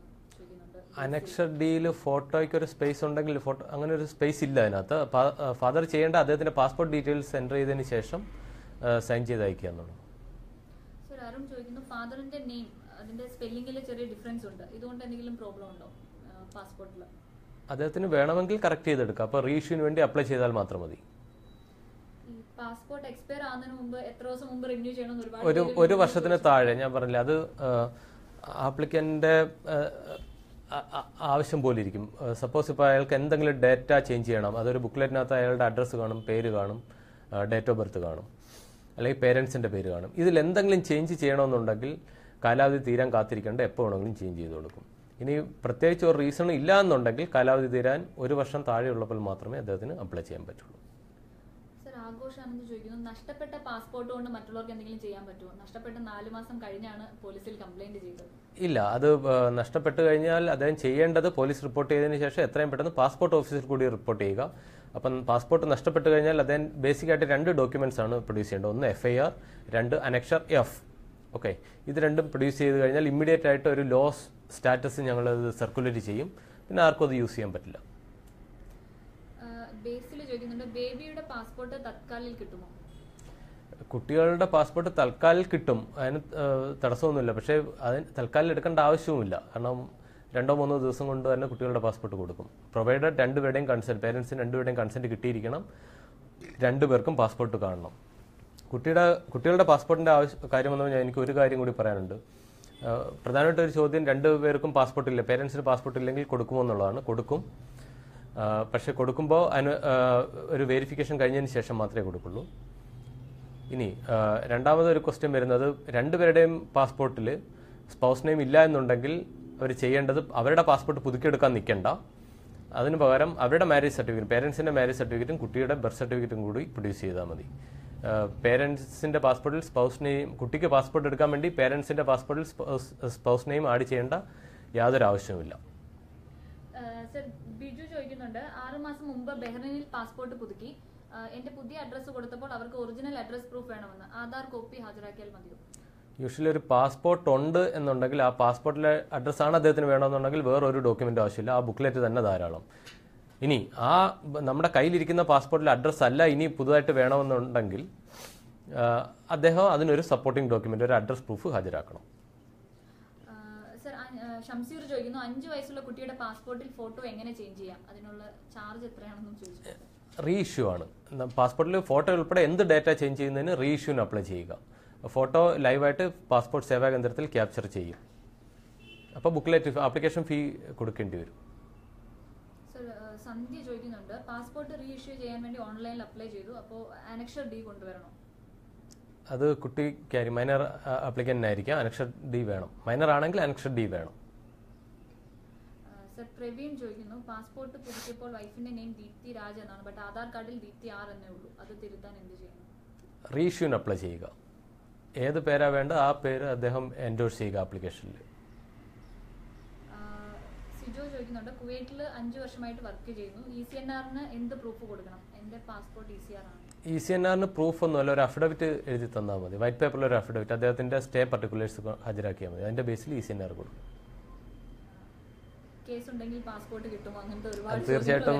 ചോദിക്കുന്നുണ്ട്. അനക്ഷർ ഡിയിൽ ഫോട്ടോയ്ക്ക് ഒരു സ്പേസ് ഉണ്ടെങ്കിൽ അങ്ങനെ ഒരു സ്പേസ് ഇല്ല അതിനകത്ത്. ഫാദർ ചെയ്യേണ്ട അദ്ദേഹത്തിന്റെ പാസ്പോർട്ട് ഡീറ്റെയിൽസ് എൻ്റർ ചെയ്തതിന് ശേഷം സൈൻ ചെയ്ത് അയക്കുക എന്നുള്ളത്. അരുൺ ചോദിക്കുന്നു, ഫാദറിന്റെ നെയിം അതിന്റെ സ്പെല്ലിംഗിൽ ചെറിയ ഡിഫറൻസ് ഉണ്ട്, ഇതുകൊണ്ട് എന്തെങ്കിലും പ്രോബ്ലം ഉണ്ടോ പാസ്പോർട്ടിൽ? അദ്ദേഹത്തിന് വേണമെങ്കിൽ കറക്റ്റ് ചെയ്തെടുക്കാം. അപ്പോൾ റീഇഷ്യൂവിന് വേണ്ടി അപ്ലൈ ചെയ്താൽ മാത്രം മതി. പാസ്പോർട്ട് എക്സ്പയർ ആവുന്നതിന് മുമ്പ് എത്ര ദിവസം മുമ്പ് റിന്യൂ ചെയ്യണം? ഒരു വർഷത്തിന് താഴെ. ഞാൻ പറഞ്ഞില്ല, അത് ആപ്ലിക്കന്റെ ആവശ്യം പോലെ ഇരിക്കും. സപ്പോസ് ഇപ്പോൾ അയാൾക്ക് എന്തെങ്കിലും ഡേറ്റ ചേഞ്ച് ചെയ്യണം, അതൊരു ബുക്ക്ലെറ്റിനകത്ത് അയാളുടെ അഡ്രസ്സ് കാണും, പേര് കാണും, ഡേറ്റ് ഓഫ് ബർത്ത് കാണും. അല്ലെങ്കിൽ പേരൻസിൻ്റെ പേര് കാണും. ഇതിൽ എന്തെങ്കിലും ചേഞ്ച് ചെയ്യണമെന്നുണ്ടെങ്കിൽ കാലാവധി തീരാൻ കാത്തിരിക്കേണ്ട, എപ്പോൾ വേണമെങ്കിലും ചേഞ്ച് ചെയ്ത് കൊടുക്കും. ഇനി പ്രത്യേകിച്ച് ഒരു റീസൺ ഇല്ല എന്നുണ്ടെങ്കിൽ കാലാവധി തീരാൻ 1 വർഷം താഴെയുള്ളപ്പോൾ മാത്രമേ അദ്ദേഹത്തിന് അപ്ലൈ ചെയ്യാൻ പറ്റുള്ളൂ. സർ, ആഘോഷാണെന്ന് ചോദിക്കുന്നു, നഷ്ടപ്പെട്ട പാസ്പോർട്ട് കൊണ്ട് മറ്റുള്ളവർക്ക് എന്തെങ്കിലും ചെയ്യാൻ പറ്റുമോ? നഷ്ടപ്പെട്ട 4 മാസം കഴിഞ്ഞാണ് പോലീസിൽ കംപ്ലൈന്റ് ചെയ്തത്. ഇല്ല, അത് നഷ്ടപ്പെട്ട് കഴിഞ്ഞാൽ അദ്ദേഹം ചെയ്യേണ്ടത് പോലീസ് റിപ്പോർട്ട് ചെയ്തതിന് ശേഷം എത്രയും പെട്ടെന്ന് പാസ്പോർട്ട് ഓഫീസിൽ കൂടി റിപ്പോർട്ട് ചെയ്യുക. അപ്പം പാസ്പോർട്ട് നഷ്ടപ്പെട്ട് കഴിഞ്ഞാൽ അദ്ദേഹം ബേസിക്കായിട്ട് 2 ഡോക്യുമെന്റ്സ് ആണ് പ്രൊഡ്യൂസ് ചെയ്യേണ്ടത്. ഒന്ന് FIR, 2 അനക്ഷർ F. ഓക്കെ, ഇത് രണ്ടും പ്രൊഡ്യൂസ് ചെയ്ത് കഴിഞ്ഞാൽ ഇമ്മീഡിയറ്റ് ആയിട്ട് ഒരു ലോസ് സ്റ്റാറ്റസ് ഞങ്ങൾ സർക്കുലേറ്റ് ചെയ്യും. പിന്നെ ആർക്കും അത് യൂസ് ചെയ്യാൻ പറ്റില്ല. ബേസിൽ ചോദിക്കുന്നുണ്ട്, ബേബിയുടെ പാസ്പോർട്ട് തത്കാലിൽ കിട്ടുമോ? കുട്ടികളുടെ പാസ്പോർട്ട് തൽക്കാലിൽ കിട്ടും, അതിന് തടസ്സമൊന്നുമില്ല. പക്ഷേ അതിന് തൽക്കാലം എടുക്കേണ്ട ആവശ്യവുമില്ല. കാരണം 2-3 ദിവസം കൊണ്ട് തന്നെ കുട്ടികളുടെ പാസ്പോർട്ട് കൊടുക്കും. പ്രൊവൈഡഡ് 2 പേരുടെയും കൺസെൻറ്റ്, പേരൻസിന് 2 പേരുടെയും കൺസെൻറ്റ് കിട്ടിയിരിക്കണം. 2 പേർക്കും പാസ്പോർട്ട് കാണണം. കുട്ടികളുടെ പാസ്പോർട്ടിൻ്റെ കാര്യം വന്നപ്പോൾ എനിക്ക് ഒരു കാര്യം കൂടി പറയാനുണ്ട്. പ്രധാനമായിട്ട് ഒരു ചോദ്യം, 2 പേർക്കും പാസ്പോർട്ട് ഇല്ല, പേരൻസിന് പാസ്പോർട്ട് ഇല്ലെങ്കിൽ കൊടുക്കുമോ എന്നുള്ളതാണ്. കൊടുക്കും. പക്ഷേ കൊടുക്കുമ്പോൾ അതിന് ഒരു വെരിഫിക്കേഷൻ കഴിഞ്ഞതിന് ശേഷം മാത്രമേ കൊടുക്കുള്ളൂ. ഇനി രണ്ടാമതൊരു ക്വസ്റ്റ്യൻ വരുന്നത്, 2 പേരുടെയും പാസ്പോർട്ടിൽ സ്പൗസ് നെയിം ഇല്ല എന്നുണ്ടെങ്കിൽ അവർ ചെയ്യേണ്ടത് അവരുടെ പാസ്പോർട്ട് പുതുക്കിയെടുക്കാൻ നിൽക്കേണ്ട. അതിന് പകരം അവരുടെ മാരേജ് സർട്ടിഫിക്കറ്റ്, പേരൻസിൻ്റെ മാരേജ് സർട്ടിഫിക്കറ്റും കുട്ടിയുടെ ബർത്ത് സർട്ടിഫിക്കറ്റും കൂടി പ്രൊഡ്യൂസ് ചെയ്താൽ മതി. പേരൻസിൻ്റെ പാസ്പോർട്ടിൽ സ്പൗസ് നെയിം, കുട്ടിക്ക് പാസ്പോർട്ട് എടുക്കാൻ വേണ്ടി പേരൻസിൻ്റെ പാസ്പോർട്ടിൽ സ്പൗസ് നെയിം ആഡ് ചെയ്യേണ്ട യാതൊരു ആവശ്യവുമില്ല. സർ, ബിജു ചോദിക്കുന്നുണ്ട്, 6 മാസം മുമ്പ് ബഹ്റൈനിൽ പാസ്പോർട്ട് പുതുക്കി. എന്റെ പുതിയ അഡ്രസ്സ് കൊടുത്തപ്പോൾ അവർക്ക് ഒറിജിനൽ അഡ്രസ് പ്രൂഫ് വേണമെന്ന്. ആധാർ കോപ്പി ഹാജരാക്കിയാൽ മതിയോ? യൂഷ്വലി ഒരു പാസ്പോർട്ട് ഉണ്ട് എന്നുണ്ടെങ്കിൽ ആ പാസ്പോർട്ടിലെ അഡ്രസ്സാണ് അദ്ദേഹത്തിന് വേണമെന്നുണ്ടെങ്കിൽ വേറൊരു ഡോക്യുമെൻ്റ് ആവശ്യമില്ല, ആ ബുക്ക്ലെറ്റ് തന്നെ ധാരാളം. ഇനി ആ നമ്മുടെ കയ്യിലിരിക്കുന്ന പാസ്പോർട്ടിലെ അഡ്രസ്സ് അല്ല ഇനി പുതുതായിട്ട് വേണമെന്നുണ്ടെങ്കിൽ അദ്ദേഹം അതിനൊരു സപ്പോർട്ടിംഗ് ഡോക്യുമെൻ്റ്, ഒരു അഡ്രസ് പ്രൂഫ് ഹാജരാക്കണം. സർ, ഷംസീർ ചോദിക്കുന്നു, 5 വയസ്സുള്ള കുട്ടിയുടെ പാസ്പോർട്ടിൽ ഫോട്ടോ എങ്ങനെ ചേഞ്ച് ചെയ്യാം? അതിനുള്ള ചാർജ് എത്രയാണെന്നും ചോദിച്ചു. റീഇഷ്യൂ ആണ്. പാസ്പോർട്ടിൽ ഫോട്ടോ ഉൾപ്പെടെ എന്ത് ഡാറ്റ ചേഞ്ച് ചെയ്യുന്നതിന് റീഇഷ്യൂവിന് അപ്ലൈ ചെയ്യുക. ഫോട്ടോ ലൈവായിട്ട് പാസ്പോർട്ട് സേവാ കേന്ദ്രത്തിൽ ക്യാപ്ചർ ചെയ്യും. അപ്പോൾ ബുക്ക്ലെറ്റ് ആപ്ലിക്കേഷൻ ഫീ കൊടുക്കേണ്ടി വരും. സർ, സന്ധ്യ ചോദിക്കുന്നുണ്ട്, പാസ്പോർട്ട് റീഇഷ്യൂ ചെയ്യാൻ വേണ്ടി ഓൺലൈനിൽ അപ്ലൈ ചെയ്തു, അപ്പോൾ അനക്ഷർ ഡി കൊണ്ടുവരണോ? അത് കുട്ടിക്ക് മൈനർ ആപ്ലിക്കന്റിനായിരിക്കാം, അനക്ഷർ ഡി വേണം. മൈനർ ആണെങ്കിൽ അനക്ഷർ ഡി വേണം. സർ, പ്രവീൺ ചോദിക്കുന്നു, പാസ്പോർട്ട് പുതുക്കിയപ്പോൾ വൈഫിന്റെ നെയിം ദീപ്തി രാജ് എന്നാണ്, ബട്ട് ആധാർ കാർഡിൽ ദീപ്തി ആർ എന്നേ ഉള്ളൂ. അത് തിരുത്താൻ എന്ത് ചെയ്യണം? റീഇഷ്യൂവിന് അപ്ലൈ ചെയ്യുക. ഏത് പേരാ വേണ്ട ആ പേര് അദ്ദേഹം എൻഡോഴ്സ് ചെയ്യുക ആപ്ലിക്കേഷനിൽ. സിജോ ചോദിക്കുന്നുണ്ട്, കുവൈറ്റിൽ 5 വർഷമായിട്ട് വർക്ക് ചെയ്യുന്നു, ECNR-ന് എന്ത് പ്രൂഫ് കൊടുക്കണം? എന്റെ പാസ്പോർട്ട് ECR ആണ്. ECNR-ന് പ്രൂഫ് ഒന്നുമല്ല, ഒരു അഫിഡവിറ്റ് എഴുതി തന്നാൽ മതി. വൈറ്റ് പേപ്പറിൽ ഒരു അഫിഡവിറ്റ്, അദ്ദേഹത്തിന്റെ സ്റ്റേ പർട്ടിക്കുലേഴ്സ് ഹാജരാക്കിയാൽ മതി. അതിന്റെ ബേസിൽ ECNR കൊടുക്കും. കേസ് ഉണ്ടെങ്കിൽ പാസ്പോർട്ട് കിട്ടുമോ? അങ്ങനത്തെ ഒരുപാട് തീർച്ചയായിട്ടും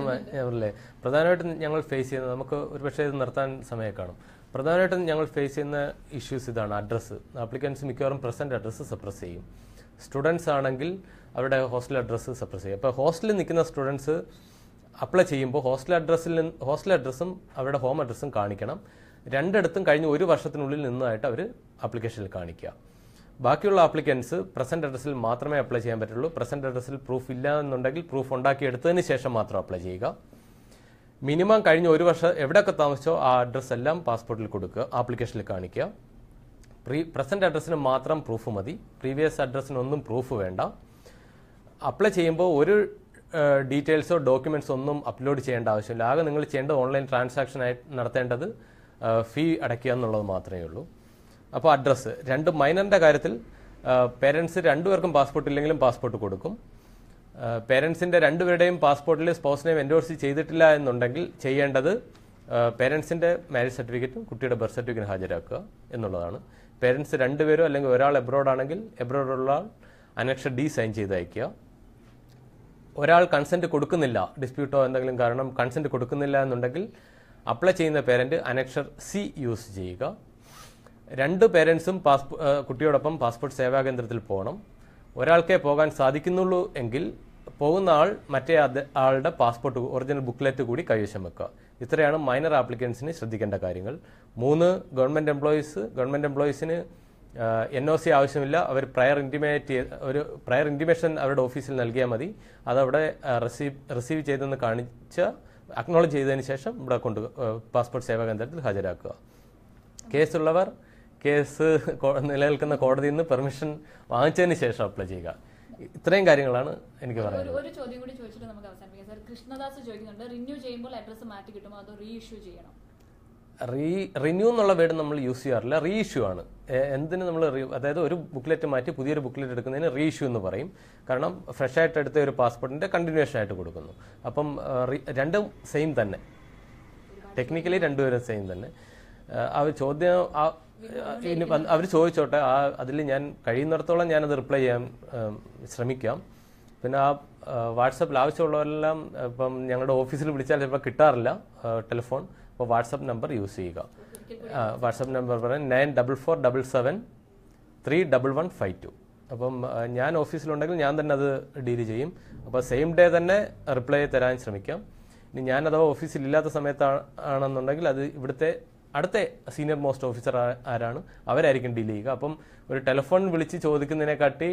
അല്ലേ. പ്രധാനമായിട്ടും ഞങ്ങൾ ഫേസ് ചെയ്യുന്നത്, നമുക്ക് ഒരുപക്ഷെ ഇത് നിർത്താൻ സമയം കാണും, പ്രധാനമായിട്ടും ഞങ്ങൾ ഫേസ് ചെയ്യുന്ന ഇഷ്യൂസ് ഇതാണ്. അഡ്രസ്സ്, ആപ്ലിക്കൻസ് മിക്കവാറും പ്രസന്റ് അഡ്രസ്സ് സപ്രസ് ചെയ്യും. സ്റ്റുഡൻസ് ആണെങ്കിൽ അവരുടെ ഹോസ്റ്റൽ അഡ്രസ്സ് സപ്രസ് ചെയ്യും. അപ്പോൾ ഹോസ്റ്റലിൽ നിൽക്കുന്ന സ്റ്റുഡൻസ് അപ്ലൈ ചെയ്യുമ്പോൾ ഹോസ്റ്റൽ അഡ്രസ്സും അവരുടെ ഹോം അഡ്രസ്സും കാണിക്കണം. 2 ഇടത്തും കഴിഞ്ഞ് 1 വർഷത്തിനുള്ളിൽ നിന്നായിട്ട് അവർ ആപ്ലിക്കേഷനിൽ കാണിക്കുക. ബാക്കിയുള്ള ആപ്ലിക്കൻസ് പ്രസന്റ് അഡ്രസ്സിൽ മാത്രമേ അപ്ലൈ ചെയ്യാൻ പറ്റുള്ളൂ. പ്രസന്റ് അഡ്രസ്സിൽ പ്രൂഫ് ഇല്ല എന്നുണ്ടെങ്കിൽ പ്രൂഫ് ഉണ്ടാക്കിയെടുത്തതിന് ശേഷം മാത്രം അപ്ലൈ ചെയ്യുക. മിനിമം കഴിഞ്ഞ 1 വർഷം എവിടെയൊക്കെ താമസിച്ചോ ആ അഡ്രസ്സ് എല്ലാം പാസ്പോർട്ടിൽ കൊടുക്കുക, ആപ്ലിക്കേഷനിൽ കാണിക്കുക. പ്രസന്റ് അഡ്രസ്സിന് മാത്രം പ്രൂഫ് മതി, പ്രീവിയസ് അഡ്രസ്സിനൊന്നും പ്രൂഫ് വേണ്ട. അപ്ലൈ ചെയ്യുമ്പോൾ ഒരു ഡീറ്റെയിൽസോ ഡോക്യുമെന്റ്സോ ഒന്നും അപ്ലോഡ് ചെയ്യേണ്ട ആവശ്യമില്ല. ആകെ നിങ്ങൾ ചെയ്യേണ്ടത് ഓൺലൈൻ ട്രാൻസാക്ഷൻ ആയിട്ട് നടത്തേണ്ടത് ഫീ അടയ്ക്കുക എന്നുള്ളത് മാത്രമേ ഉള്ളൂ. അപ്പോൾ അഡ്രസ്സ് 2 മൈനറിൻ്റെ കാര്യത്തിൽ പേരൻസ് 2 പേർക്കും പാസ്പോർട്ട് ഇല്ലെങ്കിലും പാസ്പോർട്ട് കൊടുക്കും. പേരൻസിൻ്റെ 2 പേരുടെയും പാസ്പോർട്ടിൽ സ്പൗസ് നെയിം എൻഡോഴ്സ് ചെയ്തിട്ടില്ല എന്നുണ്ടെങ്കിൽ ചെയ്യേണ്ടത് പേരൻസിൻ്റെ മാരേജ് സർട്ടിഫിക്കറ്റും കുട്ടിയുടെ ബർത്ത് സർട്ടിഫിക്കറ്റും ഹാജരാക്കുക എന്നുള്ളതാണ്. പേരൻസ് 2 പേരോ അല്ലെങ്കിൽ ഒരാൾ എബ്രോഡ് ആണെങ്കിൽ എബ്രോഡുള്ള ആൾ അനക്ഷർ ഡി സൈൻ ചെയ്ത് അയക്കുക. ഒരാൾ കൺസെൻറ്റ് കൊടുക്കുന്നില്ല, ഡിസ്പ്യൂട്ടോ എന്തെങ്കിലും കാരണം കൺസെൻറ്റ് കൊടുക്കുന്നില്ല എന്നുണ്ടെങ്കിൽ അപ്ലൈ ചെയ്യുന്ന പേരൻറ്റ് അനക്ഷർ സി യൂസ് ചെയ്യുക. 2 പേരൻസും കുട്ടിയോടൊപ്പം പാസ്പോർട്ട് സേവാ കേന്ദ്രത്തിൽ പോകണം. ഒരാൾക്കേ പോകാൻ സാധിക്കുന്നുള്ളൂ എങ്കിൽ പോകുന്ന ആൾ മറ്റേ ആളുടെ പാസ്പോർട്ട് ഒറിജിനൽ ബുക്ക്ലെറ്റ് കൂടി കൈവശം വെക്കുക. ഇത്രയാണ് മൈനർ ആപ്ലിക്കൻസിന് ശ്രദ്ധിക്കേണ്ട കാര്യങ്ങൾ. 3 ഗവൺമെൻറ് എംപ്ലോയീസിന് NOC ആവശ്യമില്ല. അവർ പ്രയർ ഇൻറ്റിമേഷൻ അവരുടെ ഓഫീസിൽ നൽകിയാൽ മതി. അതവിടെ റിസീവ് ചെയ്തെന്ന് കാണിച്ച് അക്നോളജ് ചെയ്തതിന് ശേഷം ഇവിടെ പാസ്പോർട്ട് സേവാ കേന്ദ്രത്തിൽ ഹാജരാക്കുക. കേസുള്ളവർ കേസ് നിലനിൽക്കുന്ന കോടതിയിൽ നിന്ന് പെർമിഷൻ വാങ്ങിച്ചതിന് ശേഷം അപ്ലൈ ചെയ്യുക. ഇത്രയും കാര്യങ്ങളാണ് എനിക്ക് പറയാനുള്ളത്. ഒരു ചോദ്യം കൂടി ചോദിച്ചിട്ട് നമുക്ക് അവസാനിപ്പിക്കാം സാർ. കൃഷ്ണദാസ് ചോദിക്കുന്നുണ്ട്, റിന്യൂ ചെയ്യുമ്പോൾ അഡ്രസ്സ് മാറ്റി കിട്ടുമോ അതോ റീ ഇഷ്യൂ ചെയ്യണം? റിന്യൂ എന്നുള്ള വേർഡ് നമ്മൾ യൂസ് ചെയ്യാറില്ല, റീ ഇഷ്യൂ ആണ്. എന്തിന് നമ്മൾ അതായത് ഒരു ബുക്ക്ലെറ്റ് മാറ്റി പുതിയൊരു ബുക്ക്ലെറ്റ് എടുക്കുന്നതിന് റീ ഇഷ്യൂ എന്ന് പറയും. കാരണം ഫ്രഷ് ആയിട്ട് എടുത്ത ഒരു പാസ്പോർട്ടിന്റെ കണ്ടിന്യൂഷൻ ആയിട്ട് കൊടുക്കുന്നു. അപ്പം രണ്ടും സെയിം തന്നെ, ടെക്നിക്കലി രണ്ടുപേരും സെയിം തന്നെ. അവർ ചോദ്യം ഇനി അവർ ചോദിച്ചോട്ടെ, അതിൽ ഞാൻ കഴിയുന്നിടത്തോളം ഞാനത് റിപ്ലൈ ചെയ്യാൻ ശ്രമിക്കാം. പിന്നെ ആ വാട്സപ്പിൽ ആവശ്യമുള്ളവരെല്ലാം ഇപ്പം ഞങ്ങളുടെ ഓഫീസിൽ വിളിച്ചാൽ ചിലപ്പോൾ കിട്ടാറില്ല ടെലിഫോൺ. അപ്പോൾ വാട്സപ്പ് നമ്പർ യൂസ് ചെയ്യുക. വാട്സപ്പ് നമ്പർ പറയാൻ 9477371152. അപ്പം ഞാൻ ഓഫീസിലുണ്ടെങ്കിൽ ഞാൻ തന്നെ അത് ഡീൽ ചെയ്യും. അപ്പോൾ സെയിം ഡേ തന്നെ റിപ്ലൈ തരാൻ ശ്രമിക്കാം. ഇനി ഞാൻ അഥവാ ഓഫീസിൽ ഇല്ലാത്ത സമയത്താണെന്നുണ്ടെങ്കിൽ അത് ഇവിടുത്തെ അടുത്ത സീനിയർ മോസ്റ്റ് ഓഫീസർ ആരാണ് അവരായിരിക്കും ഡീൽ ചെയ്യുക. അപ്പം ഒരു ടെലിഫോൺ വിളിച്ച് ചോദിക്കുന്നതിനെക്കാട്ടി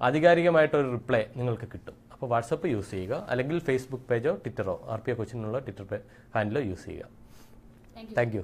ആധികാരികമായിട്ടൊരു റിപ്ലൈ നിങ്ങൾക്ക് കിട്ടും. അപ്പോൾ വാട്സപ്പ് യൂസ് ചെയ്യുക, അല്ലെങ്കിൽ ഫേസ്ബുക്ക് പേജോ ട്വിറ്ററോ RPA കൊച്ചിനുള്ള ട്വിറ്റർ ഹാൻഡിലോ യൂസ് ചെയ്യുക. Thank you.